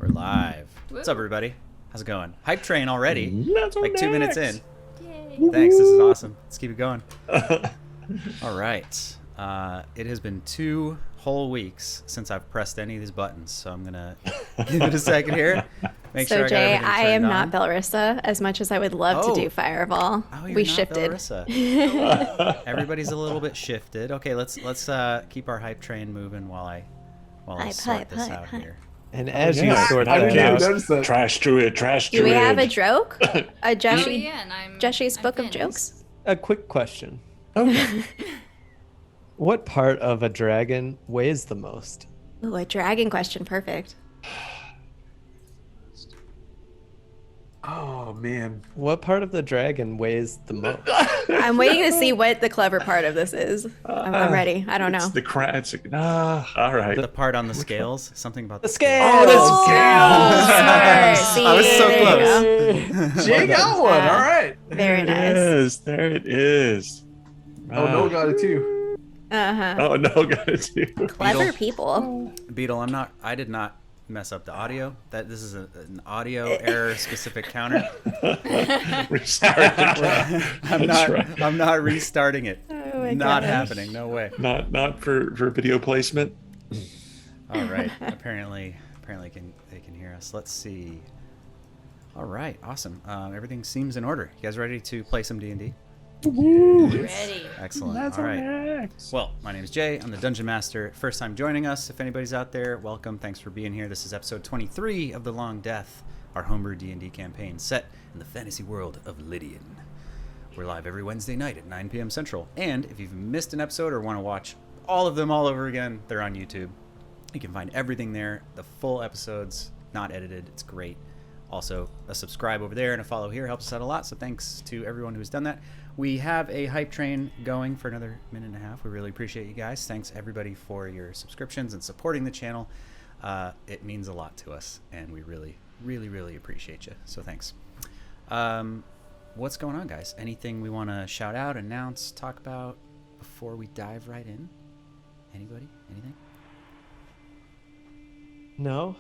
We're live. What's up, everybody? How's it going? Hype train already. Like 2 minutes in. Yay. Thanks. This is awesome. Let's keep it going. All right. It has been 2 whole weeks since I've pressed any of these buttons, so I'm gonna give it a second here. Make So sure Jay, I am on. not Belrissa as much as I would love to do Fireball. Oh, you're we not shifted. Belrissa. Everybody's a little bit shifted. Okay, let's keep our hype train moving while I sort this out here. And as you sort that out, trash druid. Do we have a joke? A I'm Jeshi's book of finished. jokes? a quick question. Okay. What part of a dragon weighs the most? Ooh, a dragon question. Perfect. Oh man. What part of the dragon weighs the most? I'm waiting to see what the clever part of this is. I'm ready. I don't know. It's the crown. All right. The part on the scales, something about The scales. scale! Oh, the Smart. See, I was so there you go. close. Jay got one. All right. Very nice. Yes, there it is. Oh, no, got it too. Uh-huh. Oh no, got it too. Clever people. Beetle, I did not mess up the audio. This is an audio error specific counter. Restart. I'm not restarting it. Oh my Not gosh. happening. No way. Not for video placement. All right. Apparently they can hear us. Let's see. All right. Awesome. Everything seems in order. You guys ready to play some D&D? Ready. Excellent. All right. Well, my name is Jay. I'm the Dungeon Master. First time joining us. If anybody's out there, welcome. Thanks for being here. This is episode 23 of The Long Death, our homebrew D&D campaign set in the fantasy world of Lydian. We're live every Wednesday night at 9 p.m. Central. And if you've missed an episode or want to watch all of them all over again, they're on YouTube. You can find everything there. The full episodes, not edited. It's great. Also, a subscribe over there and a follow here helps us out a lot. So thanks to everyone who's done that. We have a hype train going for another minute and a half. We really appreciate you guys. Thanks everybody for your subscriptions and supporting the channel. It means a lot to us, and we really, really, really appreciate you. So thanks. What's going on, guys? Anything we want to shout out, announce, talk about before we dive right in? Anybody? Anything? No?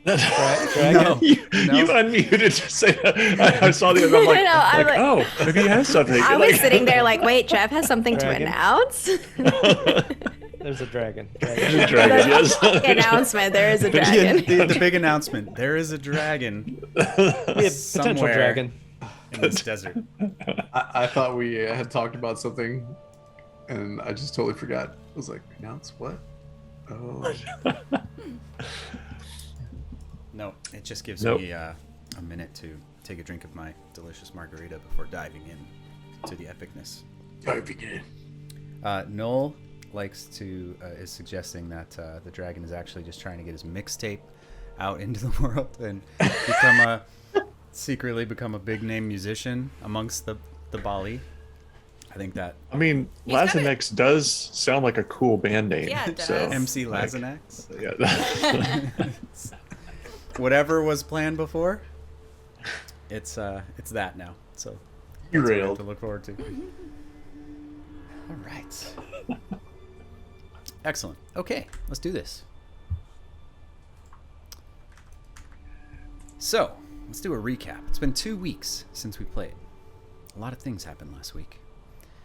Dragon. No. You unmuted to say that. I saw the other. I'm like, I know, I'm like- oh, maybe he has something. I was sitting there like, wait, Jeff has something Dragon. to announce? There's a dragon. Dragon, yes. Announcement, there is a dragon. The big announcement. There is a dragon Be a potential somewhere dragon. in this desert. I thought we had talked about something, and I just totally forgot. I was like, announce what? Oh. No, it just gives Nope. me a minute to take a drink of my delicious margarita before diving in to the epicness. Noel likes to is suggesting that the dragon is actually just trying to get his mixtape out into the world and secretly become a big name musician amongst the Bali. I think that I mean, Llazenax does sound like a cool band name. Yeah, it does. So, MC like, Llazenax, yeah. whatever was planned before, it's that now. So that's what we have Derailed. to look forward to. All right. Excellent. Okay, let's do this. So, let's do a recap. It's been 2 weeks since we played. A lot of things happened last week.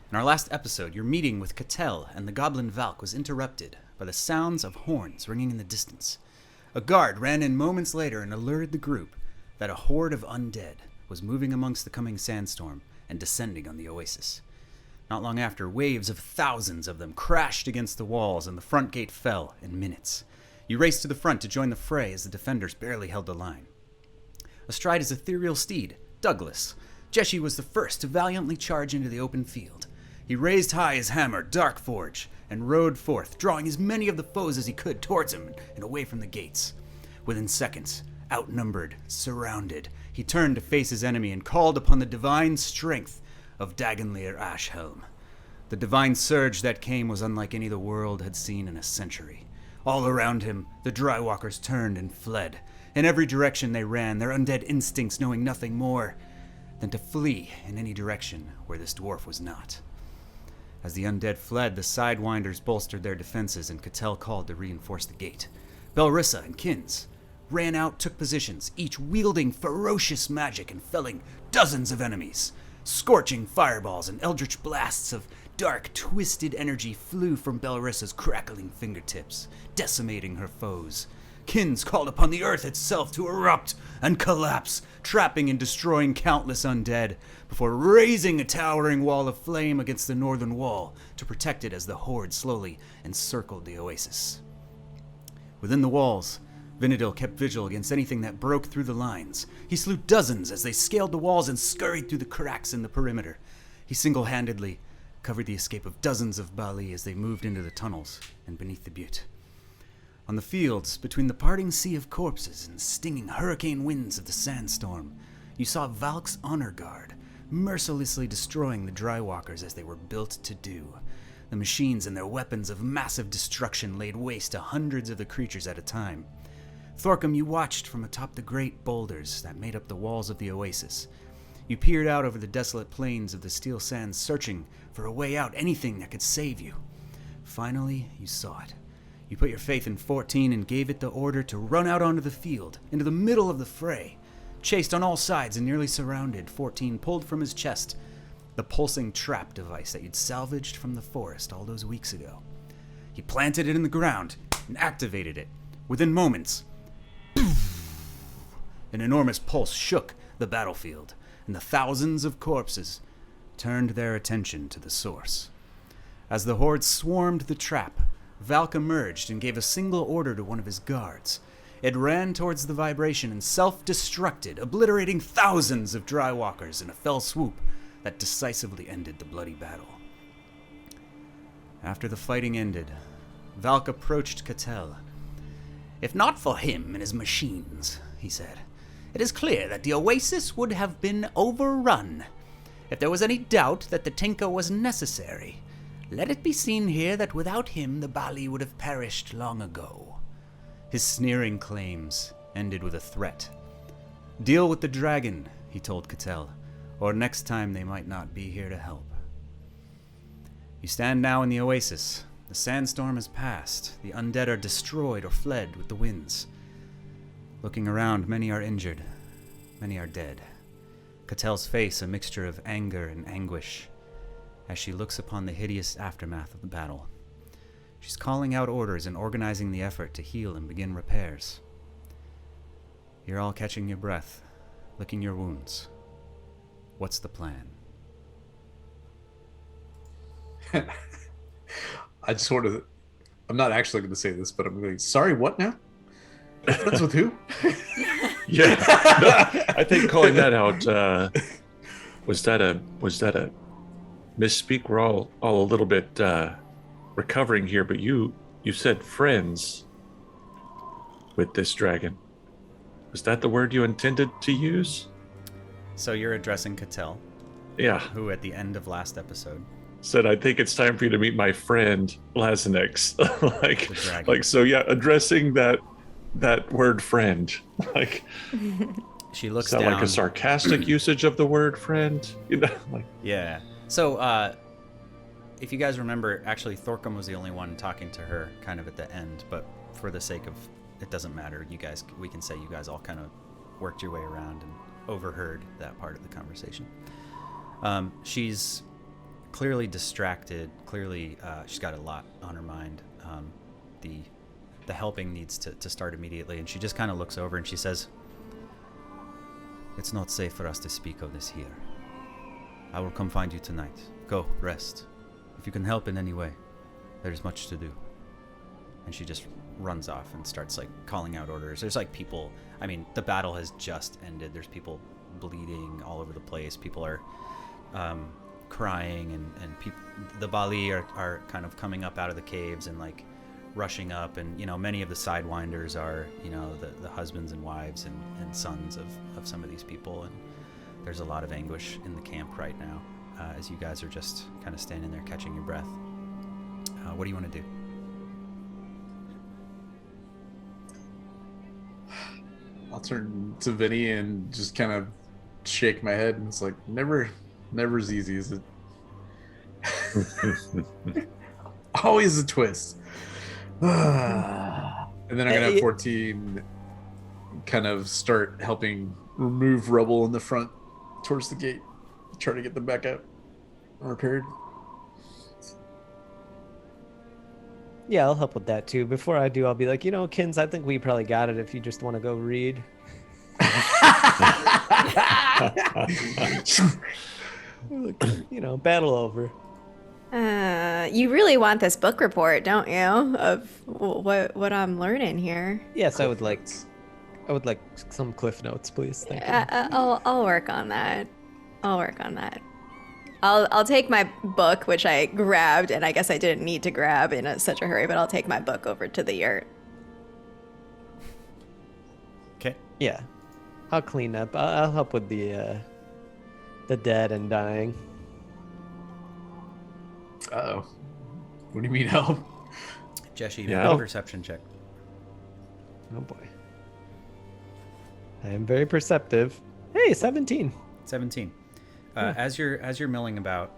In our last episode, your meeting with Cattell and the Goblin Valk was interrupted by the sounds of horns ringing in the distance. A guard ran in moments later and alerted the group that a horde of undead was moving amongst the coming sandstorm and descending on the Oasis. Not long after, waves of thousands of them crashed against the walls and the front gate fell in minutes. You raced to the front to join the fray as the defenders barely held the line. Astride his ethereal steed, Douglas, Jeshy was the first to valiantly charge into the open field. He raised high his hammer, Darkforge, and rode forth, drawing as many of the foes as he could towards him and away from the gates. Within seconds, outnumbered, surrounded, he turned to face his enemy and called upon the divine strength of Dagonlir Ashhelm. The divine surge that came was unlike any the world had seen in a century. All around him, the Drywalkers turned and fled. In every direction they ran, their undead instincts knowing nothing more than to flee in any direction where this dwarf was not. As the undead fled, the Sidewinders bolstered their defenses and Cattell called to reinforce the gate. Belrissa and Kins ran out, took positions, each wielding ferocious magic and felling dozens of enemies. Scorching fireballs and eldritch blasts of dark, twisted energy flew from Belrissa's crackling fingertips, decimating her foes. Kins called upon the earth itself to erupt and collapse, trapping and destroying countless undead, before raising a towering wall of flame against the northern wall to protect it as the horde slowly encircled the oasis. Within the walls, Vinadil kept vigil against anything that broke through the lines. He slew dozens as they scaled the walls and scurried through the cracks in the perimeter. He single-handedly covered the escape of dozens of Bali as they moved into the tunnels and beneath the butte. On the fields, between the parting sea of corpses and stinging hurricane winds of the sandstorm, you saw Valk's honor guard mercilessly destroying the Drywalkers as they were built to do. The machines and their weapons of massive destruction laid waste to hundreds of the creatures at a time. Thorkum, you watched from atop the great boulders that made up the walls of the oasis. You peered out over the desolate plains of the steel sands, searching for a way out, anything that could save you. Finally, you saw it. You put your faith in 14 and gave it the order to run out onto the field, into the middle of the fray. Chased on all sides and nearly surrounded, 14 pulled from his chest the pulsing trap device that you'd salvaged from the forest all those weeks ago. He planted it in the ground and activated it. Within moments, an enormous pulse shook the battlefield, and the thousands of corpses turned their attention to the source. As the horde swarmed the trap, Valk emerged and gave a single order to one of his guards. It ran towards the vibration and self-destructed, obliterating thousands of Drywalkers in a fell swoop that decisively ended the bloody battle. After the fighting ended, Valk approached Cattell. "If not for him and his machines," he said, "it is clear that the Oasis would have been overrun. If there was any doubt that the Tinker was necessary, let it be seen here that without him the Bali would have perished long ago." His sneering claims ended with a threat. "Deal with the dragon," he told Cattell, "or next time they might not be here to help." You stand now in the Oasis. The sandstorm has passed. The undead are destroyed or fled with the winds. Looking around, many are injured. Many are dead. Cattell's face a mixture of anger and anguish as she looks upon the hideous aftermath of the battle. She's calling out orders and organizing the effort to heal and begin repairs. You're all catching your breath, licking your wounds. What's the plan? I just sort of, I'm not actually going to say this, but I'm going, sorry, what now? Friends with who? Yeah, no, I think calling that out was that a misspeak? We're all a little bit recovering here, but you said friends with this dragon. Was that the word you intended to use? So you're addressing Cattell, Yeah. who at the end of last episode Said, I think it's time for you to meet my friend Llazenax. The dragon. So yeah, addressing that word friend. Like, she looks is that down. like a sarcastic usage of the word friend? You know, like, Yeah. So, if you guys remember, actually, Thorkum was the only one talking to her kind of at the end, but for the sake of it doesn't matter, we can say you guys all kind of worked your way around and overheard that part of the conversation. She's clearly distracted. Clearly, she's got a lot on her mind. The helping needs to start immediately, and she just kind of looks over and she says, "It's not safe for us to speak of this here. I will come find you tonight. Go, rest. If you can help in any way, there is much to do." And she just runs off and starts like calling out orders. There's like people, I mean, the battle has just ended. There's people bleeding all over the place. People are crying, and people, the Bali are kind of coming up out of the caves and like rushing up, and many of the sidewinders are the husbands and wives and sons of some of these people, and there's a lot of anguish in the camp right now as you guys are just kind of standing there catching your breath. What do you want to do? I'll turn to Vinny and just kind of shake my head, and it's like, never's easy, is it? Always a twist. And then I'm gonna have 14 kind of start helping remove rubble in the front towards the gate, try to get them back out repaired. Yeah, I'll help with that too. Before I do, I'll be like, Kins, I think we probably got it if you just want to go read. Battle over. You really want this book report, don't you? Of what I'm learning here. Yes, I would like some cliff notes, please. Thank you. I'll work on that. I'll take my book, which I grabbed, and I guess I didn't need to grab in such a hurry, but I'll take my book over to the yurt. Okay. Yeah, I'll clean up. I'll help with the dead and dying. Uh-oh. What do you mean help? Jeshi, Yeah. make a perception check. Oh boy. I am very perceptive. Hey, 17. 17. As you're milling about,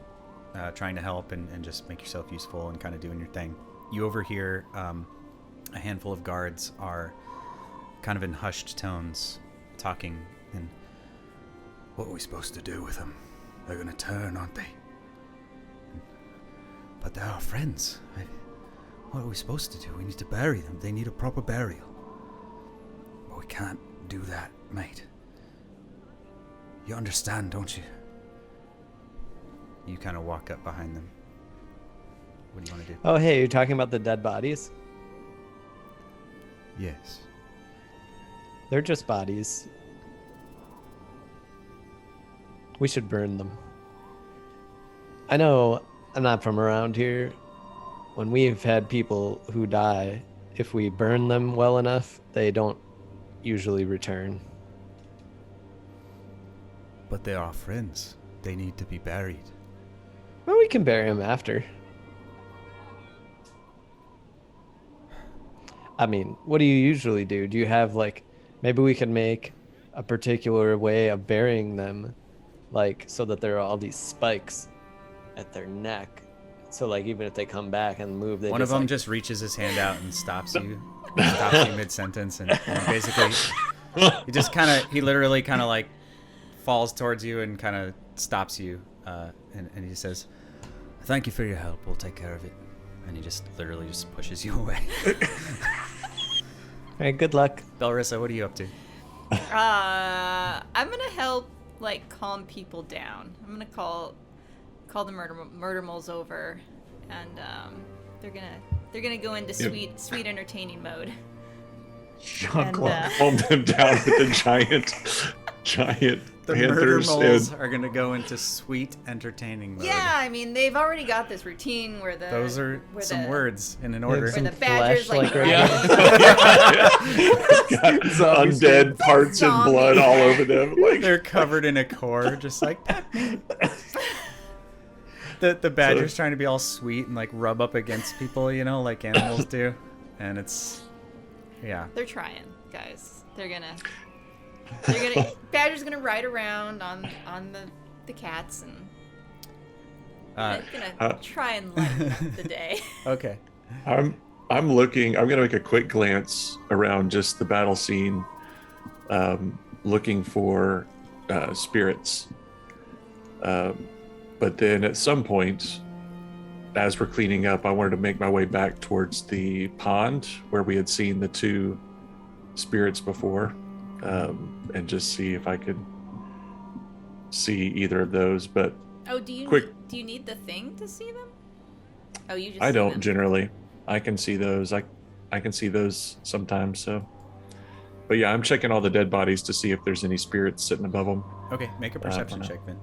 trying to help and just make yourself useful and kind of doing your thing, you overhear a handful of guards are kind of in hushed tones talking. And what are we supposed to do with them? They're gonna turn, aren't they? But they're our friends. What are we supposed to do? We need to bury them. They need a proper burial. But we can't do that, mate. You understand, don't you? You kind of walk up behind them. What do you want to do? Oh, hey, you're talking about the dead bodies? Yes. They're just bodies. We should burn them. I know I'm not from around here. When we've had people who die, if we burn them well enough, they don't usually return. But they are friends. They need to be buried. Well, we can bury them after. I mean, what do you usually do? Do you have maybe we can make a particular way of burying them, so that there are all these spikes at their neck. So even if they come back and move, they One of them just reaches his hand out and stops you mid-sentence, and basically he literally falls towards you and kind of stops you, and he says, "Thank you for your help. We'll take care of it." And he just literally just pushes you away. All right, good luck. Belrissa, what are you up to? I'm gonna help calm people down. I'm gonna call the murder moles over, and they're gonna go into sweet entertaining mode. Jean-Claude. Calm them down with the giant The murder panthers moles and are gonna go into sweet entertaining mode. Yeah, I mean they've already got this routine where Those are some words in an order. where the badgers flesh, undead parts and blood all over them. They're covered in a core, just like the badger's trying to be all sweet and rub up against people, like animals do, and it's They're trying, guys. Badger's gonna ride around on the cats and gonna try and lighten up the day. Okay. I'm gonna make a quick glance around just the battle scene, looking for spirits. But then at some point, as we're cleaning up, I wanted to make my way back towards the pond where we had seen the two spirits before, and just see if I could see either of those. But do you need the thing to see them? Oh, you just I see don't them. generally. I can see those. I can see those sometimes. So, but yeah, I'm checking all the dead bodies to see if there's any spirits sitting above them. Okay, make a perception no. check then.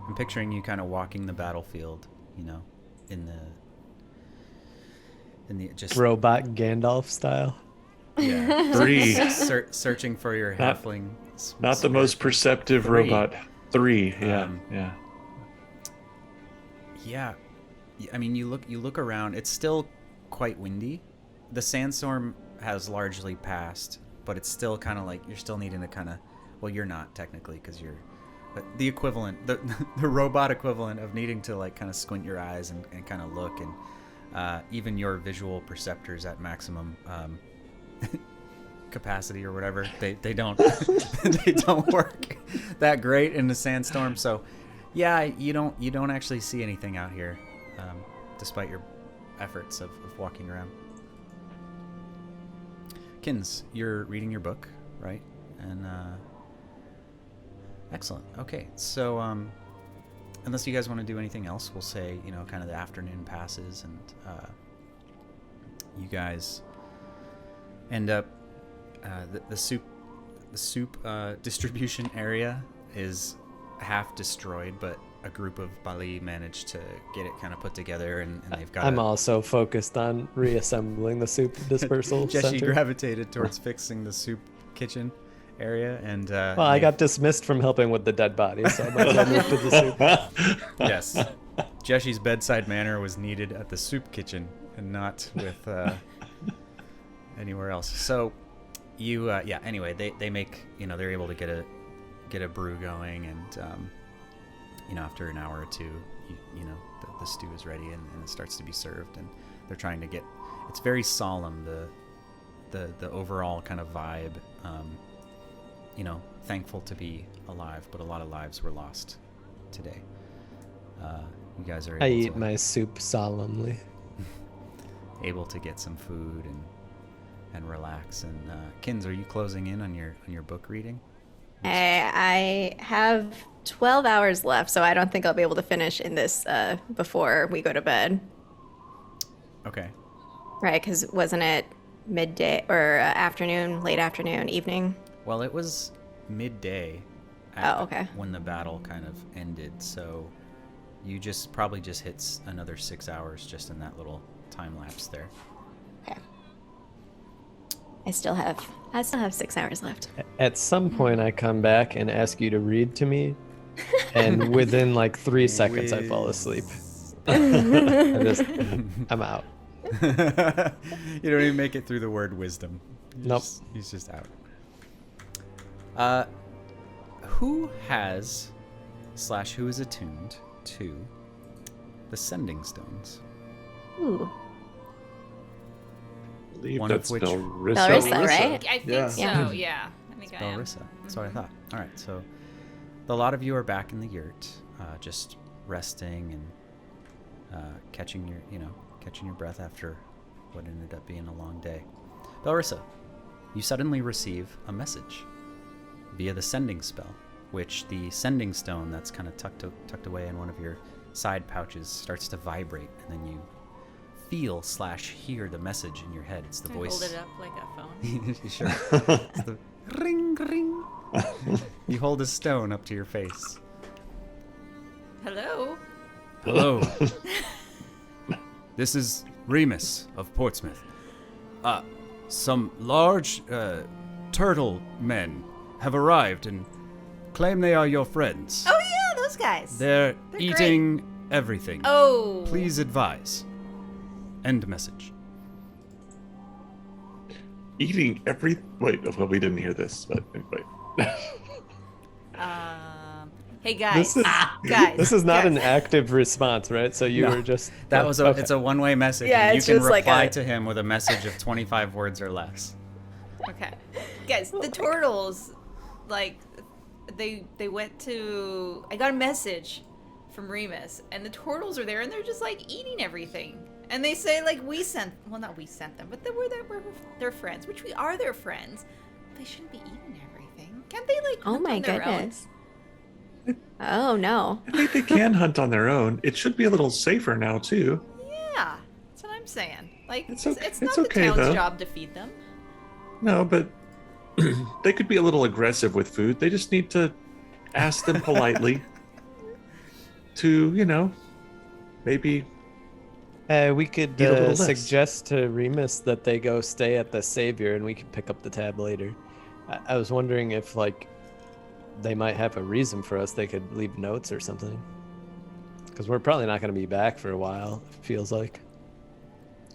I'm picturing you kind of walking the battlefield, in the just Robot Gandalf style. yeah, 3. searching for your halfling. Not the most perceptive 3. robot. 3. Yeah, yeah. Yeah, I mean, you look around. It's still quite windy. The sandstorm has largely passed, but it's still kind of you're still needing to kind of. Well, you're not technically because you're. But the equivalent, the robot equivalent of needing to kind of squint your eyes and kind of look, and even your visual perceptors at maximum, capacity or whatever. They don't they don't work that great in the sandstorm. So yeah, you don't actually see anything out here, despite your efforts of walking around. Kins, you're reading your book, right? And excellent. Okay, so unless you guys want to do anything else, we'll say, kind of the afternoon passes, and you guys end up the soup distribution area is half destroyed, but a group of Bali managed to get it kind of put together, and they've got. I'm also focused on reassembling the soup dispersal Jesse center. gravitated towards fixing the soup kitchen area, and Well, I got dismissed from helping with the dead body, so I might as well move to the soup. Yes, Jesse's bedside manner was needed at the soup kitchen and not with anywhere else. So you anyway, they make, they're able to get a brew going, and after an hour or two, the stew is ready, and it starts to be served, and they're trying to get, it's very solemn, the overall kind of vibe, thankful to be alive, but a lot of lives were lost today. You guys are able I eat to, my soup solemnly. able to get some food and relax. And Kins, are you closing in on your book reading? I have 12 hours left, so I don't think I'll be able to finish in this before we go to bed. Okay. Right, because wasn't it midday or afternoon, late afternoon, evening? Well, it was midday. Okay. When the battle kind of ended, so you probably just hit another 6 hours just in that little time lapse there. Okay. I still have 6 hours left. At some point, I come back and ask you to read to me, and within like 3 seconds, I fall asleep. I'm out. You don't even make it through the word wisdom. Nope. He's just out. Who has / who is attuned to the sending stones? Ooh. I believe One of that's which- Belrissa, right? I think Yeah. so. Yeah. Yeah. I think I am. Belrissa. That's what I thought. All right, so a lot of you are back in the yurt, just resting and catching your breath after what ended up being a long day. Belrissa, you suddenly receive a message via the sending spell, which the sending stone that's kind of tucked away in one of your side pouches starts to vibrate, and then you feel / hear the message in your head. It's the Can I voice. hold it up like a phone. Sure. It's the ring ring. You hold a stone up to your face. Hello. Hello. This is Remus of Portsmouth. Some large turtle men have arrived and claim they are your friends. Oh yeah, those guys. They're They're eating everything. Oh. Please advise. End message. Eating every. Wait, well, we didn't hear this, but anyway. Hey guys. Guys. This is not guys. an active response, right? So you No. were just That was okay. it's a one-way message. Yeah, and you it's can just like reply a- to him with a message of 25 words or less. Okay. Guys, the turtles, like, they went to. I got a message from Remus, and the turtles are there, and they're just like eating everything. And they say like not we sent them, but we're their friends, which we are their friends. They shouldn't be eating everything. Can't they like? Oh hunt my on their own? goodness. Oh no. I think they can hunt on their own. It should be a little safer now too. Yeah, that's what I'm saying. Like, It's it's, okay- not it's the okay, town's though. job to feed them. No, but they could be a little aggressive with food. They just need to ask them politely to, maybe. We could Eat a little less. suggest to Remus that they go stay at the Savior, and we can pick up the tab later. I was wondering if they might have a reason for us. They could leave notes or something. Because we're probably not going to be back for a while, it feels like.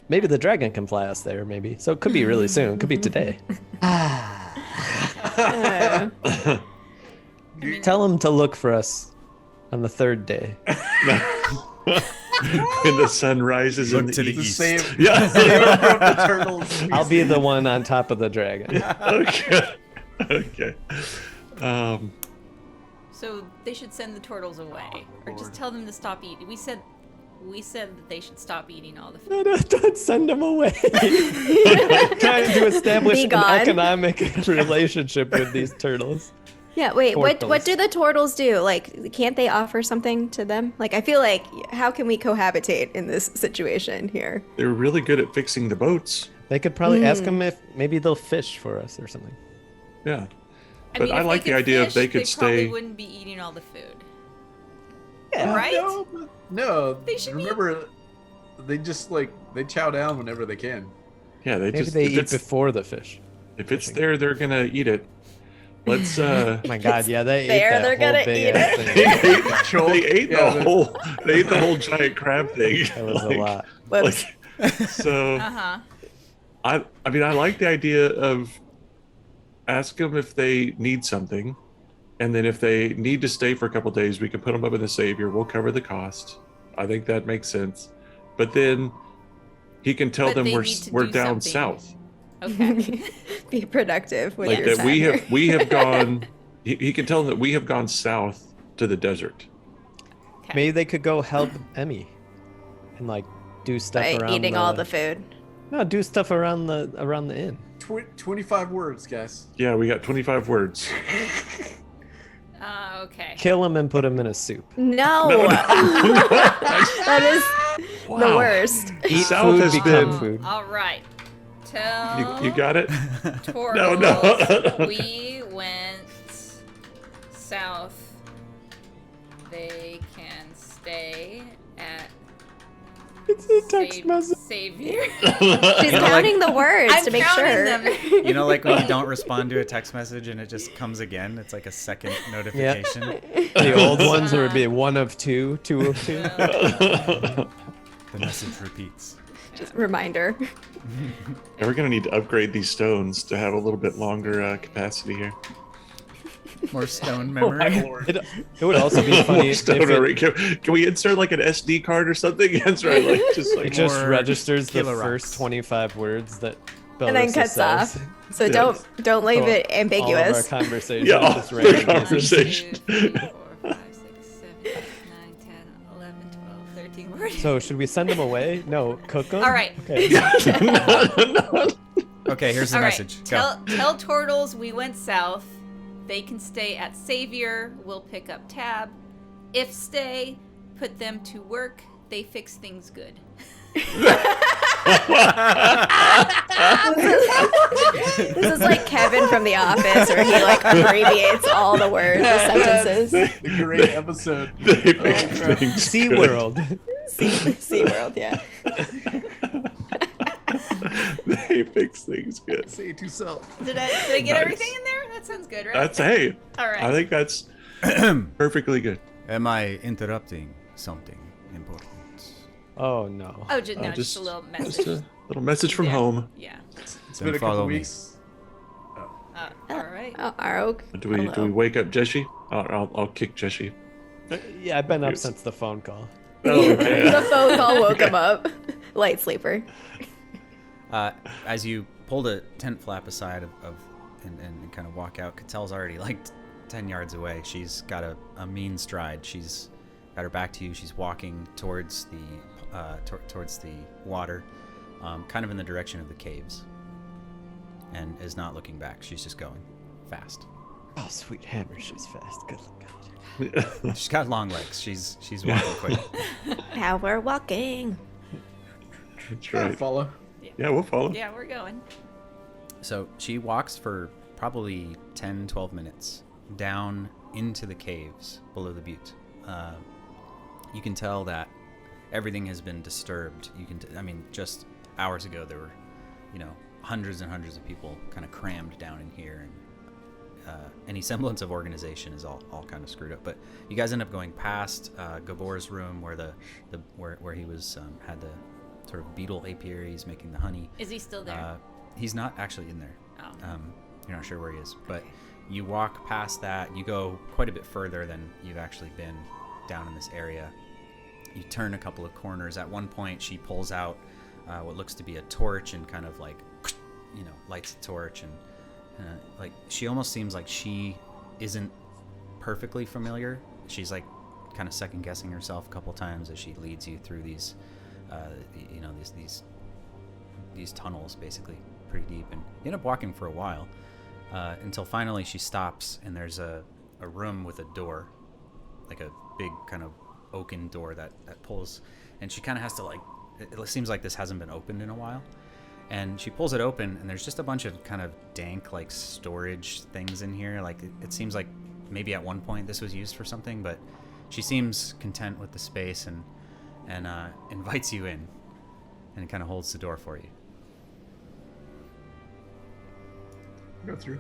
Maybe the dragon can fly us there, maybe. So it could be really soon. It could be today. Uh, Tell him to look for us on the 3rd day. when the sun rises in Look to the The east. same. Yeah. Same group of turtles. I'll be the one on top of the dragon. Okay. Okay. So they should send the turtles away, or just tell them to stop eating. We said that they should stop eating all the food. No, don't send them away. I'm trying to establish Be an gone. economic relationship with these turtles. Yeah, wait, what Turtles. do the turtles do? Like, can't they offer something to them? Like, I feel like, how can we cohabitate in this situation here? They're really good at fixing the boats. They could probably ask them if maybe they'll fish for us or something. Yeah. I But mean, I if like they the could idea fish, if they could probably stay. wouldn't be eating all the food. Yeah. Right? No, They should be- remember, they just they chow down whenever they can. Yeah, they Maybe just they if eat it's, before the fish. if it's there, they're gonna eat it. Let's Oh my god, yeah, they there, ate that they're whole gonna big eat ass it. thing. they ate Yeah, the the- whole they ate the whole giant crab thing. That was a lot. Whoops. So Uh-huh. I mean I like the idea of ask them if they need something, and then if they need to stay for a couple days, we can put them up in the savior. We'll cover the cost. I think that makes sense. But then he can tell But them they we're need to we're do down something. south. Okay. Be productive with Like your that we time have we have gone. He can tell them that we have gone south to the desert. Okay. Maybe they could go help Emmy and like do stuff by around eating all the food. No, do stuff around the inn. 25 words, guys. Yeah, we got 25 words. Okay. Kill him and put him in a soup. No, that is the Wow. worst. Eat South food, has become been- food. All right. Tell You got it? Turtles no. we went south. They can stay at It's a text message. Savior. She's counting the words I'm to make counting sure. them. You know, like when you don't respond to a text message and it just comes again. It's like a second notification. The old ones would be 1 of 2, 2 of 2. The message repeats. Just reminder. Yeah, we're gonna need to upgrade these stones to have a little bit longer capacity here. More stone memory. It would also be funny if Stone it, memory. Can we insert like an SD card or something? That's right. Like just it like just more registers the kilorocks. first 25 words that And then Belarus cuts says. off. So Yes. don't leave So it All of our ambiguous. conversations Yeah, all just the random conversation. 1, 2, 3, 4, 5, 6, 7, 8, 9, 10, 11, 12, 13 words. So should we send them away? No, cook them. All right. Okay. Okay, here's the All right. message. Go. Tell Turtles we went south. They can stay at Savior. We'll pick up Tab. If stay, put them to work. They fix things good. This is like Kevin from The Office, where he like abbreviates all the words, the sentences. The great episode. They Oh, fix crap. things Sea good. World. SeaWorld, yeah. They fix things good. Say it to yourself. Did I get Nice. everything in there? That sounds good, right? That's hey. All right. I think that's perfectly good. Am I interrupting something important? Oh no. Oh, just a little message. Just a little message from Yeah. home. Yeah. It's Then been a follow couple me. weeks. All right. Oh, our oak. Do we wake up Jessie? I'll kick Jessie. Yeah, I've been up Yes. since the phone call. Oh, okay. The phone call woke him up. Light sleeper. As you pull the tent flap aside and kind of walk out, Catel's already like 10 yards away. She's got a mean stride. She's got her back to you. She's walking towards the towards the water, kind of in the direction of the caves, and is not looking back. She's just going fast. Oh, sweet hammer, she's fast. Good luck. She's got long legs. She's walking quick. Now we're walking. That's Try to right. follow. Yeah, we'll follow. Yeah, we're going. So she walks for probably 10, 12 minutes down into the caves below the butte. You can tell that everything has been disturbed. I mean, just hours ago there were, hundreds and hundreds of people kind of crammed down in here, and any semblance of organization is all kind of screwed up. But you guys end up going past Gabor's room where where he was had the sort of beetle apiaries making the honey. Is he still there? He's not actually in there. Oh. You're not sure where he is, but you walk past that. You go quite a bit further than you've actually been down in this area. You turn a couple of corners. At one point, she pulls out what looks to be a torch and kind of like, lights a torch. And like, she almost seems like she isn't perfectly familiar. She's like kind of second guessing herself a couple times as she leads you through these, these tunnels, basically pretty deep. And you end up walking for a while until finally she stops, and there's a room with a door, like a big kind of oaken door that pulls, and she kind of has to like, it seems like this hasn't been opened in a while, and she pulls it open, and there's just a bunch of kind of dank like storage things in here. Like it seems like maybe at one point this was used for something, but she seems content with the space and invites you in and kind of holds the door for you. Go through.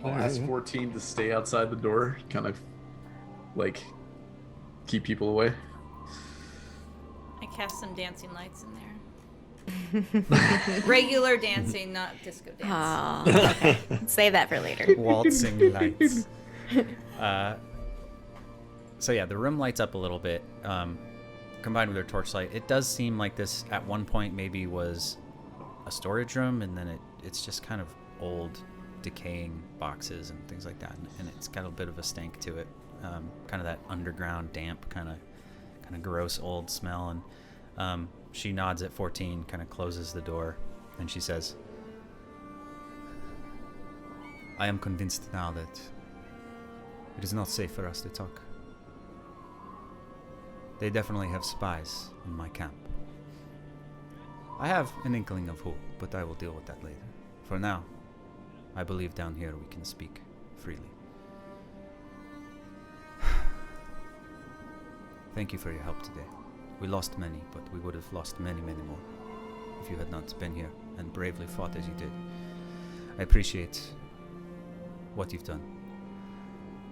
All I'll right. ask 14 to stay outside the door, kind of like keep people away. I cast some dancing lights in there. Regular dancing, not disco dance. Oh, okay. Save that for later. Waltzing lights. So yeah, the room lights up a little bit. Combined with her torchlight, it does seem like this at one point maybe was a storage room, and then it's just kind of old, decaying boxes and things like that, and it's got a bit of a stank to it, kind of that underground, damp, kind of gross old smell. And she nods at 14, kind of closes the door, and she says, "I am convinced now that it is not safe for us to talk. They definitely have spies in my camp. I have an inkling of who, but I will deal with that later. For now, I believe down here we can speak freely. Thank you for your help today. We lost many, but we would have lost many, many more if you had not been here and bravely fought as you did. I appreciate what you've done.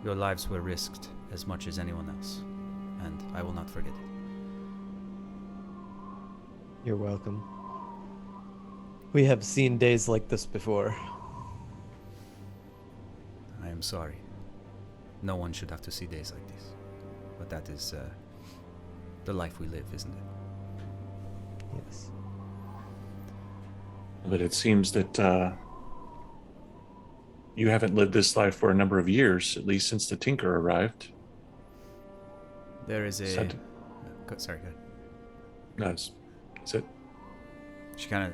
Your lives were risked as much as anyone else, and I will not forget it." You're welcome. We have seen days like this before. I am sorry. No one should have to see days like this. But that is the life we live, isn't it? Yes. But it seems that you haven't lived this life for a number of years, at least since the Tinker arrived. There is a... Said- Sorry, go ahead. No, is it? She kind of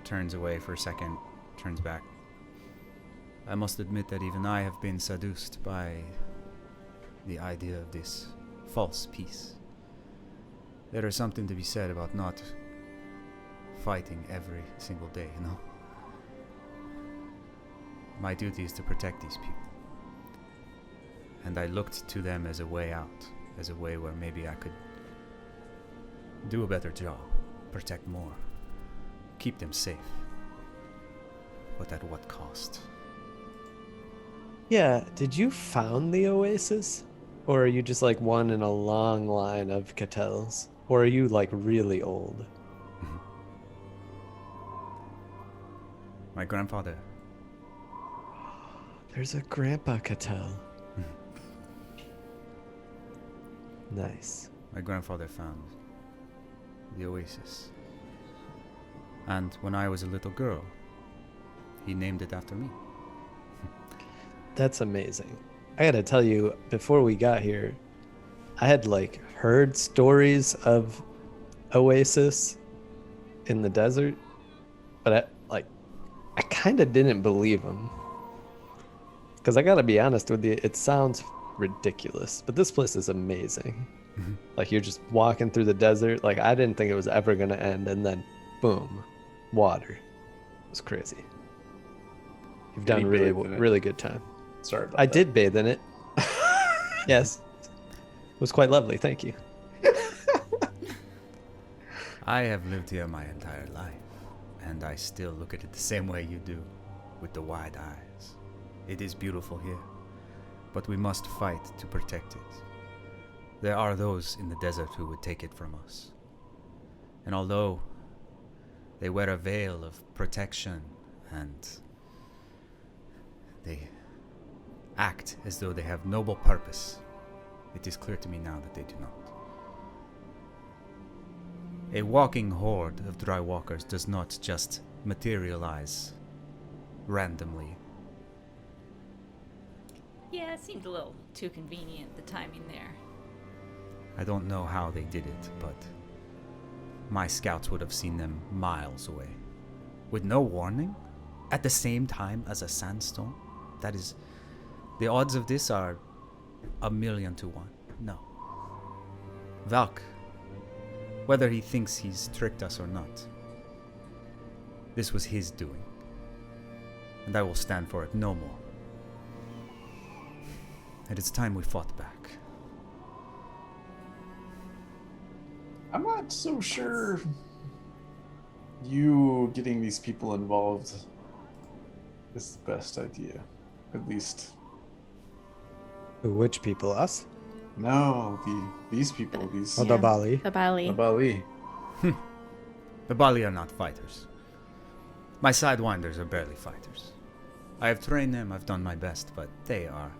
turns away for a second, turns back. I must admit that even I have been seduced by the idea of this false peace. There is something to be said about not fighting every single day, you know? My duty is to protect these people. And I looked to them as a way out, as a way where maybe I could do a better job, protect more, keep them safe. But at what cost? Yeah, did you found the Oasis? Or are you just like one in a long line of Cattels? Or are you like really old? My grandfather. There's a Grandpa Cattell. Nice. My grandfather found the Oasis. And when I was a little girl, he named it after me. That's amazing. I gotta tell you, before we got here, I had like heard stories of Oasis in the desert, but I kind of didn't believe them. Because I gotta be honest with you, it sounds ridiculous, but this place is amazing. Like you're just walking through the desert. Like I didn't think it was ever gonna end, and then boom, water. It was crazy. You've done Any really, bathe in it? really good time. Sorry about I that. did bathe in it. Yes. It was quite lovely. Thank you. I have lived here my entire life, and I still look at it the same way you do, with the wide eyes. It is beautiful here, but we must fight to protect it. There are those in the desert who would take it from us. And although they wear a veil of protection and they act as though they have noble purpose, it is clear to me now that they do not. A walking horde of dry walkers does not just materialize randomly. Yeah, it seemed a little too convenient, the timing there. I don't know how they did it, but my scouts would have seen them miles away. With no warning? At the same time as a sandstorm? That is... The odds of this are 1,000,000 to 1. No. Valk, whether he thinks he's tricked us or not, this was his doing. And I will stand for it no more. It is time we fought back. I'm not so sure you getting these people involved is the best idea. At least, Which people? Us? no, these people, these Oh, the Bali. The Bali. Bali. The Bali are not fighters. My sidewinders are barely fighters. I have trained them, I've done my best, but they are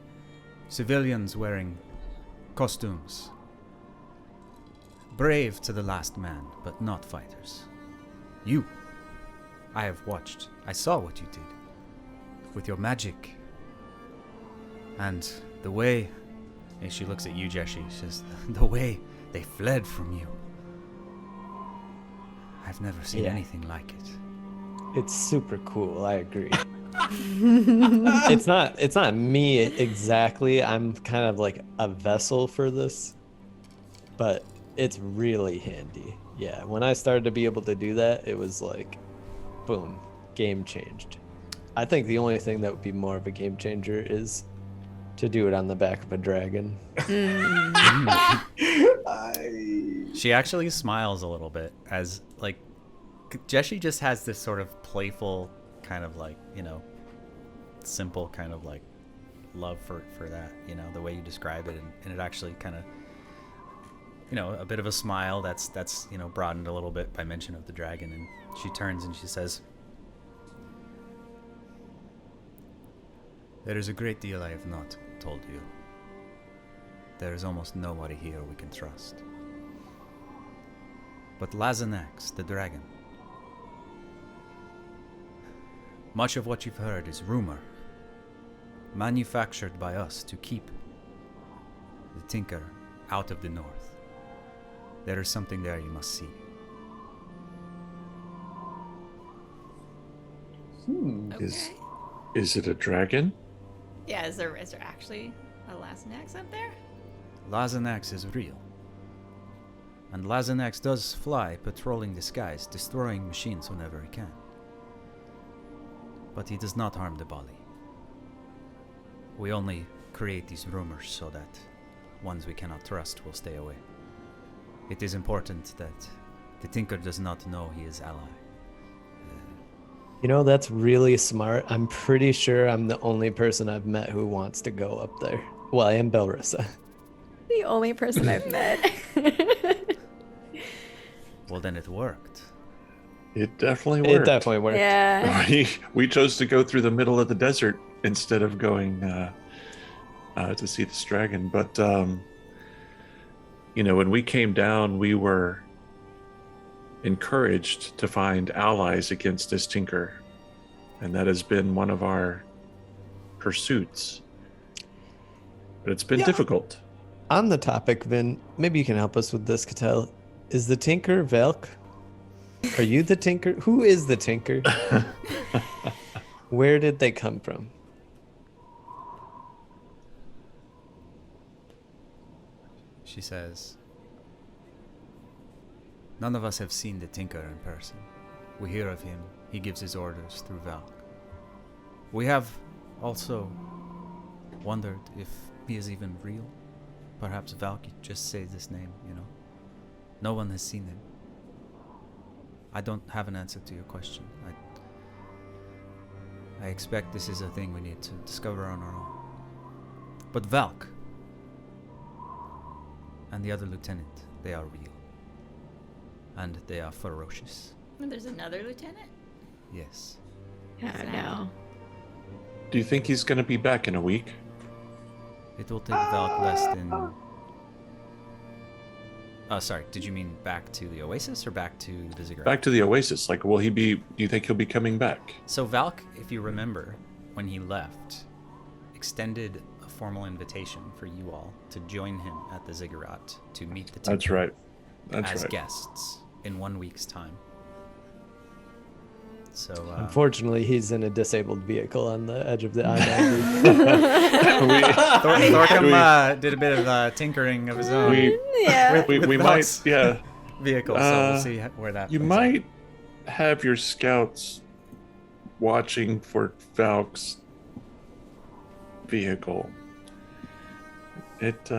civilians wearing costumes. Brave to the last man, but not fighters. You. I have watched. I saw what you did. With your magic. And the way... And she looks at you, Jeshi. She says, the way they fled from you. I've never seen Yeah. anything like it. It's super cool. I agree. It's not me exactly. I'm kind of like a vessel for this, but it's really handy. Yeah, when I started to be able to do that, it was like, boom, game changed. I think the only thing that would be more of a game changer is to do it on the back of a dragon. She actually smiles a little bit as, like, Jeshi just has this sort of playful kind of like, you know, simple kind of like love for that, you know, the way you describe it. And it actually kind of, you know, a bit of a smile that's, you know, broadened a little bit by mention of the dragon. And she turns and she says, there is a great deal I have not told you. There is almost nobody here we can trust. But Llazenax, the dragon. Much of what you've heard is rumor, manufactured by us to keep the Tinker out of the north. There is something there you must see. Okay. Is it a dragon? Yeah, is there actually a Llazenax up there? Llazenax is real. And Llazenax does fly patrolling the skies, destroying machines whenever he can. But he does not harm the Bali. We only create these rumors so that ones we cannot trust will stay away. It is important that the Tinker does not know he is ally. You know, that's really smart. I'm pretty sure I'm the only person I've met who wants to go up there. Well, I am Belrissa. The only person I've met. Well, then it worked. It definitely It worked. definitely worked. Yeah. We chose to go through the middle of the desert instead of going to see this dragon. But, you know, when we came down, we were encouraged to find allies against this Tinker. And that has been one of our pursuits. But it's been difficult. On the topic, Vin, maybe you can help us with this, Cattell. Is the Tinker Velk? Are you the Tinker? Who is the Tinker? Where did they come from? She says, none of us have seen the Tinker in person. We hear of him. He gives his orders through Valk. We have also wondered if he is even real. Perhaps Valk just says this name, you know. No one has seen him. I don't have an answer to your question. I expect this is a thing we need to discover on our own. But Valk and the other lieutenant, they are real. And they are ferocious. And there's another lieutenant? Yes. I don't know. Do you think he's going to be back in a week? It will take Valk less than Sorry, did you mean back to the Oasis or back to the ziggurat? Back to the Oasis. Like, will he be? Do you think he'll be coming back? So Valk, if you remember, when he left, extended a formal invitation for you all to join him at the ziggurat to meet the That's temple right. That's as right. guests in 1 week's time. So Unfortunately, he's in a disabled vehicle on the edge of the I-90. Thorkum did a bit of tinkering of his own Yeah. We with might, Valk's yeah. vehicle, so we'll see where that You plays out. might have your scouts watching for Valk's vehicle. It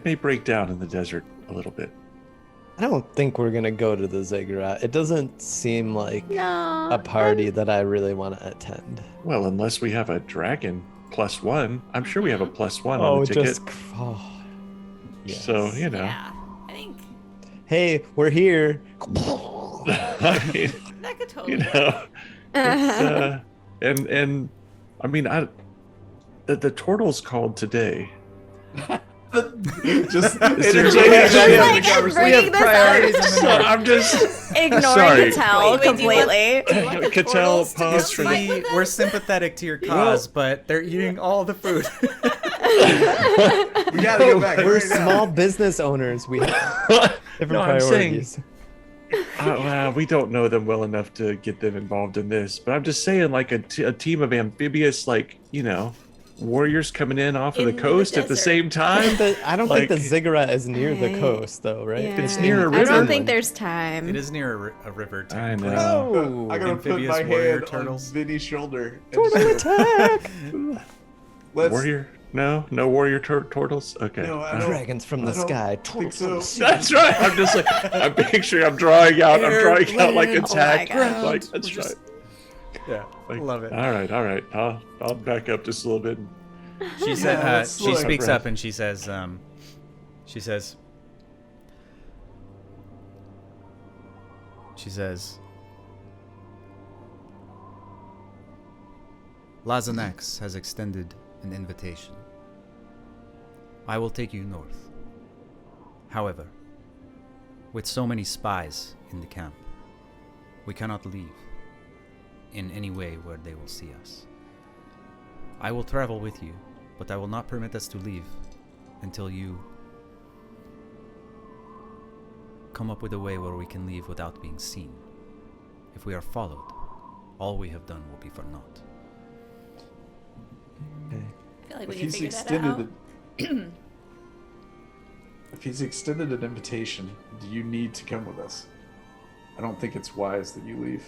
may break down in the desert a little bit. I don't think we're gonna go to the ziggurat. It doesn't seem like No. a party that I really want to attend. Well, unless we have a dragon +1. I'm sure we have a +1 on the ticket. Yes. So, Yeah. I think Hey, we're here. I mean, that could totally you work. know, it's, and I mean, the turtles called today. Just Is there- Like, bringing this priorities up. in the So I'm just Ignoring Sorry. Cattell Wait, do you want- completely. do you want the Cattell turtles to paused go for fight the- with us? We're sympathetic to your cause, but they're eating all the food. we gotta go back. We're right now. small business owners. We have different No, I'm saying- priorities. well, we don't know them well enough to get them involved in this, but I'm just saying, like a team of amphibious, like, you know, warriors coming in off of In the the coast at the desert. same time. I don't think the Like- ziggurat is near the Right. coast, though, right? Yeah. It's near a I river. don't think there's time. It is near a river. I technically. know. I gotta put Amphibious my warrior hand turtles. on Vinny's shoulder. And Total just go, attack! Let's. Warrior? No warrior turtles. Okay. No, I don't- Dragons from the I don't sky. think so. That's right. I'm just like I'm picturing. I'm drawing out like Oh my attack. God. Like that's We're just- right. Yeah, Like, love it. All right. I'll back up just a little bit. She said. Yeah, let's She look. speaks Right. up and she says. She says. She says. Llazenax has extended an invitation. I will take you north. However, with so many spies in the camp, we cannot leave in any way where they will see us. I will travel with you, but I will not permit us to leave until you come up with a way where we can leave without being seen. If we are followed, all we have done will be for naught. Okay. I feel like we If can he's figure that extended, out. if he's extended an invitation, do you need to come with us? I don't think it's wise that you leave.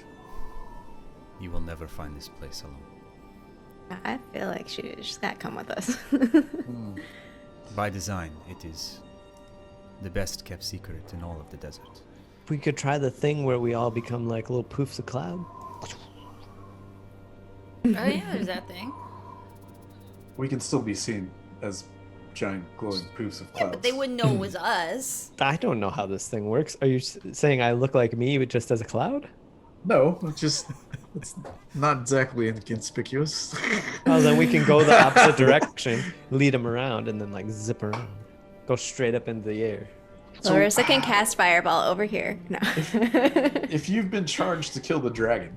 You will never find this place alone. I feel like she's gotta come with us. By design, it is the best kept secret in all of the desert. We could try the thing where we all become like little poofs of cloud. Oh yeah, there's that thing. We can still be seen as giant glowing poofs of Yeah, clouds. but they wouldn't know it was us. I don't know how this thing works. Are you saying I look like me but just as a cloud? No, it's not exactly inconspicuous. Oh, then we can go the opposite direction, lead them around, and then like zip around. Go straight up into the air. Larissa can cast fireball over here. No. If you've been charged to kill the dragon,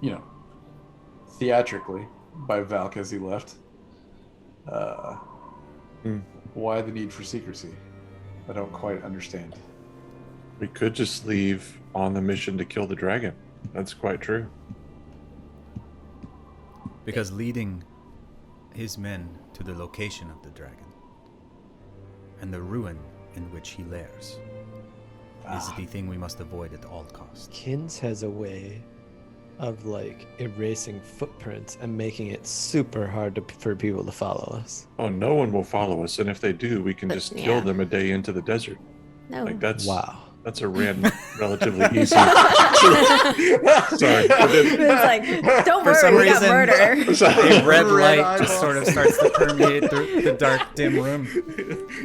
you know, theatrically by Valk as he left, why the need for secrecy? I don't quite understand. We could just leave on the mission to kill the dragon. That's quite true. Because leading his men to the location of the dragon and the ruin in which he lairs is the thing we must avoid at all costs. Kins has a way of like erasing footprints and making it super hard for people to follow us. Oh, no one will follow us, and if they do, we can But, just yeah. kill them a day into the desert. No. Like that's Wow. That's a relatively easy. Sorry. But then- It's like, don't For some worry, we got reason- murder. Sorry. A red light eyeball. just sort of starts to permeate the dark, dim room.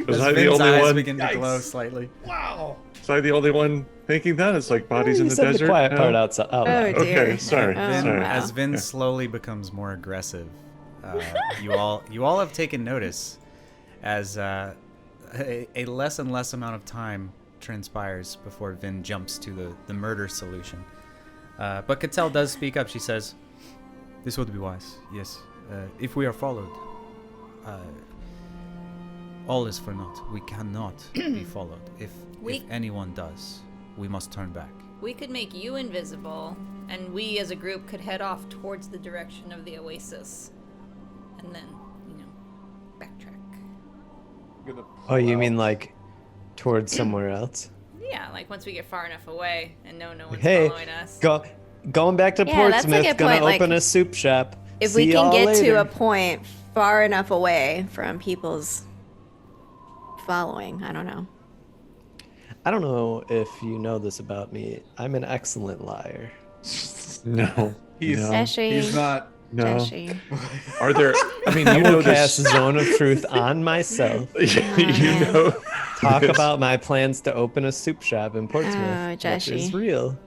Was As I the Vin's only eyes one? begin to glow Yikes. slightly. Wow. Was I the only one thinking that? It's like bodies in You the said desert. the quiet No? part outside. Out Oh, loud. dear. Okay, sorry. Oh, sorry. wow. As Vin slowly becomes more aggressive, you all have taken notice as a less and less amount of time transpires before Vin jumps to the murder solution. But Cattell does speak up. She says, "This would be wise, yes. If we are followed, all is for naught. We cannot be followed. If anyone does, we must turn back." We could make you invisible, and we as a group could head off towards the direction of the Oasis. And then, backtrack. Oh, you mean like towards somewhere else? Yeah, like once we get far enough away and no one's Hey, following us. going back to Yeah, that's a Portsmouth, good gonna point, open like, a soup shop. If See we can y'all get later. to a point far enough away from people's following, I don't know. I don't know if you know this about me. I'm an excellent liar. No. He's not. No. Joshy. Are there? I mean, I you will know cast this. Zone of Truth on myself. You know. Talk this. about my plans to open a soup shop in Portsmouth, Oh, which Joshy. is real.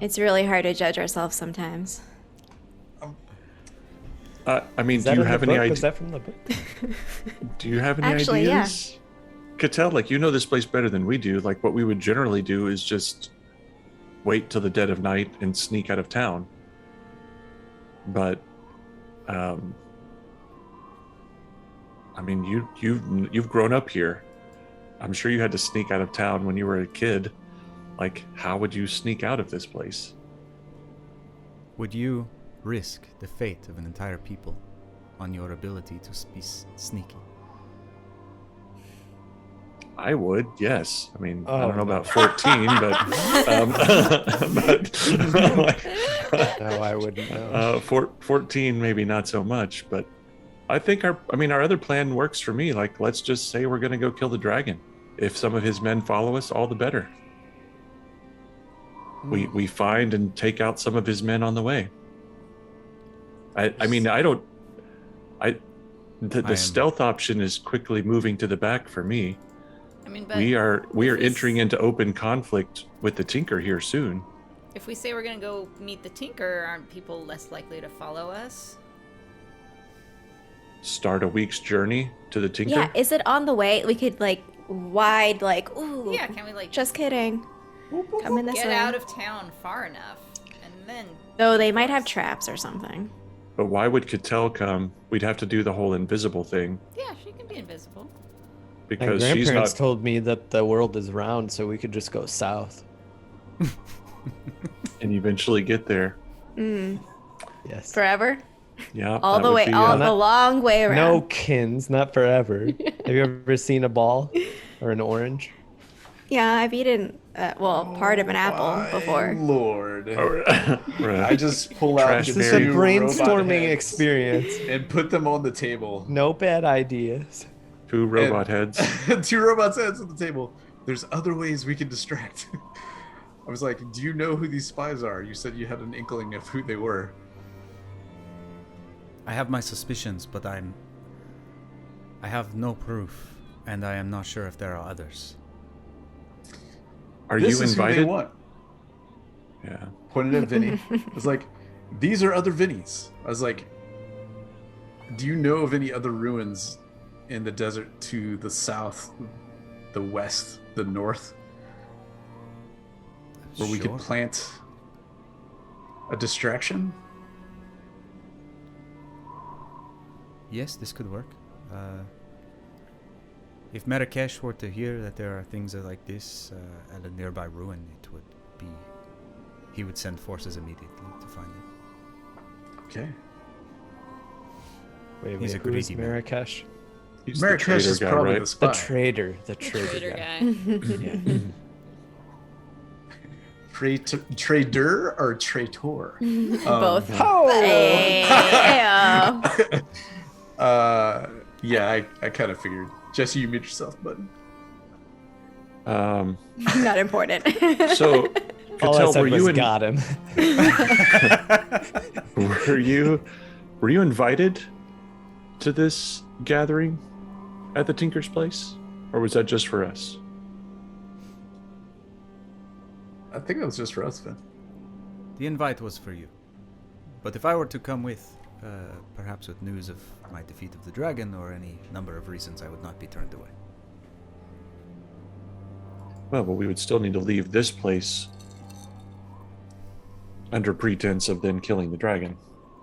It's really hard to judge ourselves sometimes. I mean, Is do that you in have the any book? ideas? Was that from the book? Do you have any Actually, yeah. ideas? Cattell, like, you know this place better than we do. Like, what we would generally do is just wait till the dead of night and sneak out of town. But, I mean, you've grown up here. I'm sure you had to sneak out of town when you were a kid. Like, how would you sneak out of this place? Would you risk the fate of an entire people on your ability to be sneaky? I would, yes. I mean, I Oh, don't know no. about 14, but No, I wouldn't know. 14 maybe not so much. But I think our other plan works for me. Like, let's just say we're gonna go kill the dragon. If some of his men follow us, all the better. We find and take out some of his men on the way. The stealth option is quickly moving to the back for me. I mean, but We are if we entering into open conflict with the Tinker here soon. If we say we're gonna go meet the Tinker, aren't people less likely to follow us? Start a week's journey to the Tinker. Yeah, is it on the way? We could ooh. Yeah, can we Just kidding. Come in this get way. out of town far enough, and then Though they might have traps or something. But why would Cattell come? We'd have to do the whole invisible thing yeah, she can be invisible. My because she's grandparents not. told me that the world is round, so we could just go south. And eventually get there. Yes. Forever? Yeah. All that the would way, be, all not- the long way around. No, Kins, not forever. Have you ever seen a ball or an orange? Yeah, I've eaten, part of an apple before. Lord. Right. I just pull out Trash the This is Very a two robot brainstorming heads experience. and put them on the table. No bad ideas. 2 robot heads. Two robots heads on the table. There's other ways we can distract. I was like, do you know who these spies are? You said you had an inkling of who they were. I have my suspicions, but I have no proof, and I am not sure if there are others. Are This you is who they invited? want. Yeah. Pointed at Vinny. I was like, these are other Vinnies. I was like, do you know of any other ruins in the desert to the south, the west, the north, where we Sure. could plant a distraction? Yes, this could work. If Marrakesh were to hear that there are things like this at a nearby ruin, it would be... He would send forces immediately to find it. Okay. Wait, He's a who is greedy man. Marrakesh? He's the Marrakesh traitor is guy, probably right? the spy. The trader Trader guy. guy. Trader or traitor? Both. Oh! Hey, ayo. Yeah, I kind of figured. Jesse, you mute yourself, bud. Not important. So, All I Cattell, said were was you got him. were you invited to this gathering at the Tinker's place, or was that just for us? I think that was just for us, Finn. The invite was for you. But if I were to come with, perhaps with news of my defeat of the dragon or any number of reasons, I would not be turned away. Well, but we would still need to leave this place under pretense of then killing the dragon.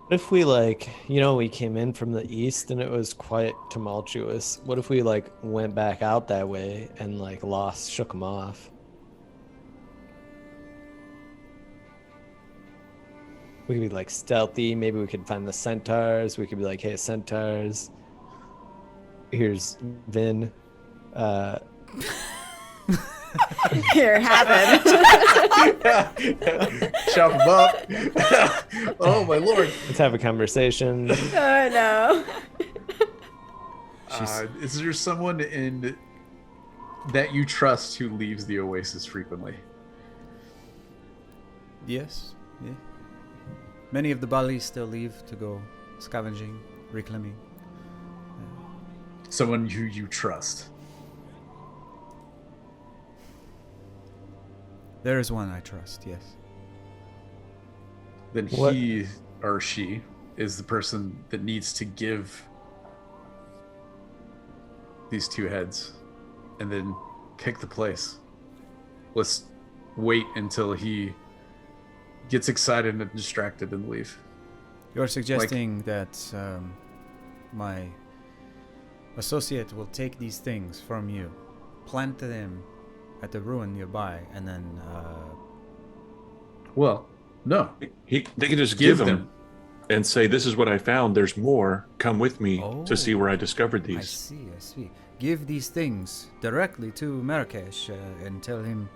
What if we we came in from the east and it was quite tumultuous? What if we went back out that way and shook them off? We could be stealthy. Maybe we could find the centaurs. We could be like, hey, centaurs. Here's Vin. Here, have it. Chop him up. Oh my lord. Let's have a conversation. Oh no. Is there someone that you trust who leaves the Oasis frequently? Yes. Yeah. Many of the Bali still leave to go scavenging, reclaiming. Someone who you trust. There is one I trust, yes. Then What- he or she is the person that needs to give these two heads and then pick the place. Let's wait until he gets excited and distracted and leave. You're suggesting that my associate will take these things from you, plant them at the ruin nearby, and then Well, no. They can just Give give them and say, "This is what I found. There's more. Come with me to see where I discovered I these." see. Give these things directly to Marrakesh and tell him,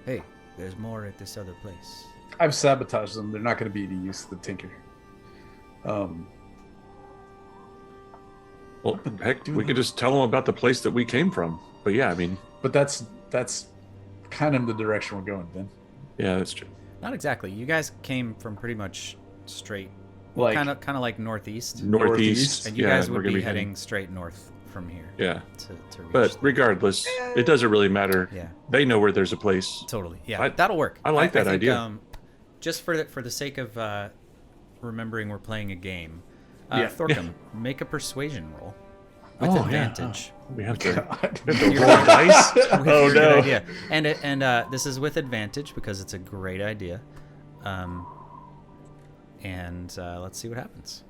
hey, there's more at this other place. I've sabotaged them. They're not going to be any use to the Tinker. Well, heck, we could just tell them about the place that we came from. But yeah, I mean, But that's kind of the direction we're going, Ben. yeah, that's true. Not exactly. You guys came from pretty much straight, Like kind of like northeast. Northeast, And you yeah, guys we're would gonna be heading straight north from here. Yeah, To reach but them. regardless, it doesn't really matter. Yeah. They know where there's a place. Totally. Yeah, I- that'll work. I like that think, idea. Just for the sake of remembering we're playing a game, Yeah. Thorkum, make a persuasion roll with Oh, yeah. advantage. We have to, God. we have to roll dice. With Oh your good no! idea. And this is with advantage because it's a great idea. Let's see what happens.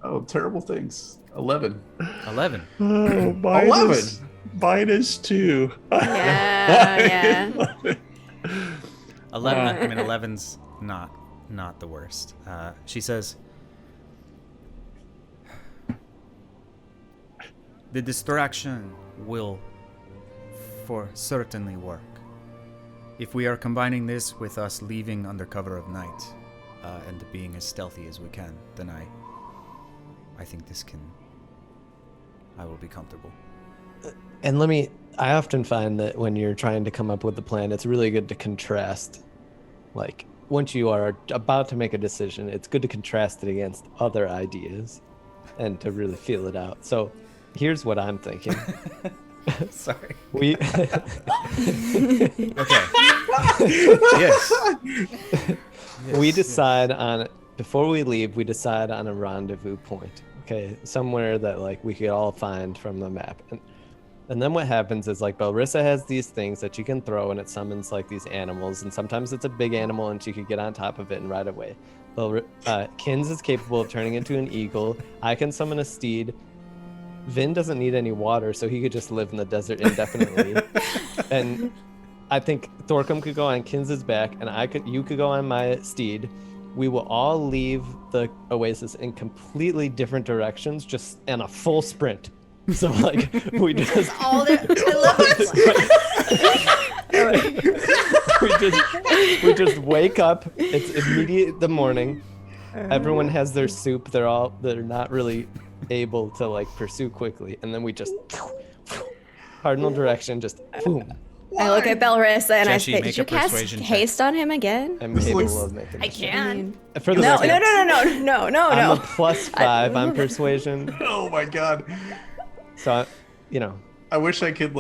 Oh, terrible things. 11. 11. Oh, -2. Yeah. 11. I mean, 11's not the worst. She says, the distraction will for certainly work. If we are combining this with us leaving under cover of night and being as stealthy as we can, then I think I will be comfortable. And I often find that when you're trying to come up with a plan, it's really good to contrast. Like, once you are about to make a decision, it's good to contrast it against other ideas and to really feel it out. So here's what I'm thinking. Sorry. We Okay. Yes. we decide on, before we leave, we decide on a rendezvous point. Okay, somewhere that we could all find from the map. And then what happens is Belrissa has these things that you can throw and it summons these animals, and sometimes it's a big animal and she could get on top of it and ride away. Kins is capable of turning into an eagle. I can summon a steed. Vin doesn't need any water, so he could just live in the desert indefinitely. And I think Thorkum could go on Kins's back, and you could go on my steed. We will all leave the Oasis in completely different directions, just in a full sprint. So we just All the I love it. we just wake up. It's immediate the morning. Everyone has their soup. They're not really able to pursue quickly, and then we just cardinal direction, just boom. I look at Belrissa and Jessie, I say, make "Did you a cast persuasion check. haste on him again?" I'm capable of making I this. can. For the No, record, no. I'm a +5 on persuasion, Oh my god. so I wish I could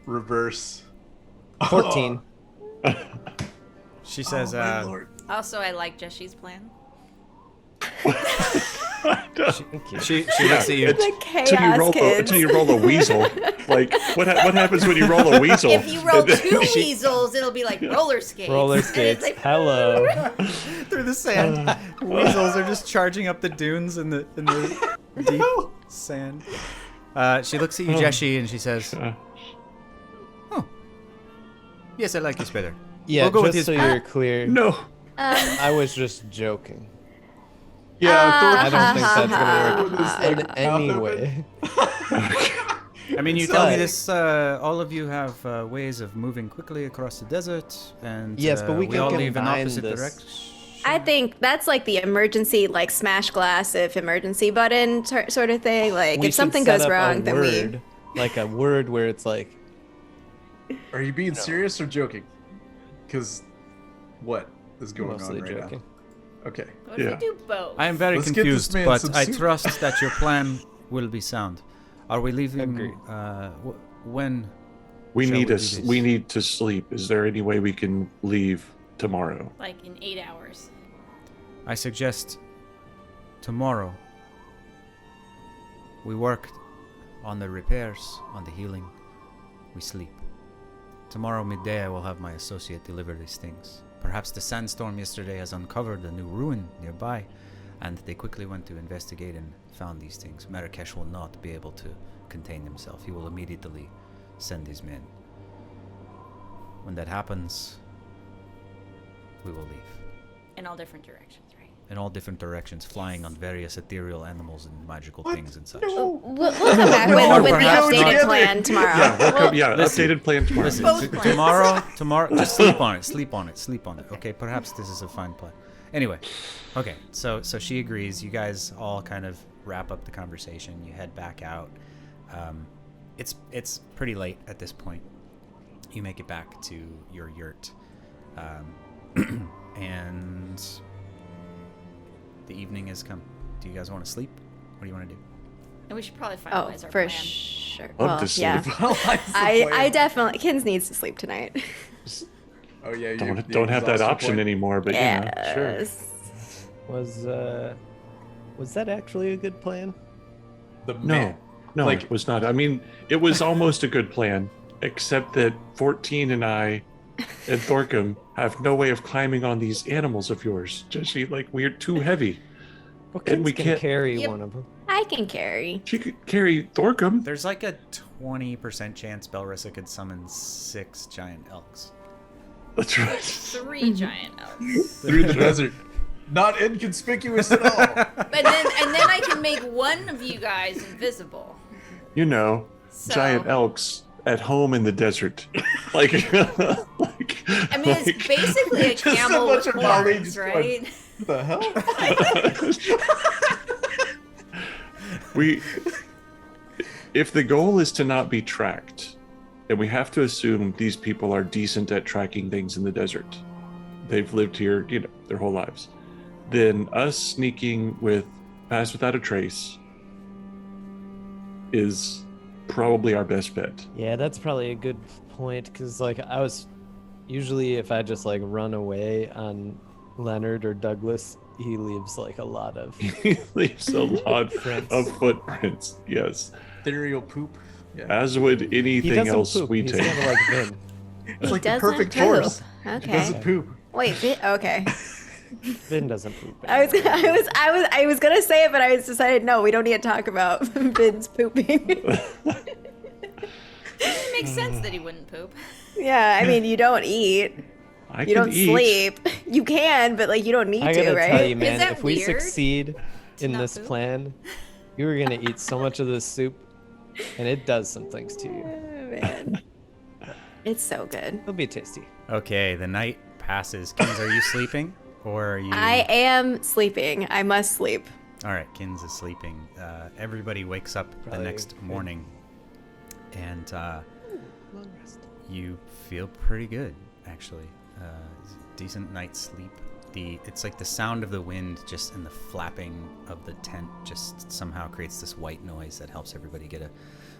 reverse. 14. She says, Oh, my lord. Also, I like Jeshi's plan. Thank you. She looks at you. The chaos kids. Until you roll a weasel. Like, what happens when you roll a weasel? If you roll two weasels, it'll be like roller skates. Roller And it's skates. like, Hello. Through the sand. Weasels are just charging up the dunes in the deep sand. She looks at you, Jeshi, and she says, "Oh, yes, I like this better." Yeah, We'll go with just his so you're clear, No. I was just joking. Yeah, I don't think that's Thorkum gonna work in any mouth way. I mean, you tell me this. All of you have ways of moving quickly across the desert, and Yes, but we can all leave in combine opposite this. directions. I think that's like the emergency, like smash glass if emergency button sort of thing. Like We if should something set goes up a wrong, then we. word, like a word where it's like, Are you being serious or joking? Because what is going mostly on right joking. now? Okay. what if Yeah. we do both? I am very Let's get this confused, man but some I soup. trust that your plan will be sound. Are we leaving? Agreed. When? We Shall need we to do this? we need to sleep. Is there any way we can leave tomorrow? Like in 8 hours. I suggest tomorrow we work on the repairs, on the healing. We sleep. Tomorrow midday I will have my associate deliver these things. Perhaps the sandstorm yesterday has uncovered a new ruin nearby, and they quickly went to investigate and found these things. Marrakesh will not be able to contain himself. He will immediately send his men. When that happens, we will leave. In all different directions, right? In all different directions, flying on various ethereal animals and magical things and such. We'll come back No, with the perhaps updated not. plan tomorrow. Yeah, We'll- listen. updated plan tomorrow. Listen, Both plans. tomorrow, just sleep on it, sleep on it. Okay, perhaps this is a fine plan. Anyway, okay, so she agrees. You guys all kind of wrap up the conversation. You head back out. It's pretty late at this point. You make it back to your yurt, and the evening has come. Do you guys want to sleep? What do you want to do? And we should probably Oh, finalize our for plan. sure. Love Well, to sleep. yeah. I definitely. Kins needs to sleep tonight. Oh yeah. You Don't have that option anymore, but yeah, sure. Yes. Was that actually a good plan? The No, man. no, Like- it was not. I mean, it was almost a good plan, except that 14 and I and Thorkum have no way of climbing on these animals of yours. Just like we're too heavy. Well, And we kids can can't- carry Yep. one of them. I can carry. She could carry Thorkum. There's like a 20% chance Belrissa could summon 6 giant elks. That's right. 3 giant elves. Through the desert. Not inconspicuous at all. And then I can make one of you guys invisible. You know, So- giant elks at home in the desert. like, I mean, it's basically a Just a camel bunch with of Molly horns, just right? What the hell? If the goal is to not be tracked, then we have to assume these people are decent at tracking things in the desert. They've lived here, their whole lives. Then us sneaking with Pass Without a Trace is probably our best bet. Yeah, that's probably a good point because, like, I was usually if I just like run away on Leonard or Douglas, he leaves like a lot of. He leaves a lot Prints. of footprints. Yes, Ethereal poop. Yeah. as would He anything doesn't else poop. we He's take. kind of like Vin. It's like the doesn't perfect poop. horse. He Okay. doesn't poop. Wait. Okay. Vin doesn't poop. I was gonna say it, but I was decided no. We don't need to talk about Vin's pooping. It makes sense that he wouldn't poop. Yeah, I mean, you don't eat. I You can don't eat. sleep. You can, but like you don't need I gotta to, right? tell you, man, that if we weird succeed in not this poop? plan, you are gonna eat so much of this soup, and it does some things to you. Oh, man. It's so good. It'll be tasty. Okay, the night passes. Kins, are you sleeping? Or are you... I am sleeping. I must sleep. All right, Kins is sleeping. Everybody wakes up the Probably next good. morning, and Long rest. you feel pretty good, actually. Decent night's sleep. It's like the sound of the wind just and the flapping of the tent just somehow creates this white noise that helps everybody get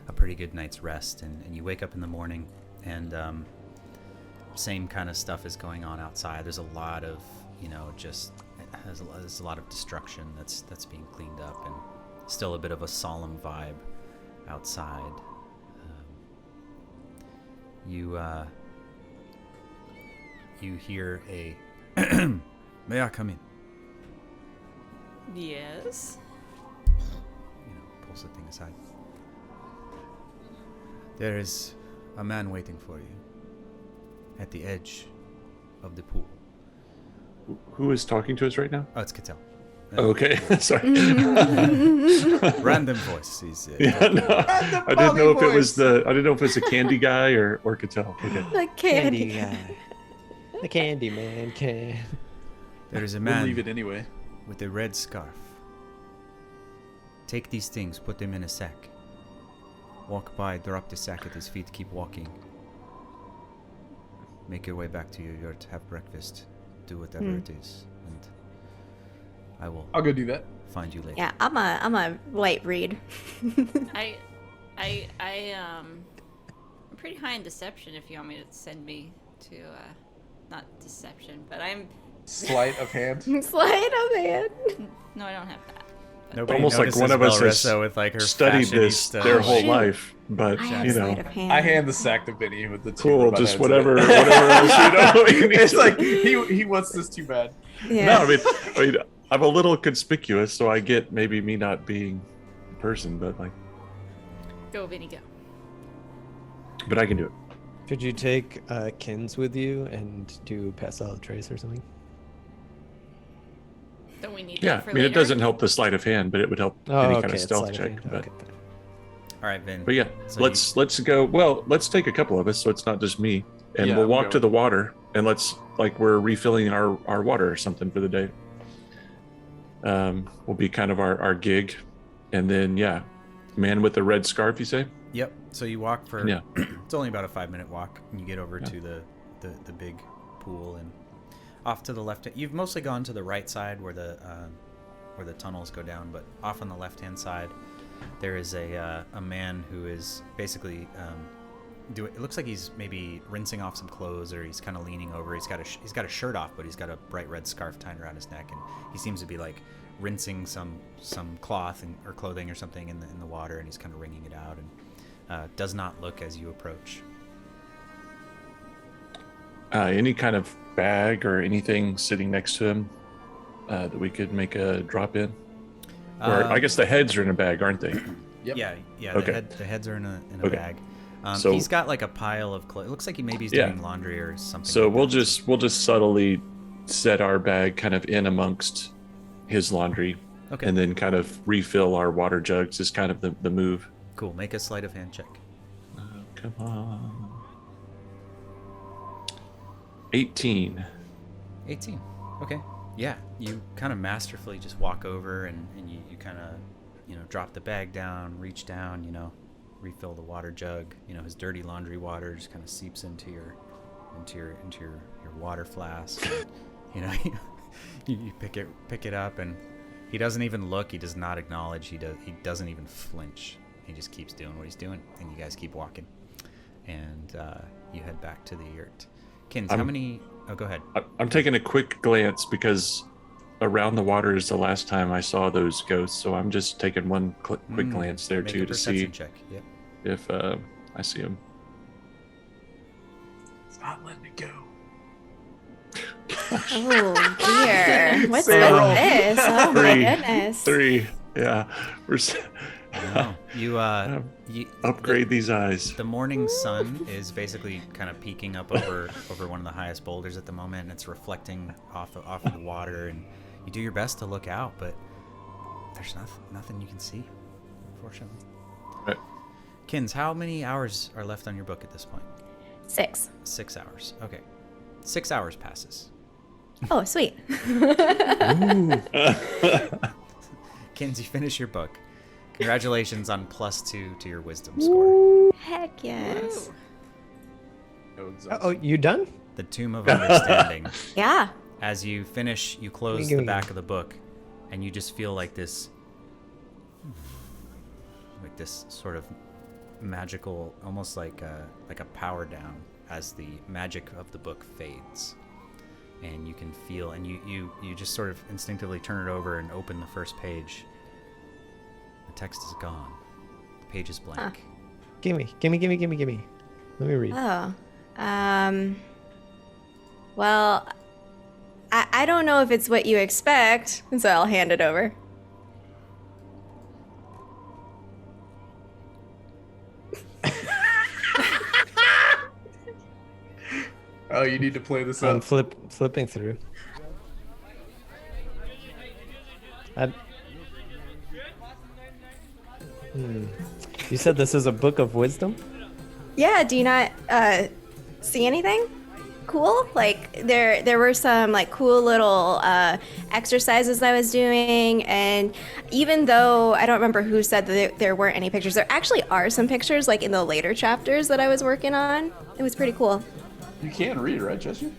a pretty good night's rest. And you wake up in the morning, and same kind of stuff is going on outside. There's a lot of, just there's a lot of destruction that's being cleaned up, and still a bit of a solemn vibe outside. You hear a may I come in? Yes. Pulls the thing aside. There is a man waiting for you at the edge of the pool. Who is talking to us right now? Oh, it's Cattell. Oh, okay. Sorry. Random voice. He's, Yeah, no. I didn't know if it was a candy guy or Cattell. Okay. The candy. guy. The candy man can. There is a We'll man leave it anyway. with a red scarf. Take these things, put them in a sack. Walk by, drop the sack at his feet, keep walking. Make your way back to your yurt, have breakfast, do whatever it is, and I'll go do that. find you later. Yeah, I'm a light read. I'm pretty high in deception if you want me to send me to, not deception, but I'm, Sleight of hand. Sleight of hand. no, I don't have that. Nobody Almost like notices one of us Belrissa has with like her studied this fashionista. their whole shoot. life, but I have you sleight know, of hand. I hand the sack to Vinny with the two cool. robot Just heads in whatever, it. whatever else you need It's to- like he wants this too bad. Yeah. No, I mean, I'm a little conspicuous, so I get maybe me not being a person, but Go, Vinny, go. I can do it. Could you take Kins with you and do pass out trace or something? Don't we need Yeah, that for I mean, later? it doesn't help the sleight of hand, but it would help any kind of it's stealth sleight of check. hand. But, Okay. All right, Vin. but yeah, So let's go. Well, let's take a couple of us, so it's not just me, and Yeah, we'll I'm walk to going. the water, and let's like we're refilling our water or something for the day. Will be kind of our gig, and then yeah, man with the red scarf. You say? Yep. So you walk for Yeah. it's only about a 5-minute walk, and you get over Yeah. to the big pool, and off to the left. You've mostly gone to the right side where the tunnels go down, but off on the left hand side, there is a man who is basically it looks like he's maybe rinsing off some clothes, or he's kind of leaning over. He's got a shirt off, but he's got a bright red scarf tied around his neck, and he seems to be like rinsing some cloth or clothing or something in the water, and he's kind of wringing it out, and does not look as you approach. Any kind of bag or anything sitting next to him that we could make a drop in? Or I guess the heads are in a bag, aren't they? Yep. Yeah. Okay. The heads are in a Okay. bag. So- he's got like a pile of clothes. It looks like maybe he's Yeah. doing laundry or something. So like we'll that. just subtly set our bag kind of in amongst his laundry, Okay. and then kind of refill our water jugs is kind of the move. Cool. Make a sleight of hand check. Come on. 18. 18. Okay. Yeah. You kind of masterfully just walk over and you kind of, drop the bag down, reach down, refill the water jug. His dirty laundry water just kind of seeps into your water flask. And, you pick it up, and he doesn't even look. He does not acknowledge. He doesn't even flinch. He just keeps doing what he's doing, and you guys keep walking. And you head back to the yurt. Kins, how many? Oh, go ahead. I'm taking a quick glance because around the water is the last time I saw those ghosts, so I'm just taking one quick glance there Make too a to see perception check. Yep. if I see them. It's not letting me go. Oh dear. What's Say with roll. this? Oh my Three. goodness. 3. Yeah. No, you Upgrade these eyes. The morning sun is basically kind of peeking up over one of the highest boulders at the moment, and it's reflecting off of the water, and you do your best to look out, but there's nothing you can see, unfortunately. Right. Kins, how many hours are left on your book at this point? 6. 6 hours. Okay. 6 hours passes. Oh, sweet. Kins, you finish your book. Congratulations on +2 to your wisdom score. Heck yes. Oh, you done? The Tomb of Understanding. Yeah. As you finish, you close the back of the book, and you just feel like this sort of magical, almost like a power down as the magic of the book fades. and you can feel, and you just sort of instinctively turn it over and open the first page. The text is gone. The page is blank. Gimme. Let me read. Oh. Well, I don't know if it's what you expect, so I'll hand it over. Oh, you need to play this I'm up. flipping through. You said this is a book of wisdom? Yeah, do you not see anything cool? Like there were some like cool little exercises I was doing, and even though I don't remember who said that there weren't any pictures, there actually are some pictures like in the later chapters that I was working on. It was pretty cool. You can read, right, Jesse?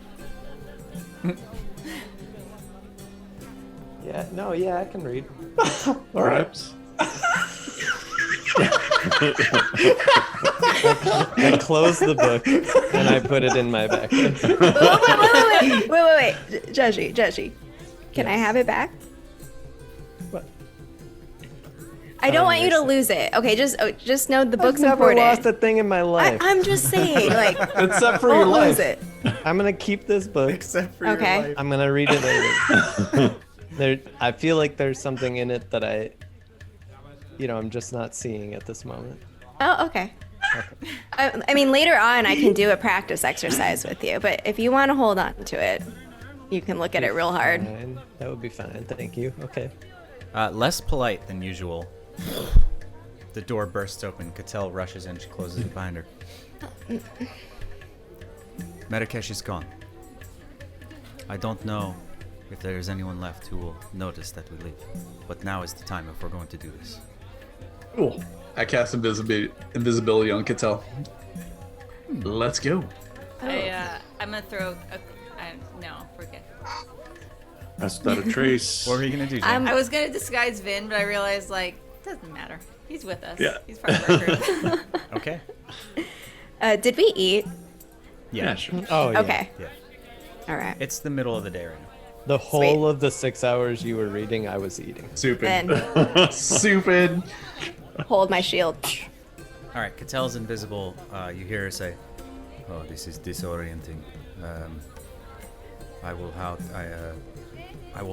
Yeah, I can read. All right. Perhaps. I closed the book and I put it in my backpack. Wait, Judgy. Can I have it back? What? I don't want you to lose it. Okay, just know the book's I've never important. lost a thing in my life. I'm just saying, like, Except for your don't life. lose it. I'm gonna keep this book. Except for Okay. your life. I'm gonna read it later. I feel like there's something in it that I'm just not seeing at this moment. Oh, okay. I mean, later on, I can do a practice exercise with you, but if you want to hold on to it, you can look at it real hard. Fine. That would be fine. Thank you. Okay. Less polite than usual. The door bursts open. Cattell rushes in. She closes it behind her. Marrakesh is gone. I don't know if there is anyone left who will notice that we leave, but now is the time if we're going to do this. Cool. I cast invisibility on Cattell. Let's go. I'm gonna throw. No, we're good. That's not a trace. What were you gonna do, Jen? I was gonna disguise Vin, but I realized like doesn't matter. He's with us. Yeah. He's part of our group. Okay. Did we eat? Yeah. Sure. Oh yeah. Okay. Yeah. All right. It's the middle of the day right now. The whole of the 6 hours you were reading, I was eating. Stupid. Then Stupid. hold my shield. All right. Cattell's invisible. You hear her say, "Oh, this is disorienting. I will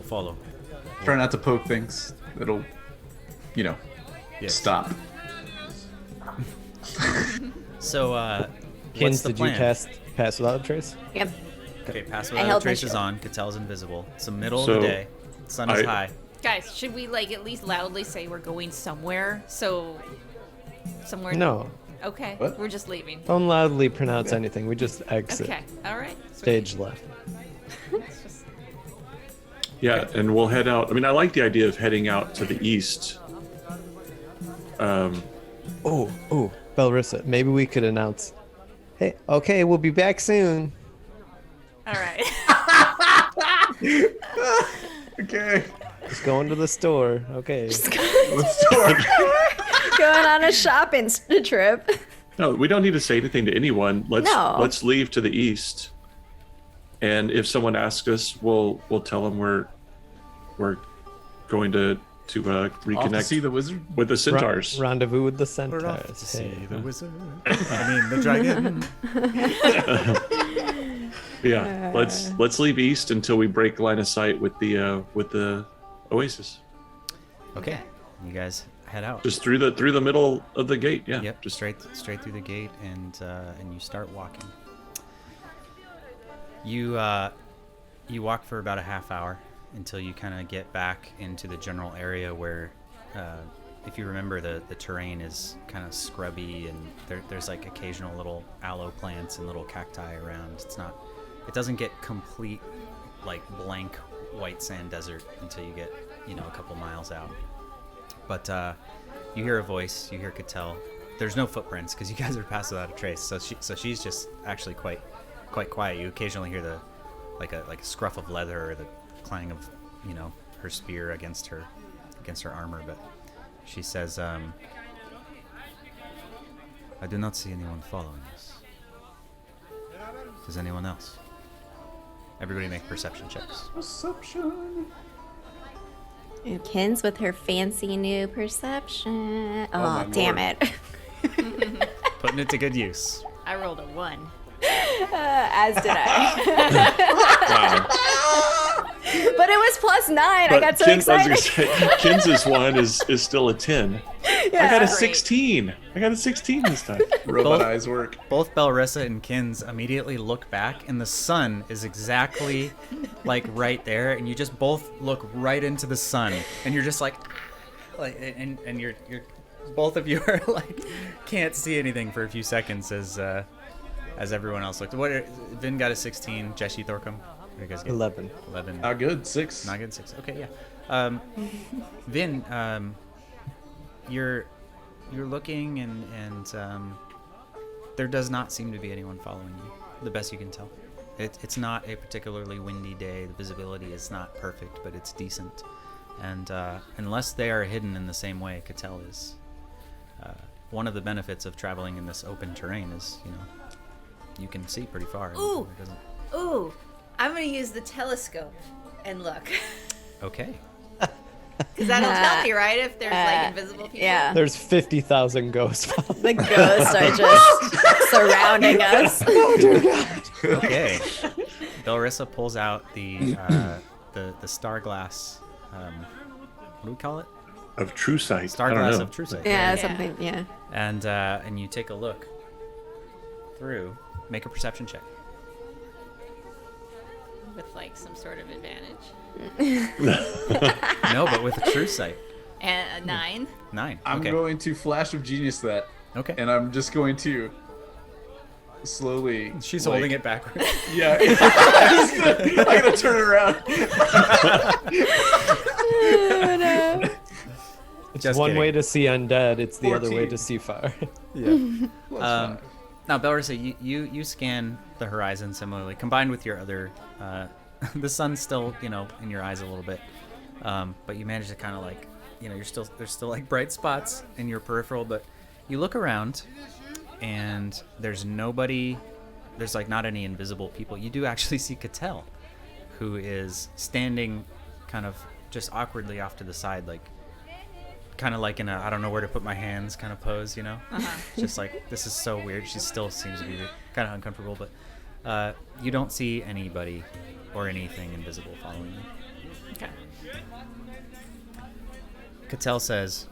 follow." Try not to poke things. It'll, Yes. stop. So, Kins, what's the did plan? you cast Pass Without a Trace? Yep. Okay, pass I without held my trace is shield. on. Cattell's invisible. It's the middle of So, the day. Sun is I- high. Guys, should we like at least loudly say we're going somewhere? So somewhere. No. Okay. What? We're just leaving. Don't loudly pronounce anything. We just exit. Okay. All right. Stage left. It's just- Yeah, and we'll head out. I mean, I like the idea of heading out to the east. Oh, Belrissa, maybe we could announce, hey, okay, we'll be back soon. All right. Okay. Just going to the store. Okay. Let's start. Going on a shopping trip. No, we don't need to say anything to anyone. No. Let's leave to the east. And if someone asks us, we'll tell them we're going to Off to reconnect see the wizard. with the centaurs. Rendezvous with the We're off centaurs. to see Hey. the wizard. I mean, the dragon. Yeah, let's leave east until we break line of sight with the Oasis. Okay, you guys head out. Just through the middle of the gate. Yeah. Yep, just straight through the gate, and you start walking. You walk for about a half hour until you kind of get back into the general area where, if you remember, the terrain is kind of scrubby, and there's like occasional little aloe plants and little cacti around. It doesn't get complete like blank white sand desert until you get a couple miles out. But you hear a voice. You hear Cattell. There's no footprints because you guys are passed without a trace. So she's just actually quite quiet. You occasionally hear the like a scruff of leather or the clang of her spear against her armor. But she says, "I do not see anyone following us. Does anyone else?" Everybody make perception checks. Perception. Ooh, Kins with her fancy new perception. my Oh, damn lord. it. Putting it to good use. I rolled a 1. As did I. Wow. But it was +9. I got so excited. Kins's one is still a 10. I got a Great. 16. I got a 16 this time. Robot Both- eyes work. Both Belrissa and Kins immediately look back, and the sun is exactly like right there, and you just both look right into the sun, and you're just like and you're both of you are like can't see anything for a few seconds as everyone else looked. Vin got a 16. Jeshi, Thorkum, what do you guys get? 11. 11. Not good. 6. Not good. 6. Okay, yeah. Vin, you're looking and there does not seem to be anyone following you, the best you can tell. It's not a particularly windy day. The visibility is not perfect, but it's decent. And unless they are hidden in the same way Cattell is, one of the benefits of traveling in this open terrain is, you can see pretty far. Ooh. It doesn't... Ooh, I'm gonna use the telescope and look. Okay. Because that'll tell me, right, if there's like invisible people. Yeah. There's 50,000 ghosts. The ghosts are just surrounding us. Okay. Belrissa pulls out the star glass. What do we call it? Of true sight. Star I don't glass know. of true sight. Yeah, Yeah. something. Yeah. And you take a look through. Make a perception check. With like some sort of advantage. No, but with a true sight. And a 9. 9. I'm Okay. going to flash of genius that, Okay. and I'm just going to slowly. She's holding it backwards. Yeah. I'm gonna turn it around. Oh, no. It's Just one kidding. way to see undead. It's the other way 14. to see fire. Yeah. Plus Now, Belrissa, you scan the horizon similarly, combined with your other. The sun's still, in your eyes a little bit, but you manage to kind of like, there's still like bright spots in your peripheral, but you look around, and there's nobody. There's like not any invisible people. You do actually see Cattell, who is standing, kind of just awkwardly off to the side, like. Kind of like in a I don't know where to put my hands kind of pose, Just like this is so weird. She still seems to be kind of uncomfortable, but you don't see anybody or anything invisible following you. Okay. Cattell says,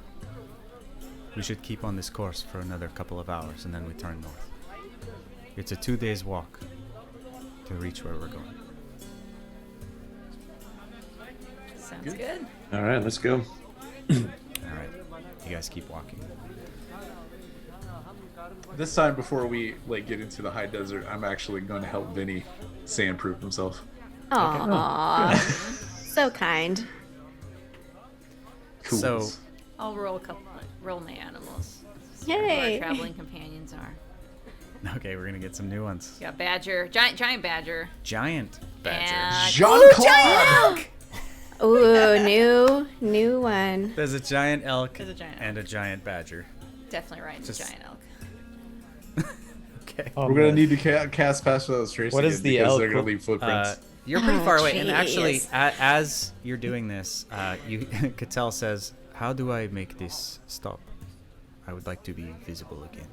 "We should keep on this course for another couple of hours, and then we turn north. It's a 2 days walk to reach where we're going." Sounds good. All right, let's go. All right, you guys keep walking. This time, before we get into the high desert, I'm actually going to help Vinny sandproof himself. Aww. So kind. Cool. So- I'll roll my animals. See Yay. who our traveling companions are. Okay, we're gonna get some new ones. Yeah, badger, giant badger. Giant badger. And Jean-Claude! Ooh, new one. There's a giant elk There's a giant and a giant badger. definitely right. Just- Giant elk. Okay. Oh, We're going to man. need to cast passive illustration What is again the because elk they're going look- to leave footprints. You're pretty Oh, far away, and actually, jeez. as you're doing this, Cattell says, "How do I make this stop? I would like to be visible again."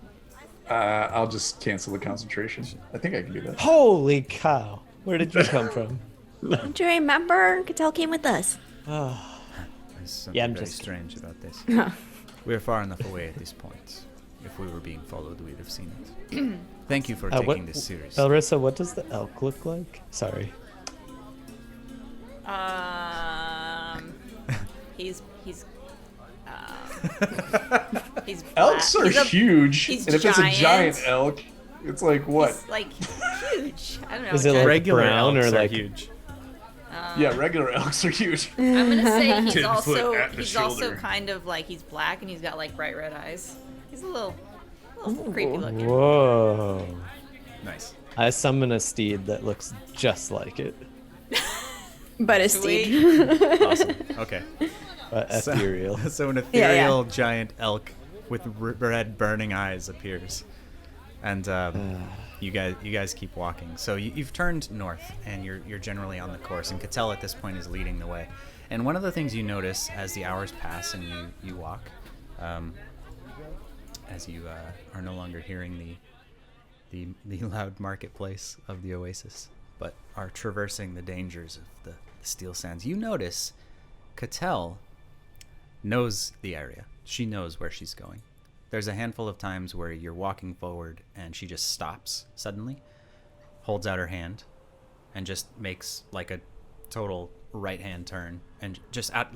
I'll just cancel the concentration. I think I can do that. Holy cow. Where did you come from? Don't you remember? Cattell came with us. There's something Yeah, I'm very just strange about this. We're far enough away at this point. If we were being followed, we'd have seen it. Thank you for taking this seriously. Belrissa, what does the elk look like? Sorry. He's he's Elks black. are He's a- huge, he's and if it's a giant. giant elk, it's like what? He's like huge. I don't know. Is it like giant- Regular brown or elks are like huge. Yeah, regular elks are huge. I'm gonna say he's 10 foot also at the he's also shoulder. kind of like he's black and he's got like bright red eyes. He's a little creepy looking. Whoa. Nice. I summon a steed that looks just like it. But a Sweet. steed. Awesome. Okay. So- Ethereal. So an Yeah, yeah. ethereal giant elk with red burning eyes appears. And you guys keep walking. So you've turned north, and you're generally on the course. And Cattell at this point is leading the way. And one of the things you notice as the hours pass and you walk, as you are no longer hearing the loud marketplace of the Oasis, but are traversing the dangers of the Steel Sands, you notice Cattell knows the area. She knows where she's going. There's a handful of times where you're walking forward and she just stops suddenly, holds out her hand, and just makes like a total right-hand turn. And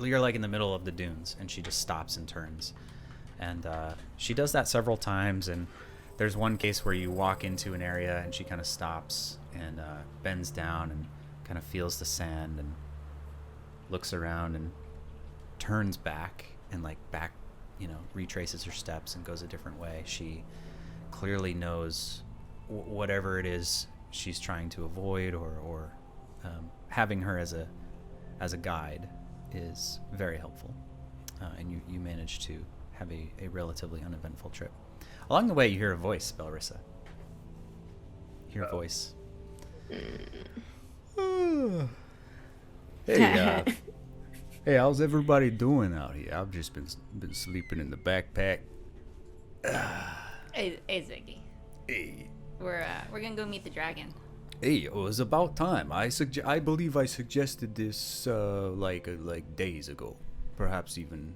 you're like in the middle of the dunes, and she just stops and turns. And she does that several times. And there's one case where you walk into an area and she kind of stops and bends down and kind of feels the sand and looks around and turns back and retraces her steps and goes a different way. She clearly knows whatever it is she's trying to avoid, or having her as a guide is very helpful. And you manage to have a relatively uneventful trip. Along the way, you hear a voice, Belrissa. You hear a voice. Hey, how's everybody doing out here? I've just been sleeping in the backpack. Hey, Ziggy. Hey. We're gonna go meet the dragon. Hey, it was about time. I believe I suggested this like days ago, perhaps even.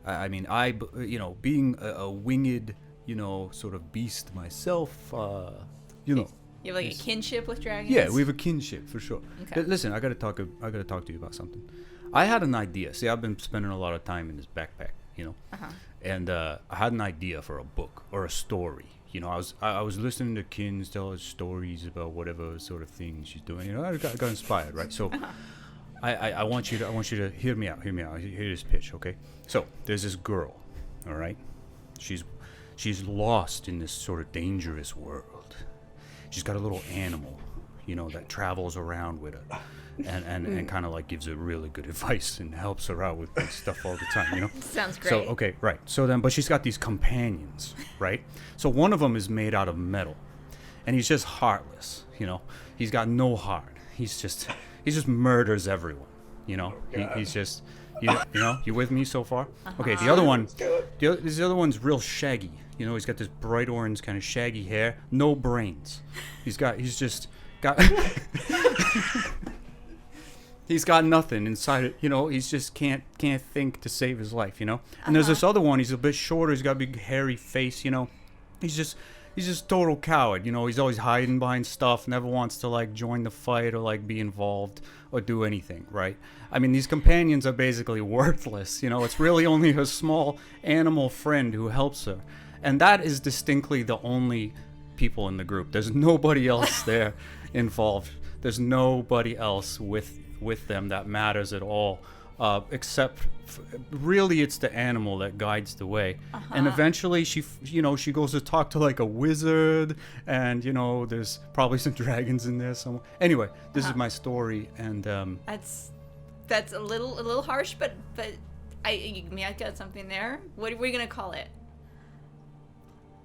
Being a winged, sort of beast myself, You have like a kinship with dragons? Yeah, we have a kinship for sure. Okay. Listen, I gotta talk to you about something. I had an idea. See, I've been spending a lot of time in this backpack, Uh-huh. and I had an idea for a book or a story. I was listening to Kins tell us stories about whatever sort of thing she's doing. I got inspired, right? So, I want you to hear me out. Hear this pitch, okay? So there's this girl, all right? She's lost in this sort of dangerous world. She's got a little animal, that travels around with her, and kind of like gives her really good advice and helps her out with stuff all the time, Sounds great. So, okay, right. So then, but she's got these companions, right? So one of them is made out of metal, and he's just heartless, He's got no heart. He just murders everyone, He's just, you with me so far? Uh-huh. Okay, the other one, this other one's real shaggy. He's got this bright orange kind of shaggy hair, no brains. He's just got he's got nothing inside it, he's just can't think to save his life, And there's this other one, he's a bit shorter, he's got a big hairy face, He's just total coward, he's always hiding behind stuff, never wants to like join the fight or like be involved or do anything, right? I mean, these companions are basically worthless, it's really only her small animal friend who helps her. And that is distinctly the only people in the group. There's nobody else there involved. There's nobody else with them that matters at all, except really it's the animal that guides the way. And eventually she goes to talk to like a wizard, and there's probably some dragons in there somewhere. Anyway, this is my story, and that's a little harsh, but I got something there. What are we gonna call it?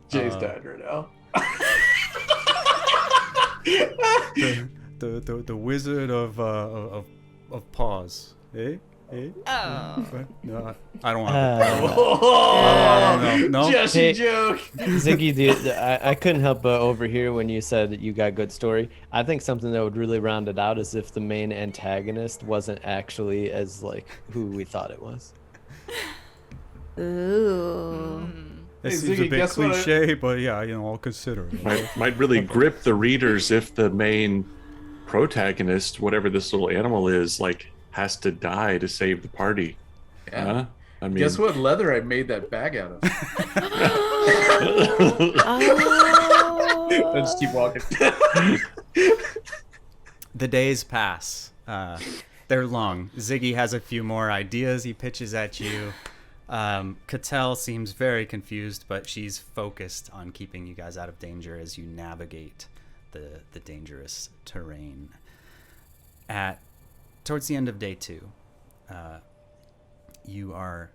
Jay's died right now. the wizard of paws, eh? Oh. No, I don't want to. No. Jesse joke. Ziggy, I couldn't help but overhear when you said that you got good story. I think something that would really round it out is if the main antagonist wasn't actually as like who we thought it was. Ooh. It Hey, seems Ziggy, a bit guess what cliche, but yeah, I'll consider it. Might really grip the readers if the main protagonist, whatever this little animal is, like has to die to save the party. Yeah. Huh? I mean, Guess what leather I made that bag out of? Oh. Let's keep walking. The days pass. They're long. Ziggy has a few more ideas he pitches at you. Cattell seems very confused, but she's focused on keeping you guys out of danger as you navigate the dangerous terrain. Towards the end of day 2, you are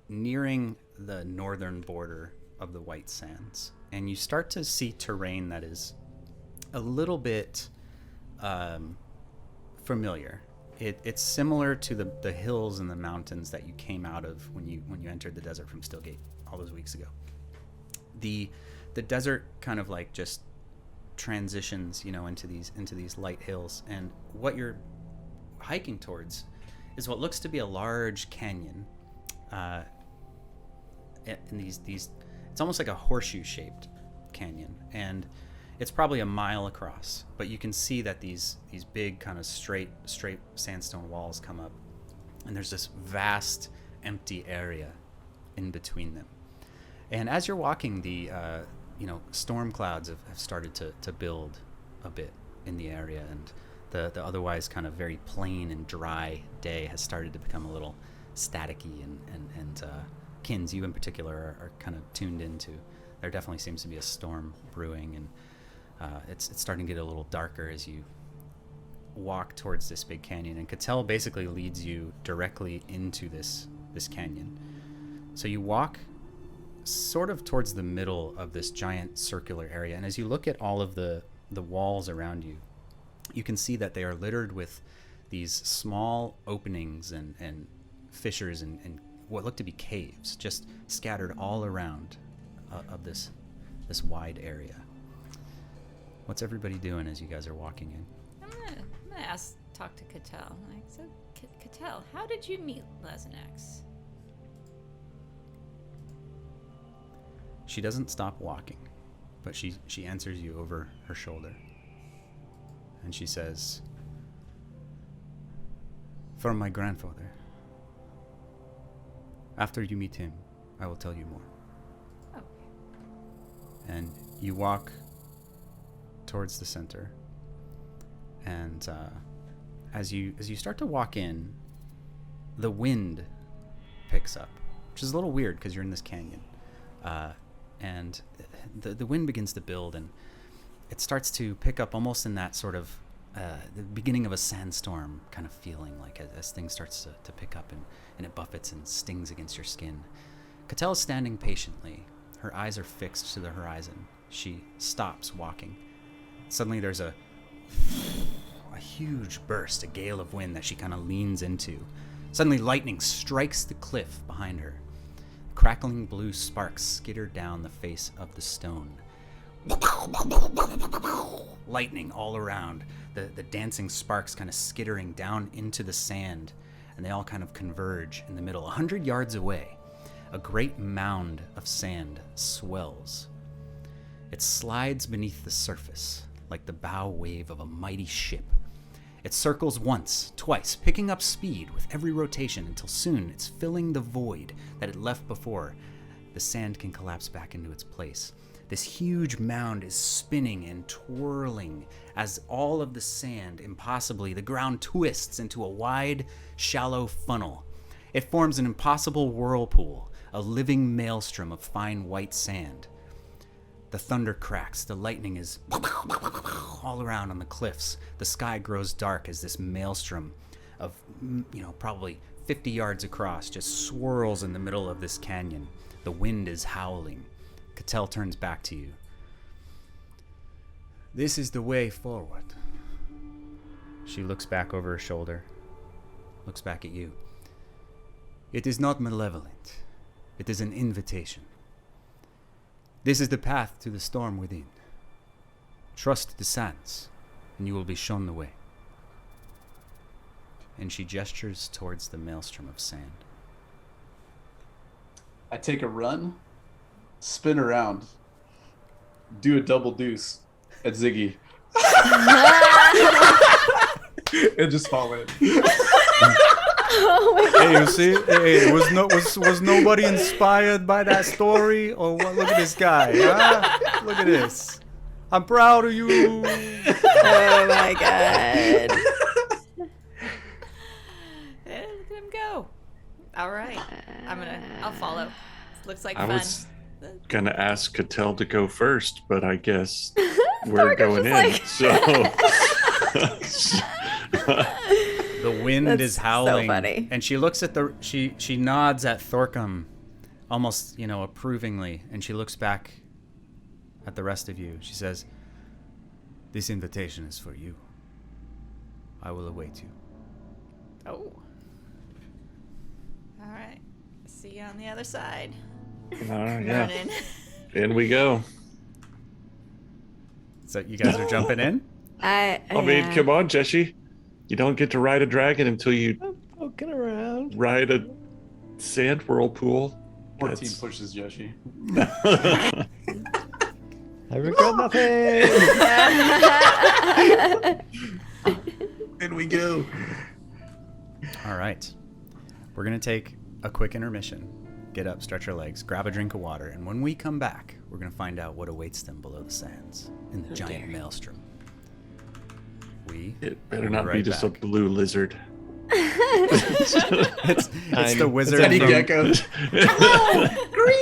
nearing the northern border of the white sands, and you start to see terrain that is a little bit familiar. It's similar to the hills and the mountains that you came out of when you entered the desert from Stillgate all those weeks ago. The desert kind of like just transitions, into these light hills, and what you're hiking towards is what looks to be a large canyon. In these it's almost like a horseshoe shaped canyon, and it's probably a mile across, but you can see that these big kind of straight sandstone walls come up, and there's this vast empty area in between them. And as you're walking, the storm clouds have started to build a bit in the area, and the otherwise kind of very plain and dry day has started to become a little staticky, and Kins, you in particular, are kind of tuned into. There definitely seems to be a storm brewing, and it's starting to get a little darker as you walk towards this big canyon. And Cattell basically leads you directly into this canyon. So you walk sort of towards the middle of this giant circular area, and as you look at all of the walls around you, you can see that they are littered with these small openings and fissures and what look to be caves, just scattered all around of this wide area. What's everybody doing as you guys are walking in? I'm gonna talk to Cattell. Like, so Cattell, how did you meet Llazenax? She doesn't stop walking, but she answers you over her shoulder. And she says, "From my grandfather. After you meet him, I will tell you more." Okay. And you walk towards the center, and as you start to walk in, the wind picks up, which is a little weird because you're in this canyon, and the wind begins to build, and it starts to pick up almost in that sort of the beginning of a sandstorm kind of feeling, like as things starts to pick up, and it buffets and stings against your skin. Cattell is standing patiently. Her eyes are fixed to the horizon. She stops walking. Suddenly there's a huge burst, a gale of wind that she kind of leans into. Suddenly lightning strikes the cliff behind her. Crackling blue sparks skitter down the face of the stone. Lightning all around, the dancing sparks kind of skittering down into the sand, and they all kind of converge in the middle. 100 yards away, a great mound of sand swells. It slides beneath the surface like the bow wave of a mighty ship. It circles once, twice, picking up speed with every rotation until soon it's filling the void that it left before the sand can collapse back into its place. This huge mound is spinning and twirling as all of the sand, impossibly, the ground twists into a wide, shallow funnel. It forms an impossible whirlpool, a living maelstrom of fine white sand. The thunder cracks, the lightning is all around on the cliffs. The sky grows dark as this maelstrom of, probably 50 yards across just swirls in the middle of this canyon. The wind is howling. Cattell turns back to you. "This is the way forward." She looks back over her shoulder, looks back at you. "It is not malevolent. It is an invitation. This is the path to the storm within. Trust the sands, and you will be shown the way." And she gestures towards the maelstrom of sand. I take a run, spin around, do a double deuce at Ziggy, and just fall in. Oh my god. Hey, you see? Hey, was nobody inspired by that story? Or what? Look at this guy, huh? Look at this. I'm proud of you. Oh my god. Let him go. All right. I'll follow. Looks like I fun. was gonna ask Cattell to go first, but I guess we're going in. like- So The wind That's is howling, so funny. and she looks at she nods at Thorkum, almost, approvingly, and she looks back at the rest of you. She says, "This invitation is for you. I will await you." Oh. All right. See you on the other side. All right, yeah. Running. In we go. So you guys are jumping in? I mean, come on, Jessie. You don't get to ride a dragon until you I'm poking around. ride a sand whirlpool. 14 pushes Yoshi. I regret nothing. In we go. All right. We're going to take a quick intermission. Get up, stretch our legs, grab a drink of water, and when we come back, we're going to find out what awaits them below the sands in the giant maelstrom. It better not be right just back. a blue lizard. It's the wizard Teddy from Gecko.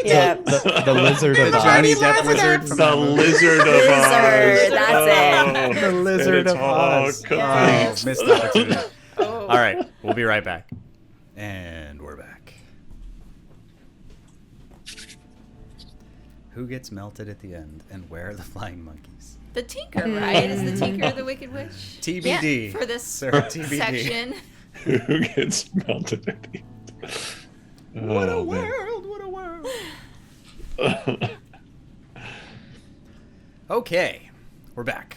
Yeah. The lizard of the Oz. Johnny Depp wizard from The lizard of Oz. Lizard, that's the Lizard of Oz. Yeah. Oh, missed opportunity. Oh. All right, we'll be right back. And we're back. Who gets melted at the end, and where are the flying monkeys? The Tinker, right? Is the Tinker the Wicked Witch? TBD. For this Sir, TBD. section. Who gets melted at the end? What a Oh, man. world! What a world! Okay, we're back.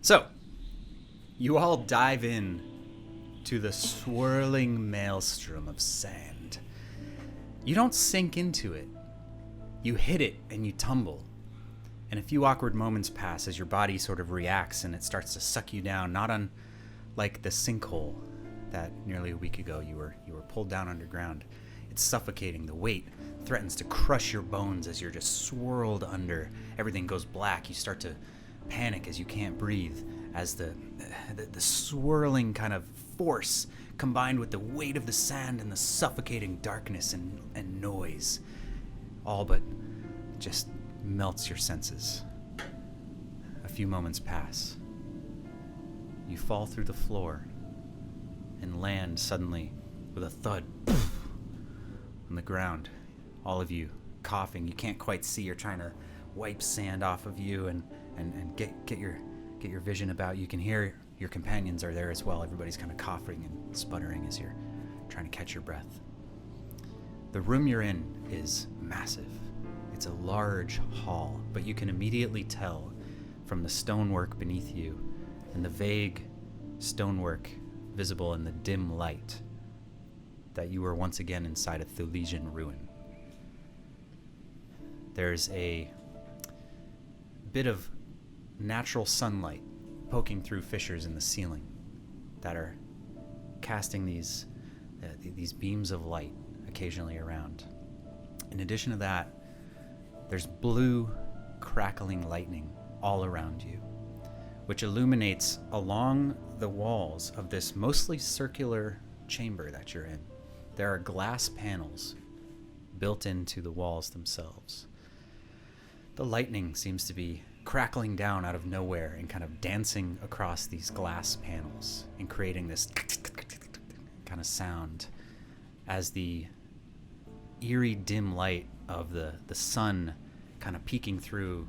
So, you all dive in to the swirling maelstrom of sand. You don't sink into it. You hit it and you tumble. And a few awkward moments pass as your body sort of reacts and it starts to suck you down, not unlike the sinkhole that nearly a week ago you were pulled down underground. It's suffocating. The weight threatens to crush your bones as you're just swirled under. Everything goes black. You start to panic as you can't breathe, as the swirling kind of force combined with the weight of the sand and the suffocating darkness and noise all but just melts your senses. A few moments pass. You fall through the floor and land suddenly with a thud on the ground. All of you coughing. You can't quite see. You're trying to wipe sand off of you and get your vision about. You can hear your companions are there as well. Everybody's kind of coughing and sputtering as you're trying to catch your breath. The room you're in is massive. It's a large hall, but you can immediately tell from the stonework beneath you and the vague stonework visible in the dim light that you are once again inside a Thulesian ruin. There's a bit of natural sunlight poking through fissures in the ceiling that are casting these beams of light occasionally around. In addition to that, there's blue crackling lightning all around you, which illuminates along the walls of this mostly circular chamber that you're in. There are glass panels built into the walls themselves. The lightning seems to be crackling down out of nowhere and kind of dancing across these glass panels and creating this kind of sound as the eerie dim light of the sun kind of peeking through,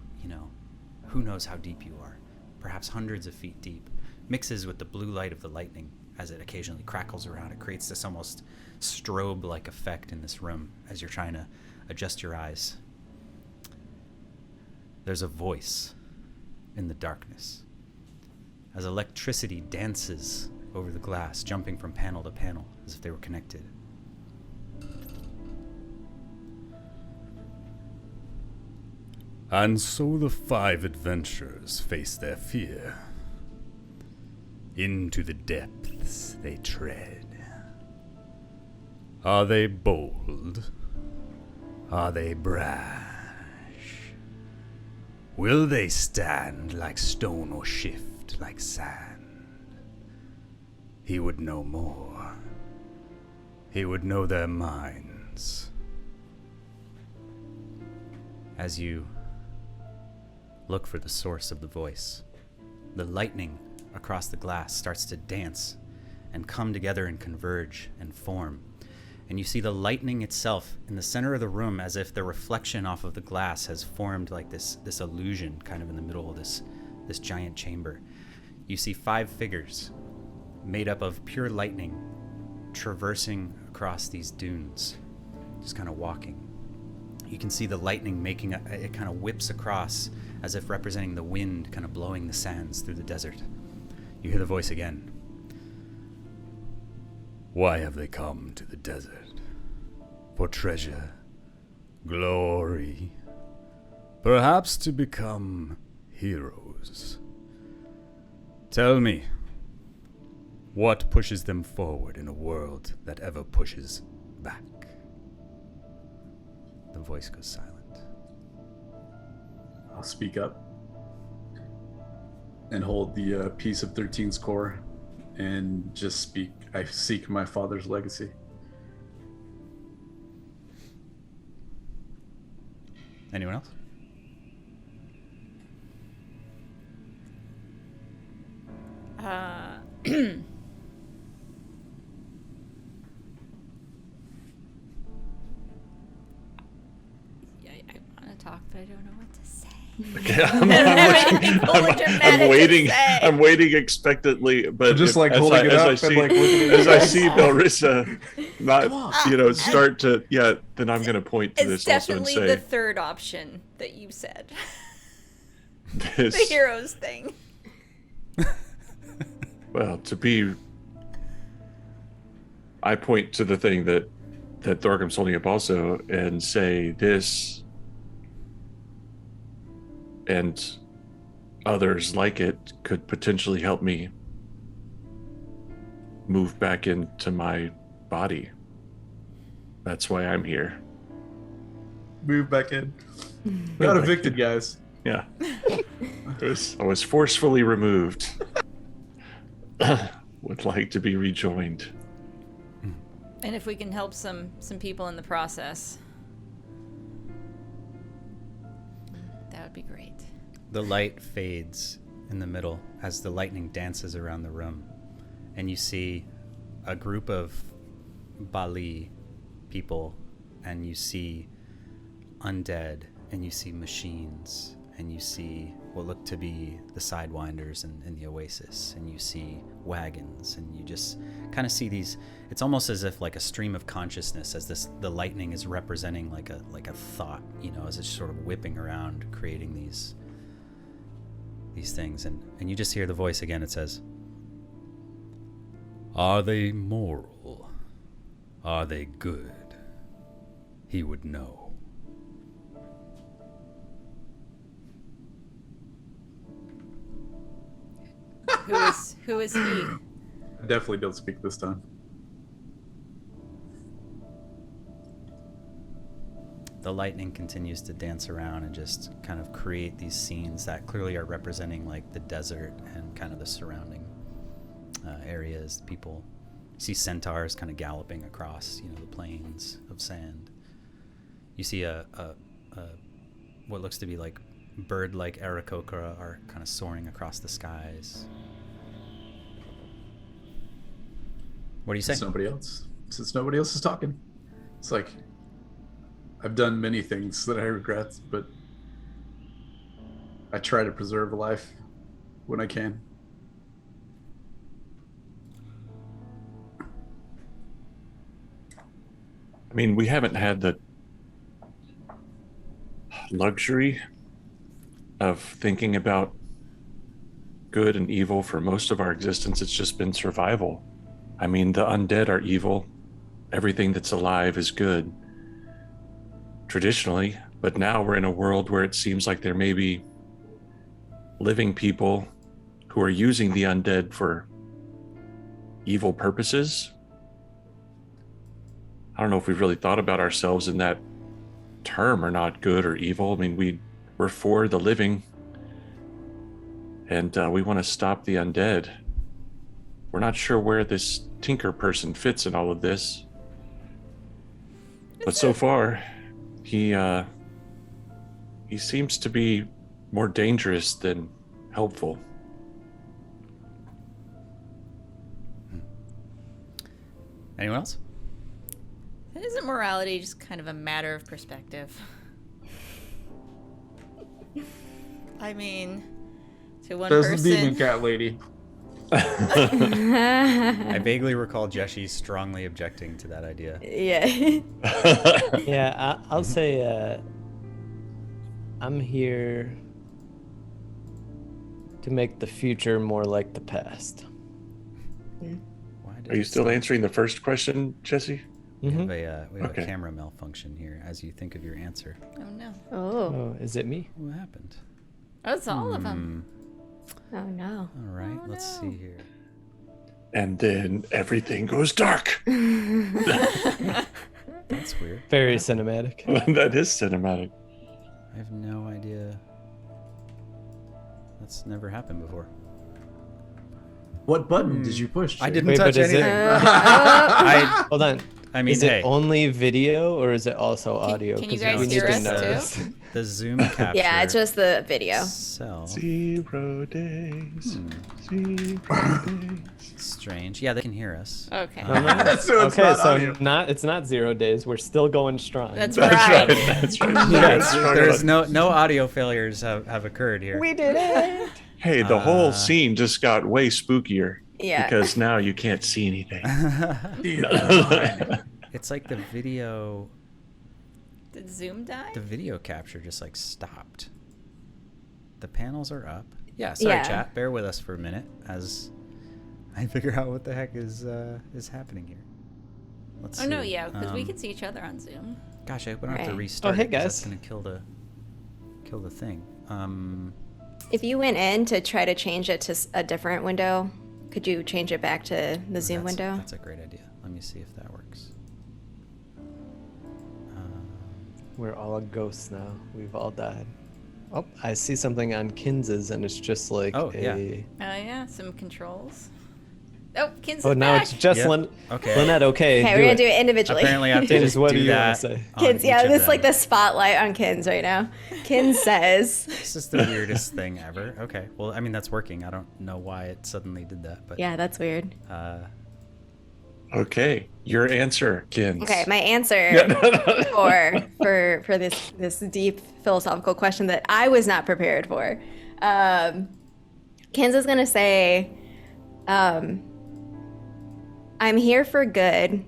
who knows how deep you are, perhaps hundreds of feet deep, mixes with the blue light of the lightning as it occasionally crackles around. It creates this almost strobe-like effect in this room as you're trying to adjust your eyes. There's a voice in the darkness as electricity dances over the glass, jumping from panel to panel as if they were connected. And so the 5 adventurers face their fear. Into the depths they tread. Are they bold? Are they brash? Will they stand like stone or shift like sand? He would know more. He would know their minds. As you look for the source of the voice, the lightning across the glass starts to dance and come together and converge and form And you see the lightning itself in the center of the room, as if the reflection off of the glass has formed like this illusion kind of in the middle of this giant chamber. You see 5 figures made up of pure lightning traversing across these dunes, just kind of walking. You can see the lightning making it kind of whips across as if representing the wind kind of blowing the sands through the desert. You hear the voice again. Why have they come to the desert? For treasure, glory, perhaps to become heroes. Tell me, what pushes them forward in a world that ever pushes back? The voice goes silent. I'll speak up and hold the piece of 13's core and just speak. I seek my father's legacy. Anyone else? I want to talk, but I don't know what to say. Okay, I'm waiting. I'm waiting expectantly, but Just like as holding it up and like looking at as I it. see Belrissa not, start to, then I'm going to point to It's this also and definitely say the third option that you said. this. The heroes thing. Well, I point to the thing that Thorkum's holding up also and say this and others like it could potentially help me move back into my body. That's why I'm here. Move back in. Got evicted, guys. Yeah. I was forcefully removed. Would like to be rejoined. And if we can help some people in the process, that would be great. The light fades in the middle as the lightning dances around the room, and you see a group of Bali people, and you see undead, and you see machines, and you see what look to be the Sidewinders in the Oasis, and you see wagons, and you just kind of see these. It's almost as if like a stream of consciousness, as the lightning is representing like a thought, as it's sort of whipping around, creating these things, and you just hear the voice again. It says, "Are they moral? Are they good? He would know." Who is he? I definitely don't speak this time. The lightning continues to dance around and just kind of create these scenes that clearly are representing like the desert and kind of the surrounding areas. People see centaurs kind of galloping across, the plains of sand. You see a what looks to be like bird-like Aarakocra are kind of soaring across the skies. What do you say? Since nobody else is talking, it's like I've done many things that I regret, but I try to preserve life when I can. I mean, we haven't had the luxury of thinking about good and evil for most of our existence. It's just been survival. I mean, the undead are evil. Everything that's alive is good, traditionally. But now we're in a world where it seems like there may be living people who are using the undead for evil purposes. I don't know if we've really thought about ourselves in that term or not, good or evil. I mean, we're for the living, and we want to stop the undead. We're not sure where this tinker person fits in all of this, but so far, he seems to be more dangerous than helpful. Anyone else? Isn't morality just kind of a matter of perspective? I mean, to one There's person. the demon cat lady. I vaguely recall Jeshi strongly objecting to that idea. Yeah. Yeah, I'll say I'm here to make the future more like the past. Why did Are you it still stop? answering the first question, Jesse? We have, Mhm. we have Okay. a camera malfunction here as you think of your answer. Oh no. Oh. Oh, is it me? What happened? Oh, it's all of them. Oh no. All right, Oh, let's no. see here. And then everything goes dark. That's weird. Very cinematic. That is cinematic. I have no idea. That's never happened before. What button did you push? I Jake? didn't Wait, touch but is it- anything. Oh. Hold on. I mean, Is it hey, only video or is it also audio? can you 'Cause guys we need hear to us know too? this. the Zoom capture. Yeah, it's just the video. Cell. 0 days. Hmm. 0 days. Strange. Yeah, they can hear us. Okay. No, no. So it's Okay, not so audio. it's not 0 days. We're still going strong. That's That's right. right. That's right. Yes, That's there's right. no audio failures have occurred here. We did it. Hey, the whole scene just got way spookier. Yeah. Because now you can't see anything. Dear God. It's like the video Did Zoom die? the video capture just like stopped. The panels are up. Yeah, sorry Yeah. chat. Bear with us for a minute as I figure out what the heck is happening here. Let's Oh see. no, yeah, because we Um, can see each other on Zoom. Gosh, I hope I don't have to Right. restart. Oh, hey, it 'cause That's guys. gonna kill the thing. If you went in to try to change it to a different window, could you change it back to the Zoom window? That's a great idea. Let me see if that works. We're all ghosts now. We've all died. Oh, I see something on Kins's, and it's just like Oh, yeah. Oh yeah, some controls. Oh, Kin's Oh, is now back. it's just Yep. Lynette. Okay. Lynette, okay. Okay, we're gonna do it individually. Apparently, I have to Kins, just what do do you wanna that. say? on Kins, yeah, each of this is like them. the spotlight on Kins right now. Kins says, This is the weirdest thing ever. Okay, well, I mean that's working. I don't know why it suddenly did that, but yeah, that's weird. Okay, your answer, Kins. Okay, my answer for this deep philosophical question that I was not prepared for. Kins is gonna say, I'm here for good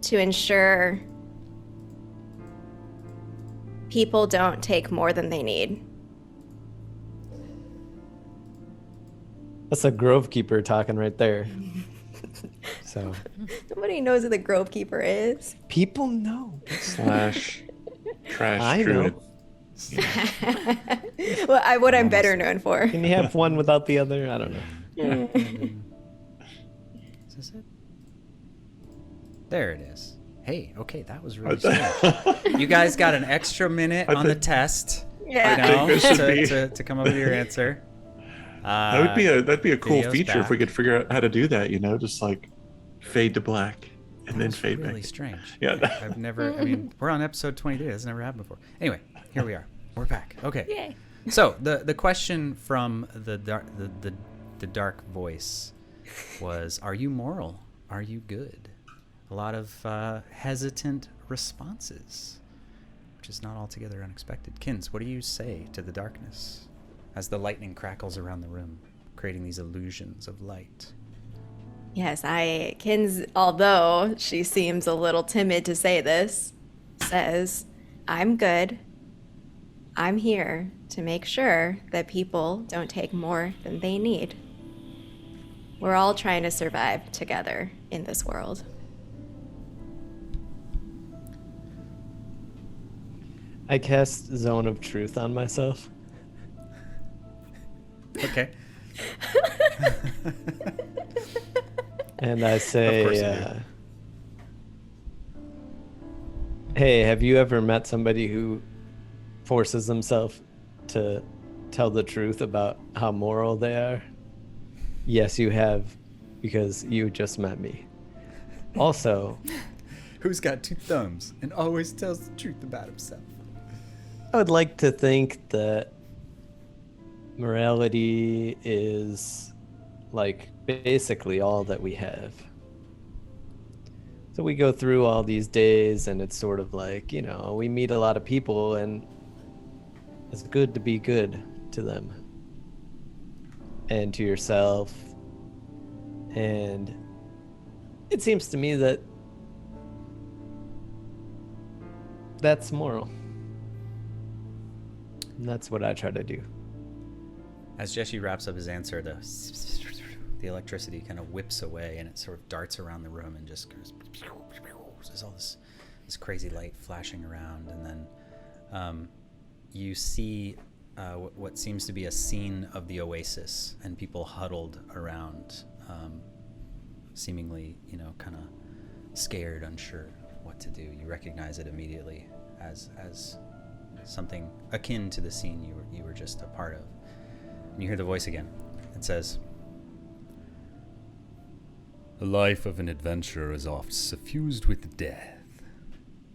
to ensure people don't take more than they need. That's a grove keeper talking right there. So Nobody knows who the Grove Keeper is. people know. Slash trash I druid. Well, what I'm better known for. Can you have one without the other? I don't know. is this it? There it is. Hey, okay, that was really strange. You guys got an extra minute I on the think- test. Yeah. You I think know, this should be- to come up with your answer. That'd be a cool video's feature if we back. could figure out how to do that. You know, just like fade to black and then That's fade really back. strange. Yeah. I've never. I mean, we're on episode 22. That's never happened before. Anyway, here we are. We're back. Okay. Yay. So the question from the dark voice was, "Are you moral? Are you good?" A lot of hesitant responses, which is not altogether unexpected. Kins, what do you say to the darkness as the lightning crackles around the room, creating these illusions of light? Yes, Kins, although she seems a little timid to say this, says, I'm good. I'm here to make sure that people don't take more than they need. We're all trying to survive together in this world. I cast Zone of Truth on myself. Okay. And I Of course you say, do. hey, have you ever met somebody who forces themselves to tell the truth about how moral they are? Yes, you have, because you just met me. Also, Who's got two thumbs and always tells the truth about himself? I would like to think that morality is like basically all that we have. So we go through all these days, and it's sort of like, you know, we meet a lot of people, and it's good to be good to them and to yourself. And it seems to me that that's moral. And that's what I try to do. As Jesse wraps up his answer, the electricity kind of whips away and it sort of darts around the room and just goes. There's all this crazy light flashing around, and then you see what seems to be a scene of the Oasis and people huddled around, seemingly, you know, kind of scared, unsure what to do. You recognize it immediately as something akin to the scene you were just a part of. And you hear the voice again. It says, "The life of an adventurer is oft suffused with death.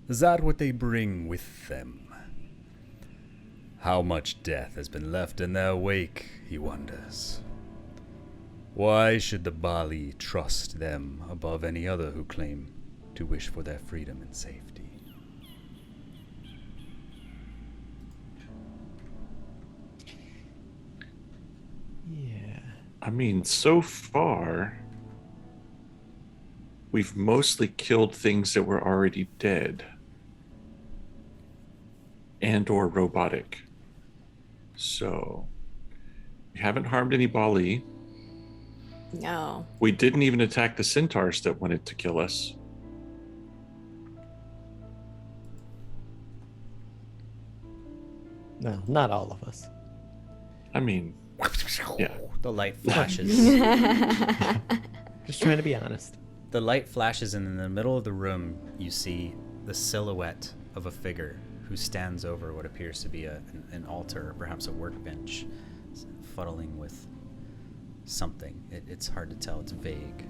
Is that what they bring with them? How much death has been left in their wake, he wonders. Why should the Bali trust them above any other who claim to wish for their freedom and safety?" Yeah. I mean, so far, we've mostly killed things that were already dead and or robotic. So, we haven't harmed any Bali. No. We didn't even attack the centaurs that wanted to kill us. No, not all of us. I mean, yeah. The light flashes. Just trying to be honest. The light flashes, and in the middle of the room, you see the silhouette of a figure who stands over what appears to be an altar, or perhaps a workbench, fuddling with something. It's hard to tell. It's vague.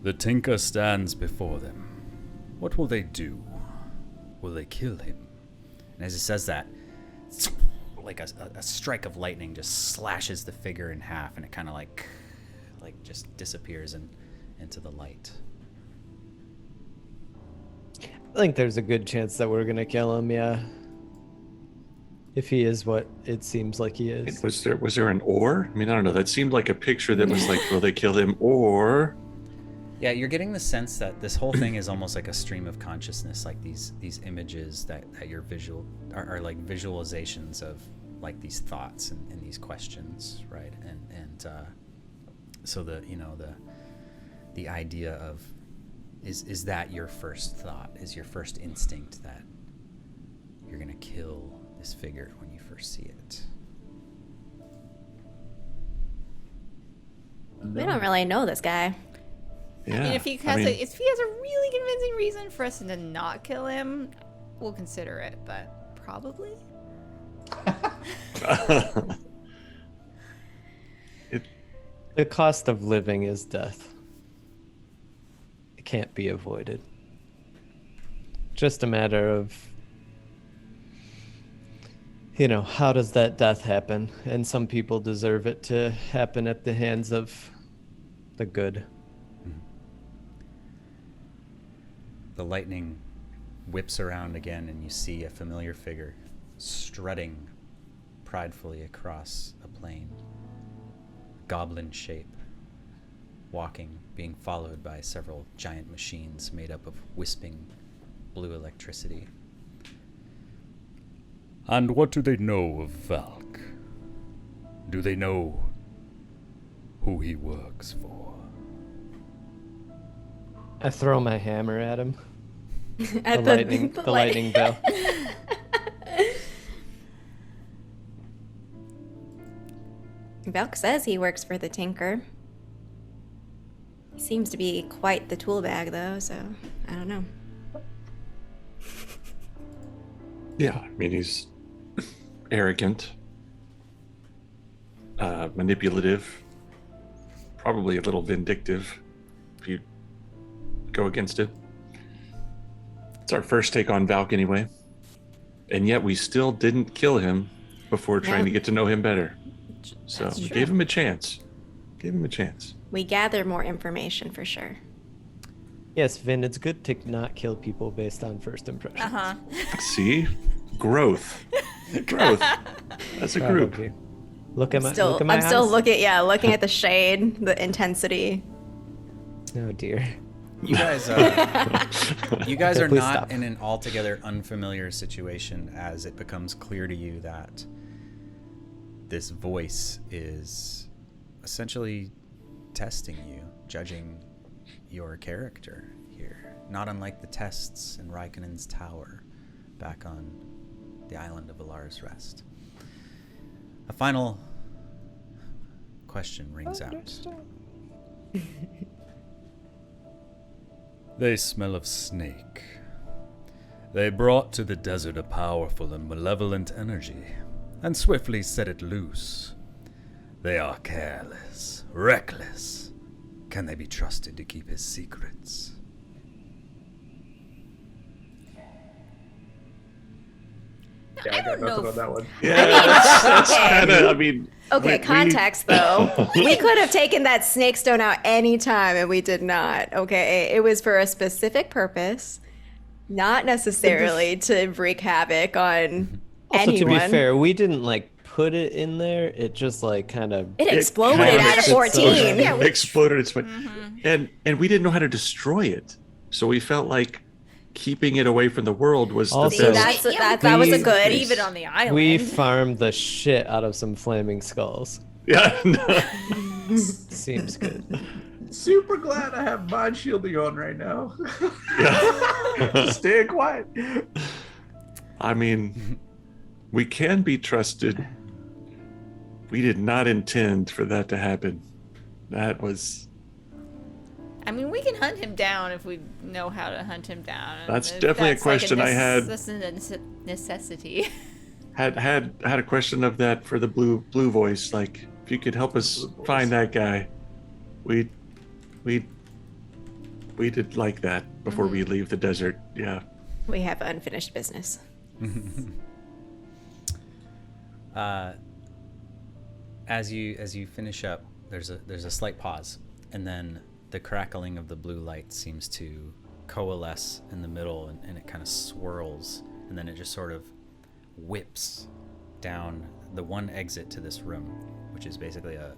The tinker stands before them. What will they do? Will they kill him? And as he says that, like a strike of lightning just slashes the figure in half, and it kind of like just disappears into the light. I think there's a good chance that we're gonna kill him, yeah. If he is what it seems like he is. Was there an or? I mean, I don't know. That seemed like a picture that was like, will they kill him or? Yeah, you're getting the sense that this whole thing is almost like a stream of consciousness, like these images that your visual are like visualizations of like these thoughts and these questions, right? And so the idea of is that your first thought, is your first instinct that you're gonna kill this figure when you first see it? We don't really know this guy. Yeah. I mean, if he has a really convincing reason for us to not kill him, we'll consider it. But probably. The cost of living is death. It can't be avoided. Just a matter of, you know, how does that death happen? And some people deserve it to happen at the hands of the good. The lightning whips around again, and you see a familiar figure strutting pridefully across a plain. Goblin shape, walking, being followed by several giant machines made up of wisping blue electricity. And what do they know of Valk? Do they know who he works for? I throw my hammer at him. At the lightning bell. Valk says he works for the tinker. He seems to be quite the tool bag, though, so I don't know. Yeah, I mean, he's arrogant, manipulative, probably a little vindictive if you go against it. It's our first take on Valk anyway. And yet we still didn't kill him before trying to get to know him better. So we gave him a chance. Gave him a chance. we gather more information for sure. Yes, Vin, it's good to not kill people based on first impressions. See? Growth. Growth. As a group. Proud of you. Look at my I'm still eyes. looking at the shade, the intensity. Oh dear. You guys you guys are Please not stop. in an altogether unfamiliar situation as it becomes clear to you that this voice is essentially testing you, judging your character here, not unlike the tests in Raikonen's tower back on the island of Alar's Rest. A final question rings out. They smell of snake. They brought to the desert a powerful and malevolent energy, and swiftly set it loose. They are careless, reckless. Can they be trusted to keep his secrets? Yeah, I got nothing on that one. Yeah, that's Okay. kind of, I mean. Okay, we- context though. We could have taken that snake stone out any time and we did not. Okay, it was for a specific purpose, not necessarily to wreak havoc on Also, anyone. to be fair, we didn't like put it in there. It just like kind of. It exploded kind of out of makes it 14. so- exploded its way. And we didn't know how to destroy it. So we felt like keeping it away from the world was Also- the best. That was a We- good. Leave it on the island. We farmed the shit out of some flaming skulls. Yeah. Seems good. Super glad I have mind shielding on right now. Yeah. Staying quiet. I mean, we can be trusted. We did not intend for that to happen. That was. I mean, we can hunt him down if we know how to hunt him down. That's If definitely a like question I had. That's a necessity. Had a question of that for the blue voice. Like, if you could help us Blue voice. find that guy, we did like that before we leave the desert. Yeah. We have unfinished business. As you finish up, there's a slight pause, and then the crackling of the blue light seems to coalesce in the middle, and it kind of swirls, and then it just sort of whips down the one exit to this room, which is basically a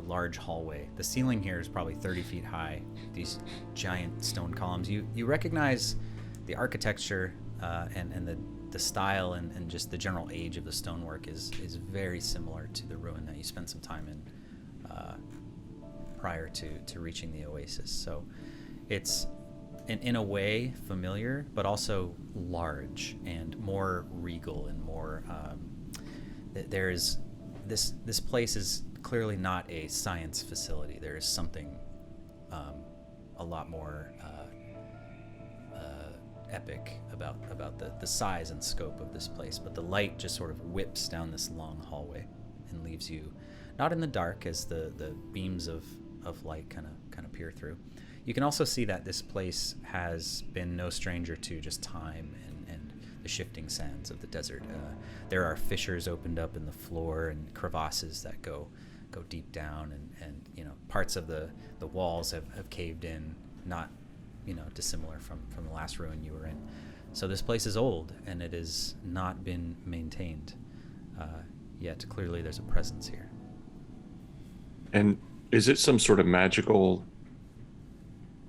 large hallway. The ceiling here is probably 30 feet high. These giant stone columns. You recognize the architecture and the style and just the general age of the stonework is very similar to the ruin that you spent some time in prior to reaching the Oasis. So it's in a way familiar, but also large and more regal and more. There is this place is clearly not a science facility. There is something a lot more epic about the size and scope of this place. But the light just sort of whips down this long hallway and leaves you not in the dark as the beams of light kind of peer through. You can also see that this place has been no stranger to just time and the shifting sands of the desert. There are fissures opened up in the floor and crevasses that go deep down, and parts of the walls have caved in, not dissimilar from the last ruin you were in. So this place is old, and it has not been maintained yet. Clearly there's a presence here. And is it some sort of magical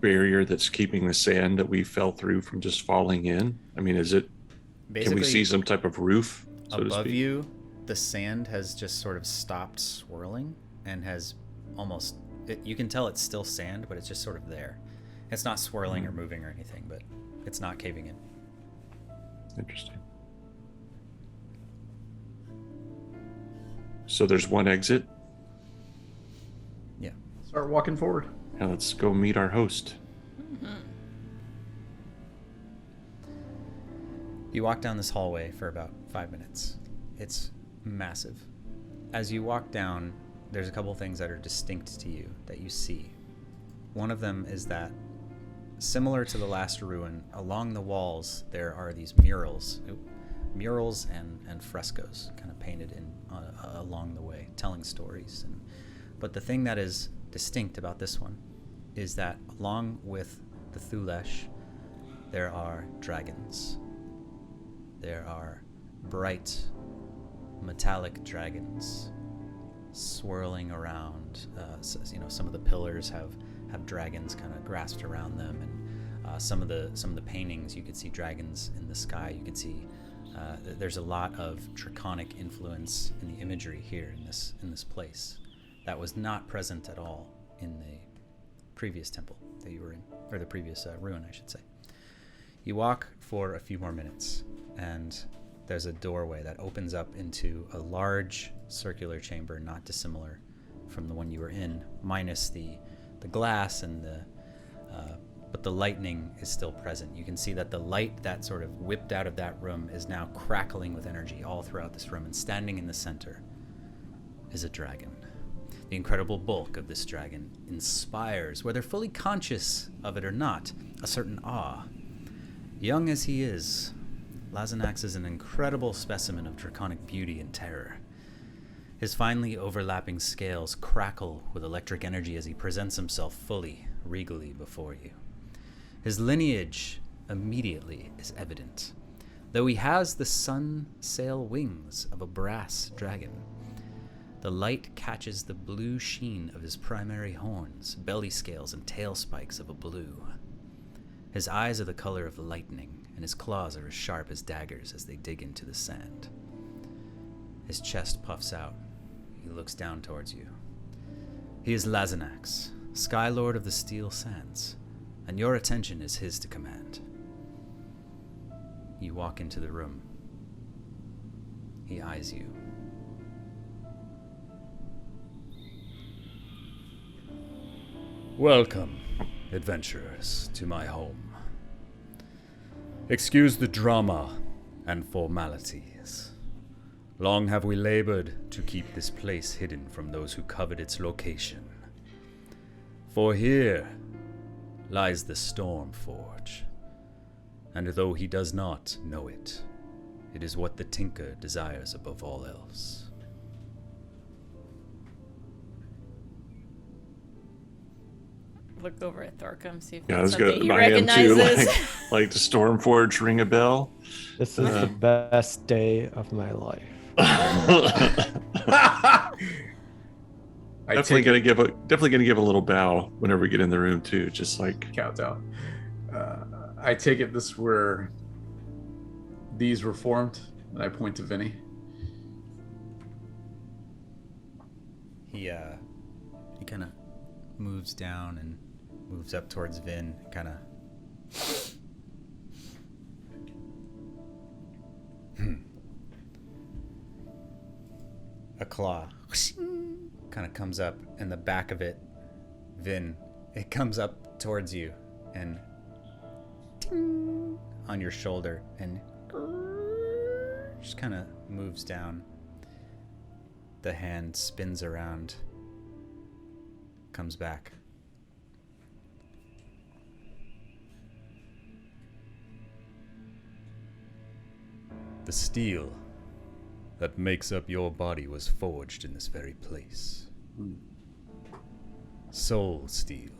barrier that's keeping the sand that we fell through from just falling in? I mean, is it? Can we see some type of roof so to Above speak? you, the sand has just sort of stopped swirling and has almost. You can tell it's still sand, but it's just sort of there. It's not swirling or moving or anything, but it's not caving in. Interesting. So there's one exit. Yeah. Start walking forward. Now let's go meet our host. You walk down this hallway for about 5 minutes. It's massive. As you walk down, there's a couple things that are distinct to you that you see. One of them is that, similar to the last ruin, along the walls there are these murals and frescoes kind of painted in along the way, telling stories. But the thing that is distinct about this one is that along with the Thulesh, there are dragons. There are bright metallic dragons swirling around. Some of the pillars have dragons kind of grasped around them, and some of the paintings you could see dragons in the sky. You could see there's a lot of draconic influence in the imagery here in this place that was not present at all in the previous temple that you were in, or the previous ruin, I should say. You walk for a few more minutes, and there's a doorway that opens up into a large circular chamber, not dissimilar from the one you were in, minus the glass and but the lightning is still present. You can see that the light that sort of whipped out of that room is now crackling with energy all throughout this room, and standing in the center is a dragon. The incredible bulk of this dragon inspires, whether fully conscious of it or not, a certain awe. Young as he is, Llazenax is an incredible specimen of draconic beauty and terror. His finely overlapping scales crackle with electric energy as he presents himself fully, regally before you. His lineage immediately is evident, though he has the sun-sail wings of a brass dragon. The light catches the blue sheen of his primary horns, belly scales, and tail spikes of a blue. His eyes are the color of lightning, and his claws are as sharp as daggers as they dig into the sand. His chest puffs out. He looks down towards you. He is Llazenax, Sky Lord of the Steel Sands, and your attention is his to command. You walk into the room. He eyes you. Welcome, adventurers, to my home. Excuse the drama and formalities. Long have we labored to keep this place hidden from those who covet its location. For here lies the Storm Forge, and though he does not know it, it is what the Tinker desires above all else. Look over at Thorkum, see if Yeah, it's let's something go. he My hand too. recognizes. Like the Stormforge ring a bell. This is the best day of my life. Definitely gonna give a little bow whenever we get in the room too. Just like countdown. I take it this were these were formed, and I point to Vinny. He kind of moves down and moves up towards Vin, kind of. A claw kind of comes up, and the back of it, Vin, it comes up towards you and ting, on your shoulder, and just kind of moves down. The hand spins around, comes back. The steel that makes up your body was forged in this very place. Soul steel.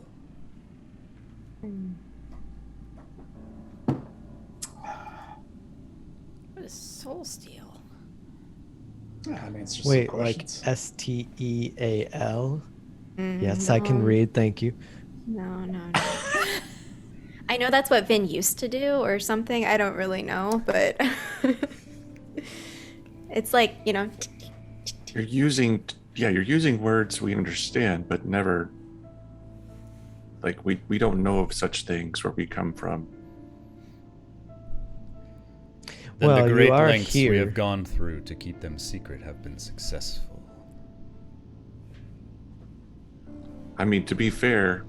What is soul steel? Wait, like STEAL? Yes, I can read. Thank you. No. I know that's what Vin used to do or something. I don't really know, but it's like, you're using words we understand, but never like we don't know of such things where we come from. Well, the great you are lengths here. we have gone through to keep them secret have been successful. I mean, to be fair,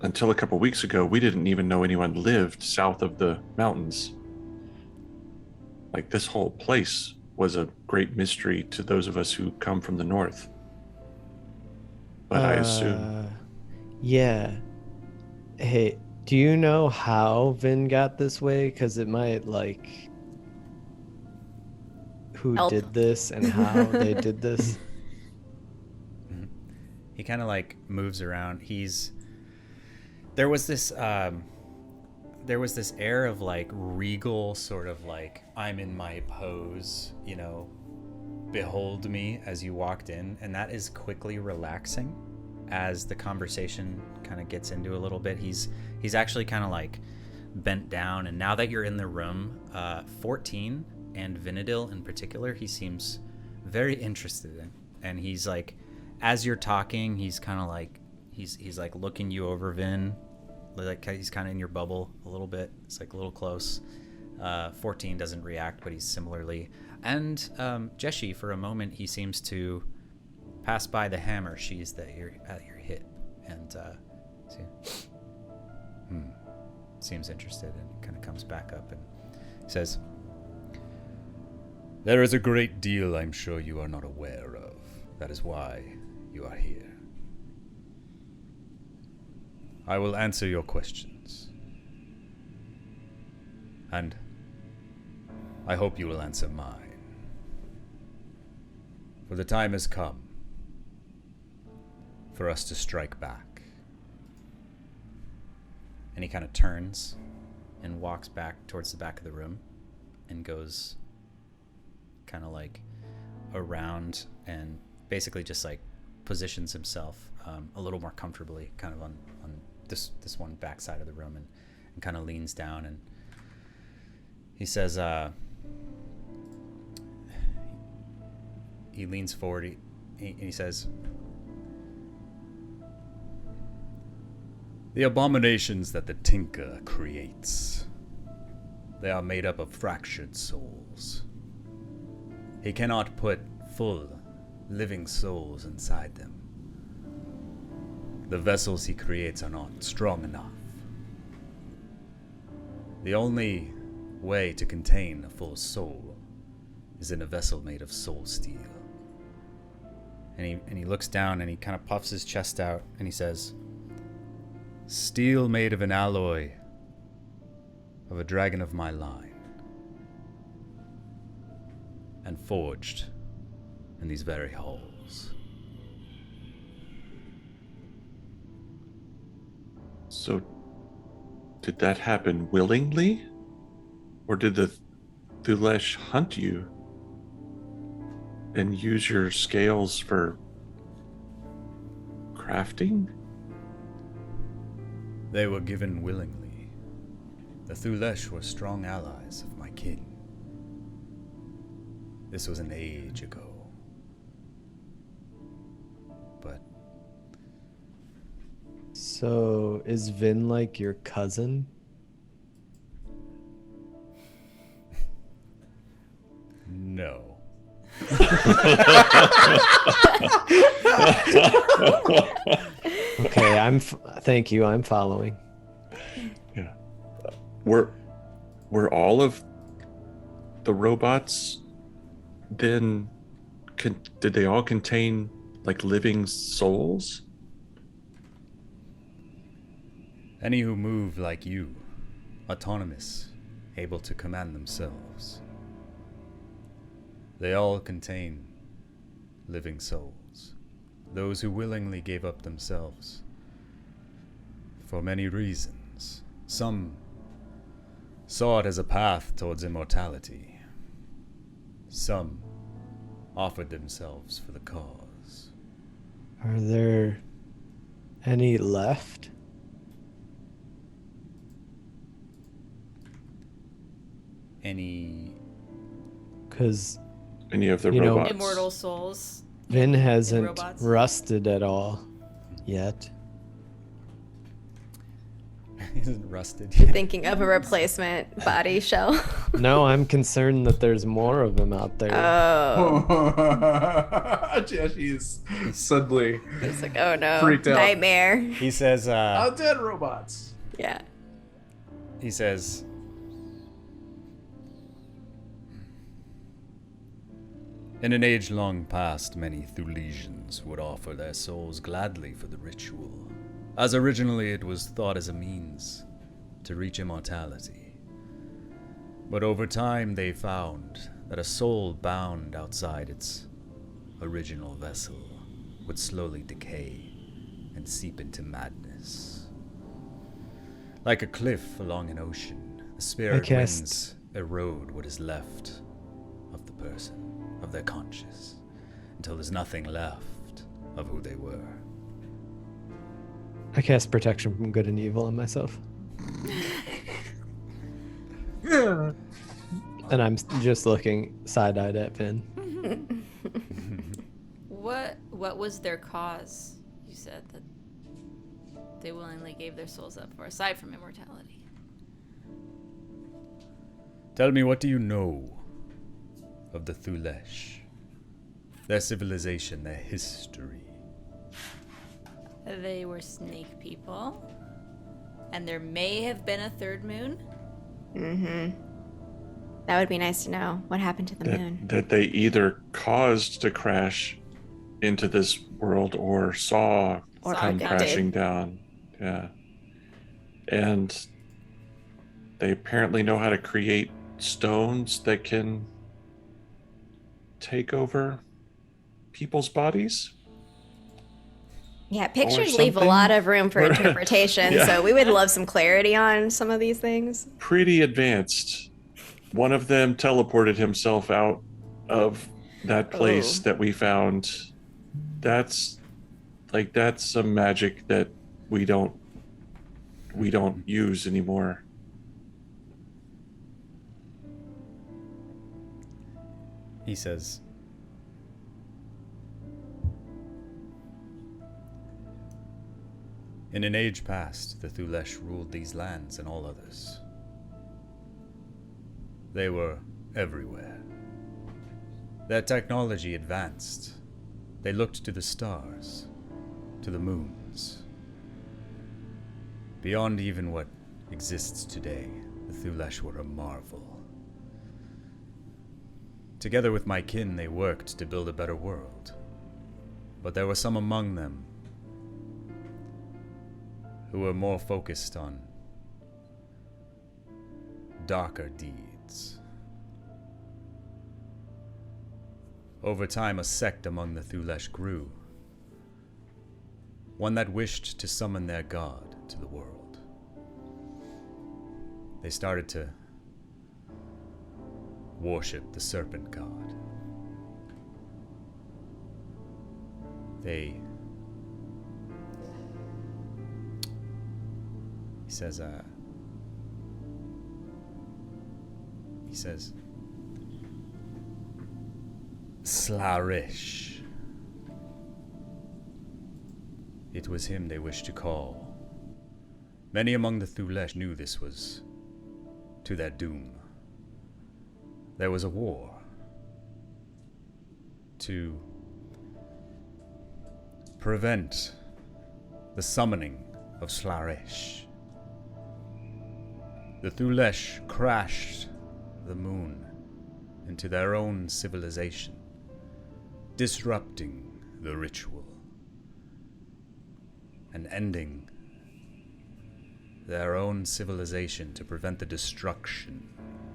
until a couple weeks ago, we didn't even know anyone lived south of the mountains. Like, this whole place was a great mystery to those of us who come from the north. But I assume... Yeah. Hey, do you know how Vin got this way? Because it might, who Help. did this and how they did this. He kind of like moves around. There was this air of like regal sort of like, I'm in my pose, you know, behold me as you walked in, and that is quickly relaxing as the conversation kind of gets into a little bit. He's actually kind of like bent down, and now that you're in the room, 14 and Vinadil in particular, he seems very interested in, and he's like, as you're talking, he's kind of like he's like looking you over, Vin, like he's kind of in your bubble a little bit. It's like a little close. 14 doesn't react, but he's similarly. And Jeshi, for a moment, he seems to pass by the hammer sheaths that you're at your hip, and seems interested, and kind of comes back up and says, "There is a great deal I'm sure you are not aware of. That is why you are here. I will answer your questions. And I hope you will answer mine. For the time has come for us to strike back." And he kind of turns and walks back towards the back of the room and goes kind of like around and basically just like positions himself a little more comfortably kind of on this one back side of the room, and kind of leans down, and he says, he leans forward, he says, "The abominations that the Tinker creates, they are made up of fractured souls. He cannot put full, living souls inside them. The vessels he creates are not strong enough. The only way to contain a full soul is in a vessel made of soul steel." And he looks down and he kind of puffs his chest out and he says, "Steel made of an alloy of a dragon of my line, and forged in these very halls." So, did that happen willingly? Or did the Thulesh hunt you and use your scales for crafting? They were given willingly. The Thulesh were strong allies of my kin. This was an age ago. But So, is Vin like your cousin? no. Okay, thank you. I'm following. Yeah. Were all of the robots then did they all contain like living souls? Any who move like you, autonomous, able to command themselves. They all contain living souls. Those who willingly gave up themselves. For many reasons. Some saw it as a path towards immortality. Some offered themselves for the cause. Are there any left? Any... Because Any of the You know- robots? Immortal souls. Vin hasn't robots? rusted at all yet. isn't rusted You're yet. thinking of a replacement body shell. No, I'm concerned that there's more of them out there. Oh. Jeshi's suddenly It's like, oh no. Freaked out. Nightmare. He says, dead robots. Yeah. he says, "In an age long past, many Thulesians would offer their souls gladly for the ritual, as originally it was thought as a means to reach immortality. But over time they found that a soul bound outside its original vessel would slowly decay and seep into madness. Like a cliff along an ocean, the spirit winds erode what is left of the person, of their conscious, until there's nothing left of who they were. I cast protection from good and evil on myself. Yeah. And I'm just looking side-eyed at Finn. What was their cause? You said that they willingly gave their souls up for, aside from immortality. Tell me, what do you know of the Thulesh? Their civilization, their history. They were snake people, and there may have been a third moon. Mm-hmm. That would be nice to know. What happened to the moon? That they either caused to crash into this world or saw Or come abducted. crashing down. Yeah. And they apparently know how to create stones that can take over people's bodies. Yeah, pictures Or leave a something. lot of room for interpretation, Yeah. so we would love some clarity on some of these things. Pretty advanced. One of them teleported himself out of that place Oh. that we found. That's some magic that we don't use anymore. He says, in an age past, the Thulesh ruled these lands and all others. They were everywhere. Their technology advanced. They looked to the stars, to the moons. Beyond even what exists today, the Thulesh were a marvel. Together with my kin, they worked to build a better world. But there were some among them who were more focused on darker deeds. Over time, a sect among the Thulesh grew, one that wished to summon their god to the world. They started to worship the serpent god. He says, Slarish. It was him they wished to call. Many among the Thulesh knew this was to their doom. There was a war to prevent the summoning of Slarish. The Thulesh crashed the moon into their own civilization, disrupting the ritual and ending their own civilization to prevent the destruction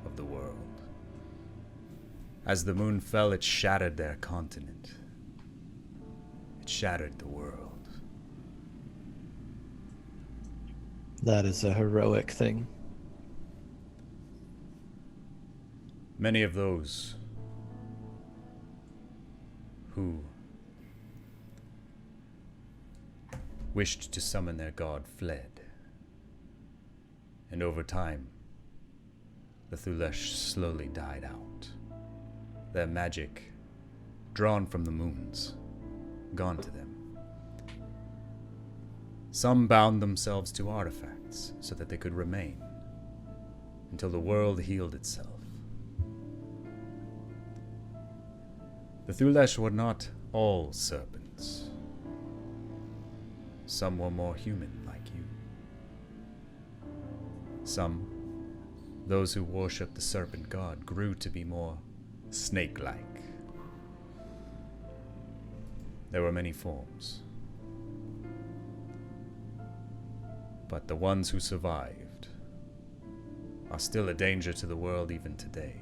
of the world. As the moon fell, it shattered their continent. It shattered the world. That is a heroic thing. Many of those who wished to summon their god fled. And over time, the Thulesh slowly died out. Their magic, drawn from the moons, gone to them. Some bound themselves to artifacts so that they could remain until the world healed itself. The Thulesh were not all serpents. Some were more human, like you. Some, those who worshipped the serpent god, grew to be more snake-like. There were many forms. But the ones who survived are still a danger to the world even today.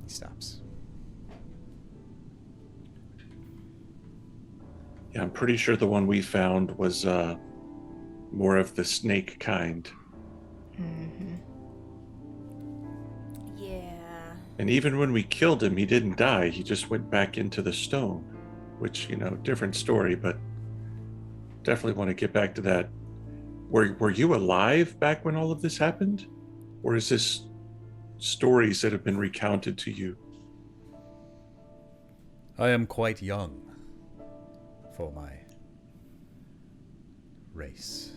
He stops. Yeah, I'm pretty sure the one we found was more of the snake kind. Yeah. And even when we killed him, he didn't die. He just went back into the stone, which, different story, but definitely want to get back to that. Were you alive back when all of this happened? Or is this stories that have been recounted to you? I am quite young for my race.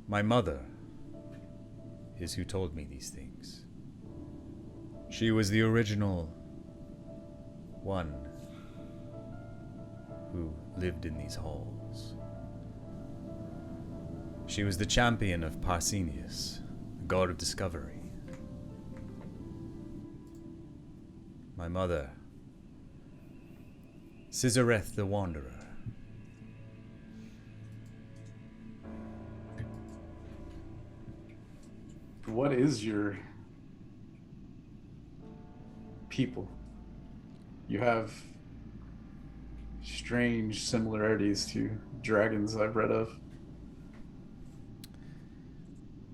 My mother is who told me these things. She was the original one who lived in these halls. She was the champion of Parsenius, the god of discovery. My mother, Sizareth the Wanderer. What is your people? You have strange similarities to dragons I've read of.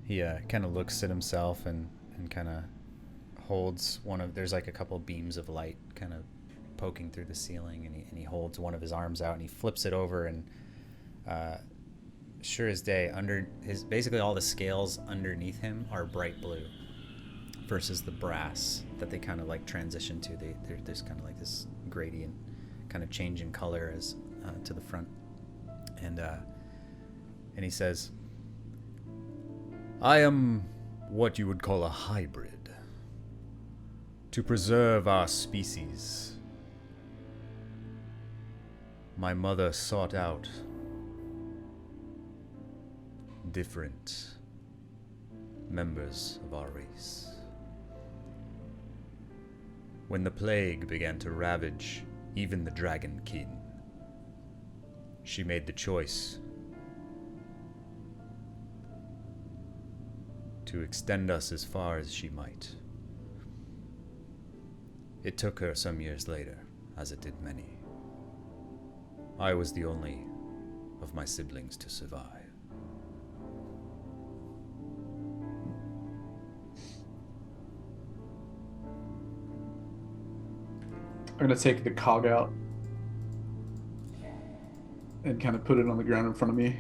He kind of looks at himself and kind of holds there's like a couple beams of light kind of poking through the ceiling, and he holds one of his arms out and he flips it over, and sure as day, basically all the scales underneath him are bright blue versus the brass that they kind of like transition to. There's kind of like this gradient kind of change in color as to the front, and he says, I am what you would call a hybrid. To preserve our species, my mother sought out different members of our race. When the plague began to ravage even the dragon kin, she made the choice to extend us as far as she might. It took her some years later, as it did many. I was the only of my siblings to survive. I'm gonna take the cog out and kind of put it on the ground in front of me.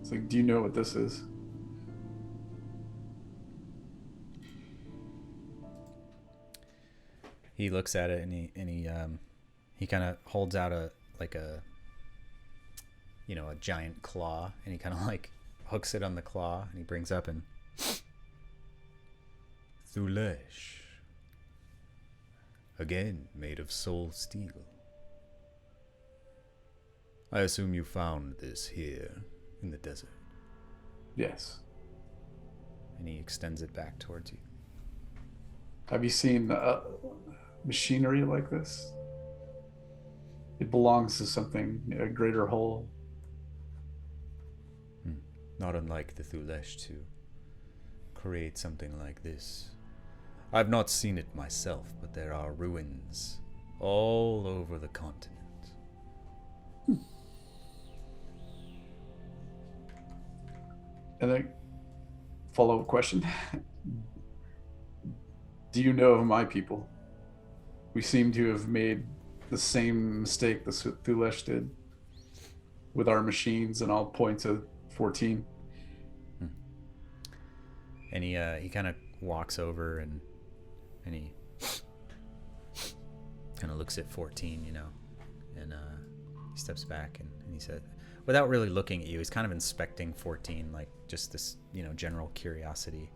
It's like, do you know what this is? He looks at it and he kind of holds out a giant claw, and he kind of like hooks it on the claw, and he brings up and Thulesh, again made of soul steel. I assume you found this here in the desert. Yes. And he extends it back towards you. Have you seen machinery like this? It belongs to something, a greater whole. Not unlike the Thulesh to create something like this. I've not seen it myself, but there are ruins all over the continent. And then, follow-up question. Do you know of my people? We seem to have made the same mistake the Thulesh did with our machines, and I'll point to 14. And he kind of walks over and he kind of looks at 14, and he steps back and he said, without really looking at you, he's kind of inspecting 14, like just this, general curiosity.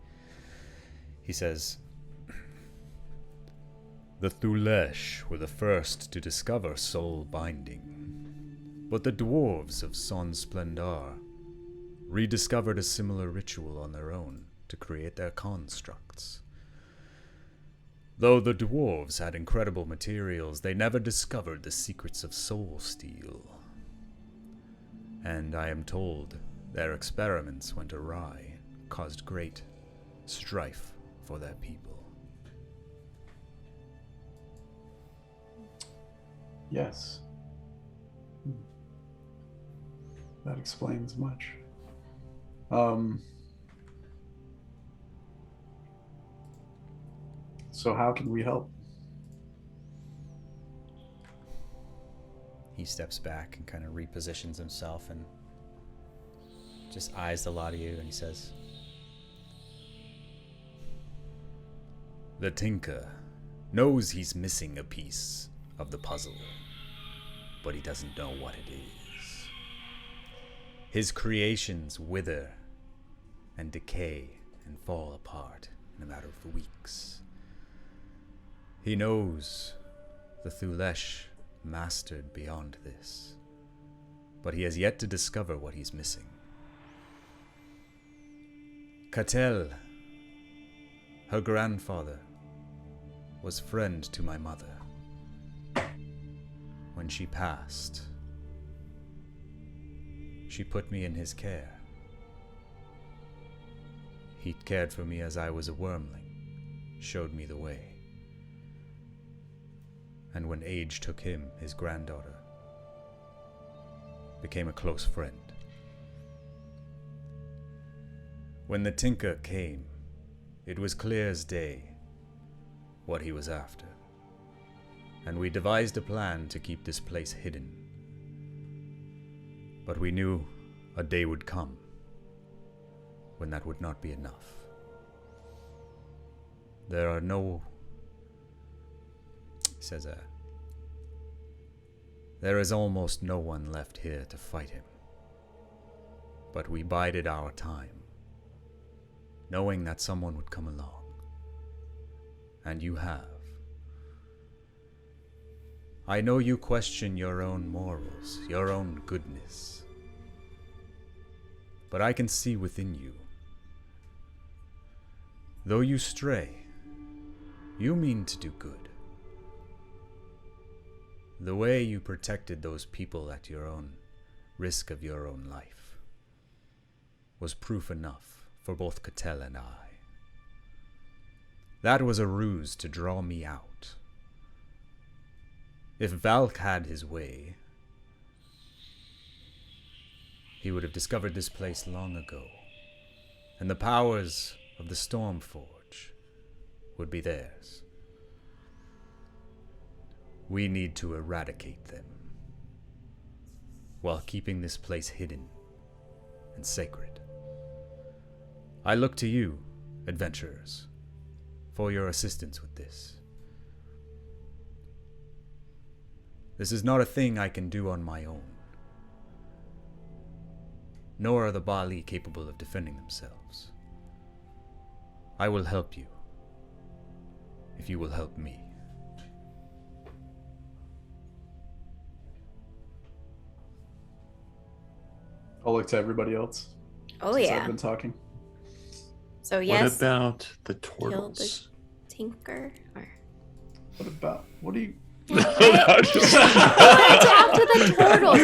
He says, the Thulesh were the first to discover soul binding, but the dwarves of Son Splendor rediscovered a similar ritual on their own to create their constructs. Though the dwarves had incredible materials, they never discovered the secrets of soul steel. And I am told their experiments went awry, caused great strife for their people. Yes. That explains much. So how can we help? He steps back and kind of repositions himself and just eyes the lot of you, and he says, "The Tinker knows he's missing a piece of the puzzle, but he doesn't know what it is. His creations wither and decay and fall apart in a matter of weeks. He knows the Thulesh mastered beyond this, but he has yet to discover what he's missing. Catel, her grandfather, was friend to my mother. When she passed, she put me in his care. He cared for me as I was a wormling, showed me the way. And when age took him, his granddaughter, became a close friend. When the Tinker came, it was clear as day what he was after, and we devised a plan to keep this place hidden. But we knew a day would come when that would not be enough. There are no... says there is almost no one left here to fight him. But we bided our time, knowing that someone would come along. And you have. I know you question your own morals, your own goodness. But I can see within you. Though you stray, you mean to do good. The way you protected those people at your own risk of your own life was proof enough for both Catel and I. That was a ruse to draw me out. If Valk had his way, he would have discovered this place long ago, and the powers of the Stormforge would be theirs. We need to eradicate them, while keeping this place hidden and sacred. I look to you, adventurers, for your assistance with this. This is not a thing I can do on my own, nor are the Bali capable of defending themselves. I will help you, if you will help me. I'll look to everybody else. Oh since yeah. I've been talking. So yes. What about the kill the turtles? Tinker. Or... What do you? I talk to the turtle.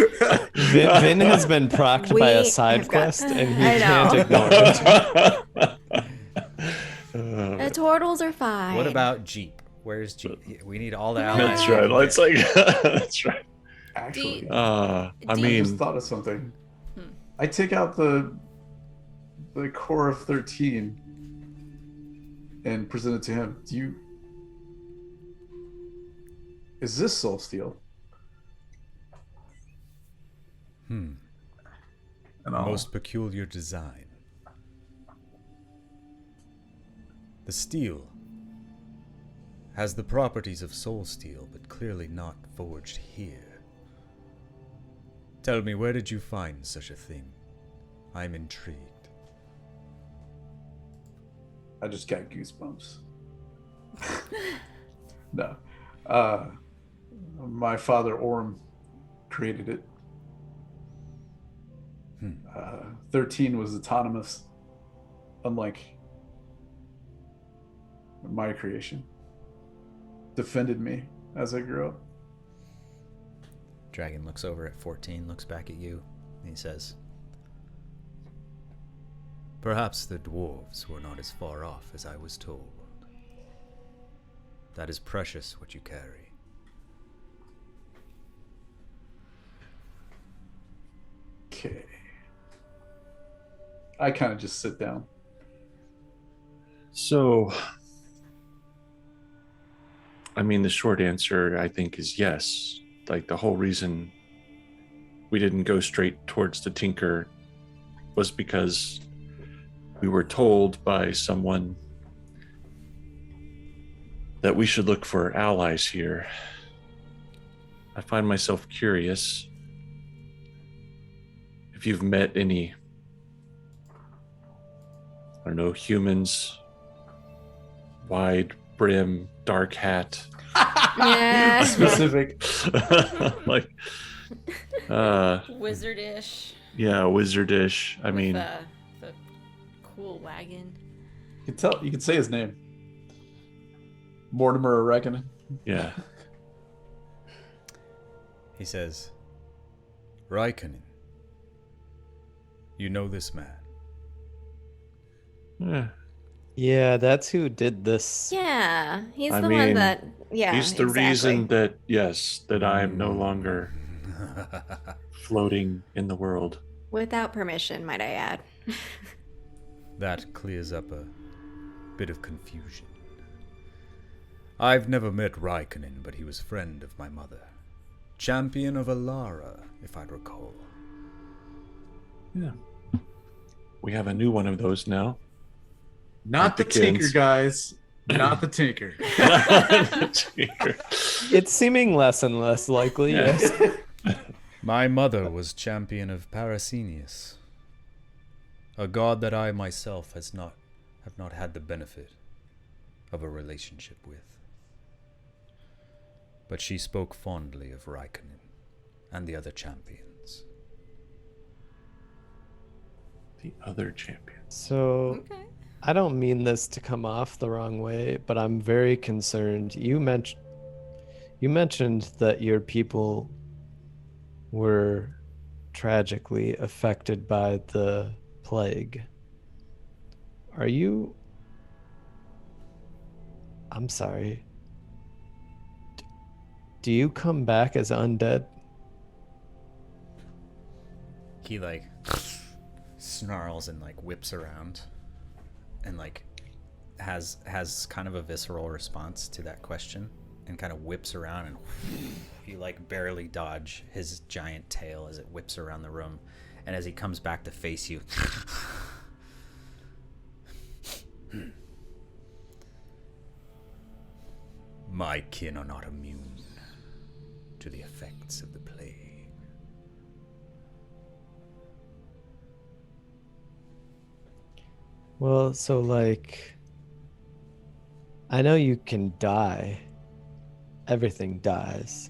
Vin has been procced by a side quest, and he I can't know. ignore it. The turtles are fine. What about Jeep? Where's Jeep? We need all the allies. That's right. It's like that's right. Actually, I I mean, just thought of something. I take out the core of 13 and present it to him. Is this soul steel? Hmm. And I'll- Most peculiar design. The steel has the properties of soul steel, but clearly not forged here. Tell me, where did you find such a thing? I'm intrigued. I just got goosebumps. No. My father, Orm, created it. 13 was autonomous, unlike my creation. Defended me as I grew up. Dragon looks over at 14, looks back at you, and he says, "Perhaps the dwarves were not as far off as I was told. That is precious what you carry. Okay. I kind of just sit down. So, I mean, the short answer, I think, is yes. Like, the whole reason we didn't go straight towards the Tinker was because we were told by someone that we should look for allies here. I find myself curious if you've met any, I don't know, humans, wide brim, dark hat. Yeah. Specific. Like, Wizardish. yeah, wizardish. I with mean, the cool wagon. You can tell. You can say his name. Mortimer, I reckon. yeah. He says, Raikkonen, you know this man. Eh, Yeah, that's who did this. Yeah, he's I the mean, one that. Yeah, he's the exactly. reason that, yes, that I am no longer floating in the world. Without permission, might I add. That clears up a bit of confusion. I've never met Raikkonen, but he was friend of my mother. Champion of Alara, if I recall. Yeah. We have a new one of those now. Not the the Tinker, kids. guys. Not the Tinker. It's seeming less and less likely, Yeah. yes. My mother was champion of Parasinius, a god that I myself have not had the benefit of a relationship with. But she spoke fondly of Raikkonen and the other champions. The other champion. So, Okay. I don't mean this to come off the wrong way, but I'm very concerned. You mentioned that your people were tragically affected by the plague. Are you... I'm sorry. Do you come back as undead? He snarls and whips around and has kind of a visceral response to that question and kind of whips around and you barely dodge his giant tail as it whips around the room, and as he comes back to face you my kin are not immune to the effects of the plague. Well, so I know you can die. Everything dies.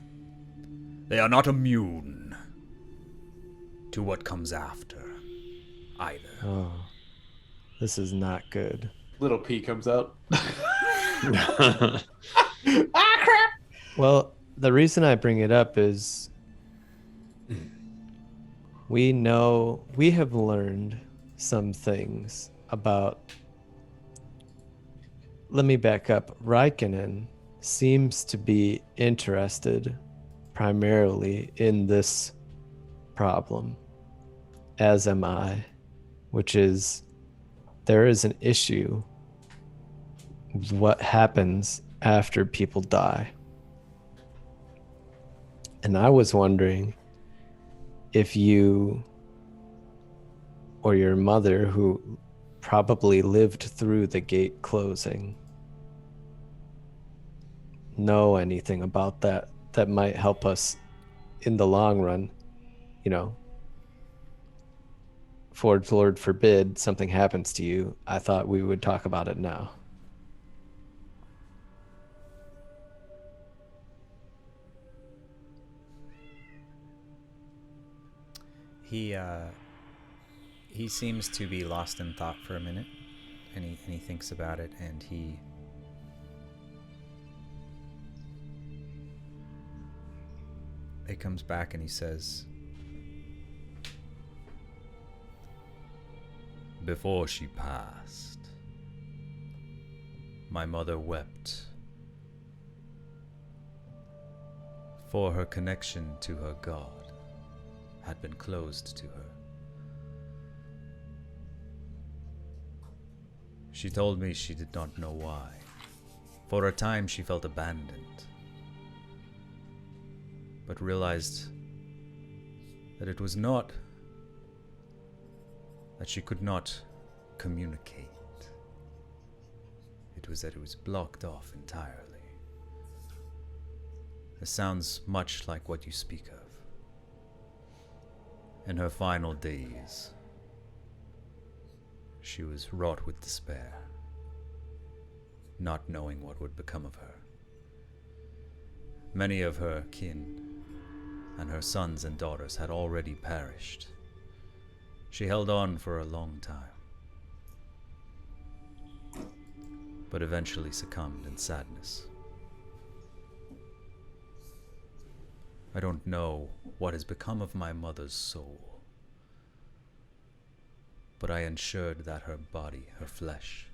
They are not immune to what comes after either. Oh, this is not good. Little P comes out. Well, the reason I bring it up is we have learned some things about. Let me back up. Raikkonen seems to be interested primarily in this problem, as am I, which is there is an issue with what happens after people die. And I was wondering if you or your mother, who probably lived through the gate closing, know anything about that might help us in the long run. Forge Lord forbid something happens to you. I thought we would talk about it now. He seems to be lost in thought for a minute, and he thinks about it, and he comes back and he says, "Before she passed, my mother wept for her connection to her god had been closed to her. She told me she did not know why. For a time she felt abandoned, but realized that it was not that she could not communicate. It was that it was blocked off entirely. This sounds much like what you speak of. In her final days, she was wrought with despair, not knowing what would become of her. Many of her kin and her sons and daughters had already perished. She held on for a long time, but eventually succumbed in sadness. I don't know what has become of my mother's soul, but I ensured that her body, her flesh,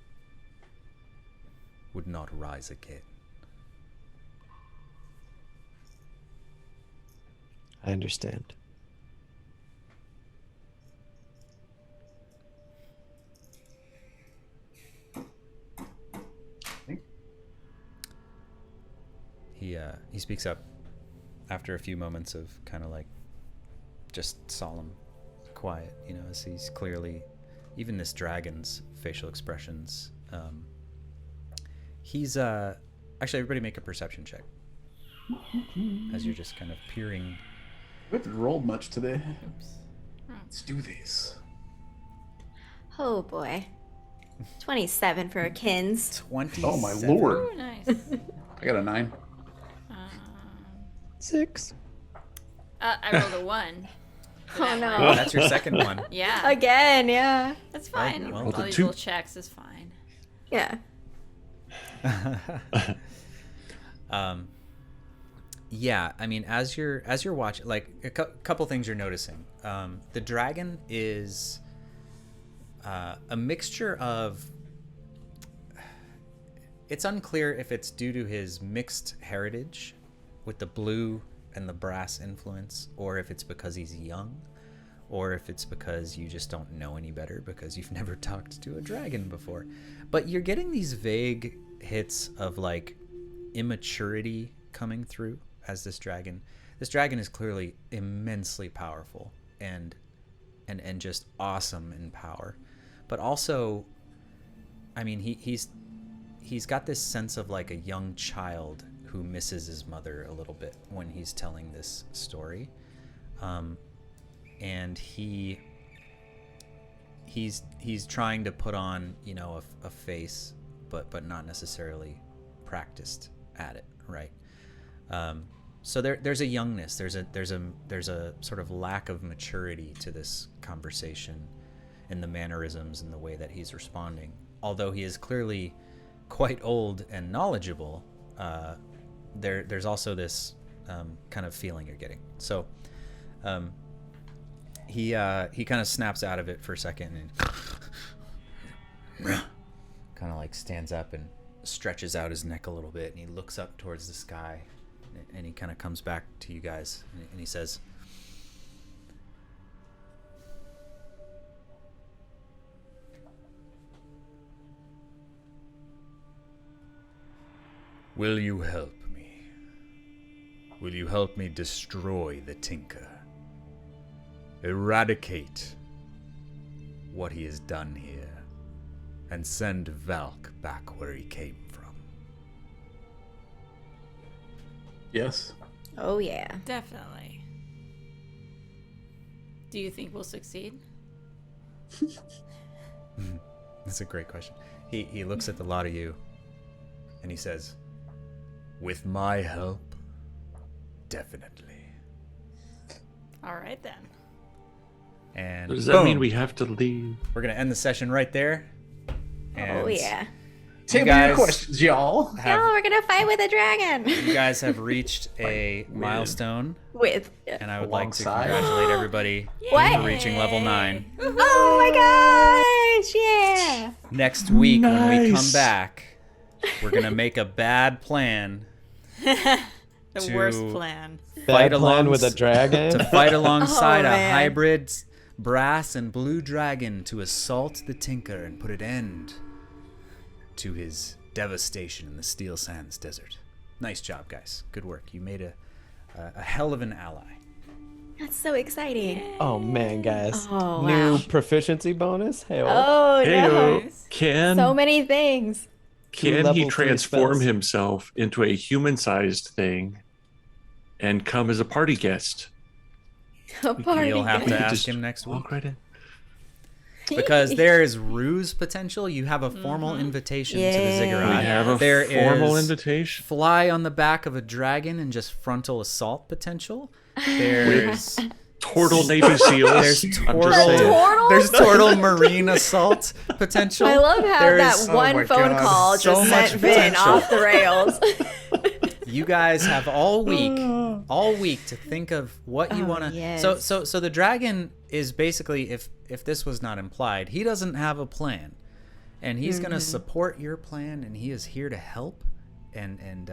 would not rise again. I understand. He speaks up after a few moments of kind of like just solemn quiet, you know, as he's clearly, even this dragon's facial expressions, he's actually, everybody make a perception check as you're just kind of peering. We haven't rolled much today. Let's do this. Oh boy. 27 for kins. 20. Oh my lord. Ooh, nice. I got a 9. 6. I rolled a 1. Oh no. Oh, that's your second one. Yeah, Again, yeah. that's fine. well, All the these two- little checks is fine. Yeah. Yeah, I mean, as you're watching, like a couple things you're noticing. The dragon is a mixture of. It's unclear if it's due to his mixed heritage with the blue and the brass influence, or if it's because he's young, or if it's because you just don't know any better because you've never talked to a dragon before. But you're getting these vague hits of like immaturity coming through as this dragon is clearly immensely powerful and just awesome in power, but also, I mean, he's got this sense of like a young child who misses his mother a little bit when he's telling this story, and he's trying to put on, you know, a face, but not necessarily practiced at it, right? So there's a youngness, there's a sort of lack of maturity to this conversation in the mannerisms and the way that he's responding. Although he is clearly quite old and knowledgeable, there's also this kind of feeling you're getting. So he kind of snaps out of it for a second and kind of like stands up and stretches out his neck a little bit, and he looks up towards the sky, and he kind of comes back to you guys, and he says, "Will you help me? Will you help me destroy the Tinker? Eradicate what he has done here, and send Valk back where he came from?" Yes. Oh yeah. Definitely. Do you think we'll succeed? That's a great question. He looks at the lot of you, and he says, "With my help, definitely." All right then. And Does that boom, mean we have to leave? we're gonna end the session right there. Oh And yeah. Tell me guys your questions, y'all. Oh, we're gonna fight with a dragon. You guys have reached a milestone, With. and I would like to Alongside. congratulate everybody What? for reaching level 9. Oh my gosh! Yeah. Next week, when we come Nice. back, we're gonna make a bad plan The to worst plan. fight Bad plan along with a dragon. to fight alongside a man. hybrid brass and blue dragon to assault the Tinker and put an end to his devastation in the Steel Sands Desert. Nice job, guys. Good work. You made a hell of an ally. That's so exciting. Oh man, guys! Oh, New wow. proficiency bonus. Hey, Oh no. Can So many things. can level he 3 transform spells. himself into a human-sized thing and come as a party guest? A party. You'll have to guest. ask Just him next week. walk right in. Because there is ruse potential. You have a formal invitation to the Yeah. ziggurat. We have a There formal is invitation. Fly on the back of a dragon and just frontal assault potential. There's Turtle Navy SEALs. there's I'm just turtle saying. Turtles? there's turtle marine assault potential. I love how There's- that Oh one my phone God. call So just much sent Vin potential. off the rails. You guys have all week to think of what you Oh, want to. yes. So the dragon is basically, if this was not implied, he doesn't have a plan, and he's gonna support your plan, and he is here to help, and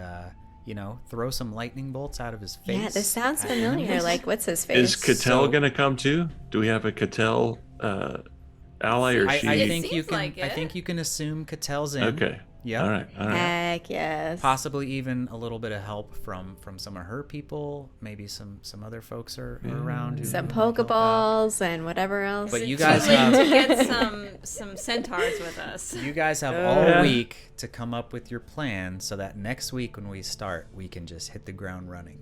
throw some lightning bolts out of his face. Yeah, this sounds at familiar. enemies. Like, what's his Is face? Cattell gonna come too? Do we have a Cattell ally, or I she? think you seems can. like I it. think you can assume Cattell's in. Okay. Yeah. All right. Heck yes. Possibly even a little bit of help from some of her people. Maybe some other folks are around. who Some might help out. Pokeballs and whatever else. But you Too guys late have to get some centaurs with us. you guys have all week to come up with your plan, so that next week when we start, we can just hit the ground running,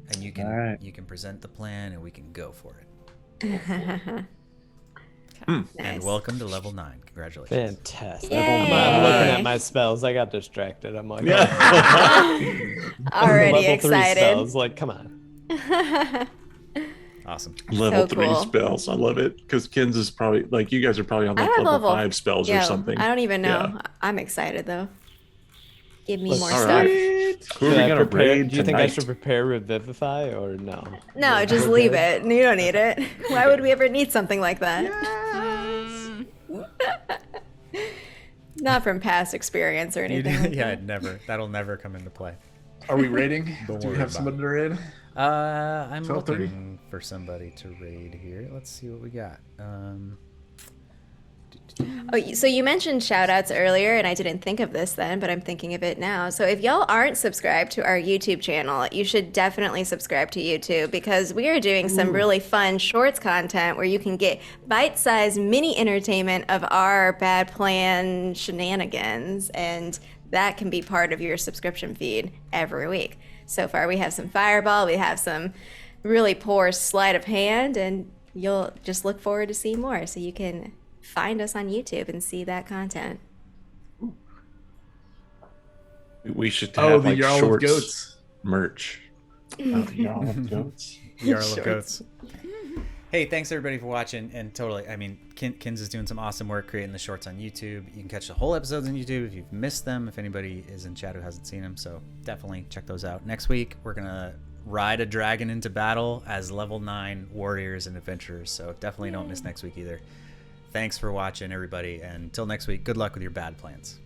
and you can All right. you can present the plan and we can go for it. And Nice. welcome to level 9. Congratulations. Fantastic. Yay. I'm looking at my spells. I got distracted. I'm like, Already level 3 excited. spells. Like, come on. Awesome. Level So 3 cool. spells. I love it because Ken's is probably like you guys are probably on I like have level level 5 spells or something. I don't even know. Yeah. I'm excited though. Give me Let's- more All stuff. right. Who are we Should I gonna prepare? raid Do you think I tonight? should prepare Revivify or no? No, just leave it. You don't need it. Why would we ever need something like that? Not from past experience or anything. like that. That'll never come into play. Are we raiding? Don't Do we worry have about somebody to raid? I'm 12:30? looking for somebody to raid here. Let's see what we got. Oh, so you mentioned shoutouts earlier, and I didn't think of this then, but I'm thinking of it now. So if y'all aren't subscribed to our YouTube channel, you should definitely subscribe to YouTube because we are doing some really fun shorts content where you can get bite-sized mini entertainment of our bad plan shenanigans, and that can be part of your subscription feed every week. So far, we have some Fireball, we have some really poor sleight of hand, and you'll just look forward to seeing more. So you can find us on YouTube and see that content. We should Oh, have the like Jarl of shorts Goats. merch. The Jarl of Goats. Jarl of Shorts. Goats. Hey, thanks everybody for watching. And totally, I mean, Kins is doing some awesome work creating the shorts on YouTube. You can catch the whole episodes on YouTube if you've missed them, if anybody is in chat who hasn't seen them. So definitely check those out. Next week, we're going to ride a dragon into battle as level 9 warriors and adventurers. So definitely don't miss next week either. Thanks for watching, everybody. And until next week, good luck with your bad plans.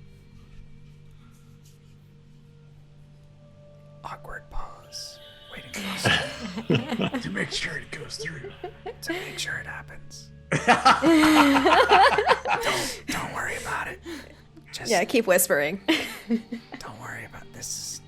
Awkward pause. Waiting for us To make sure it goes through. to make sure it happens. don't worry about it. Just Yeah, keep whispering. don't worry about this.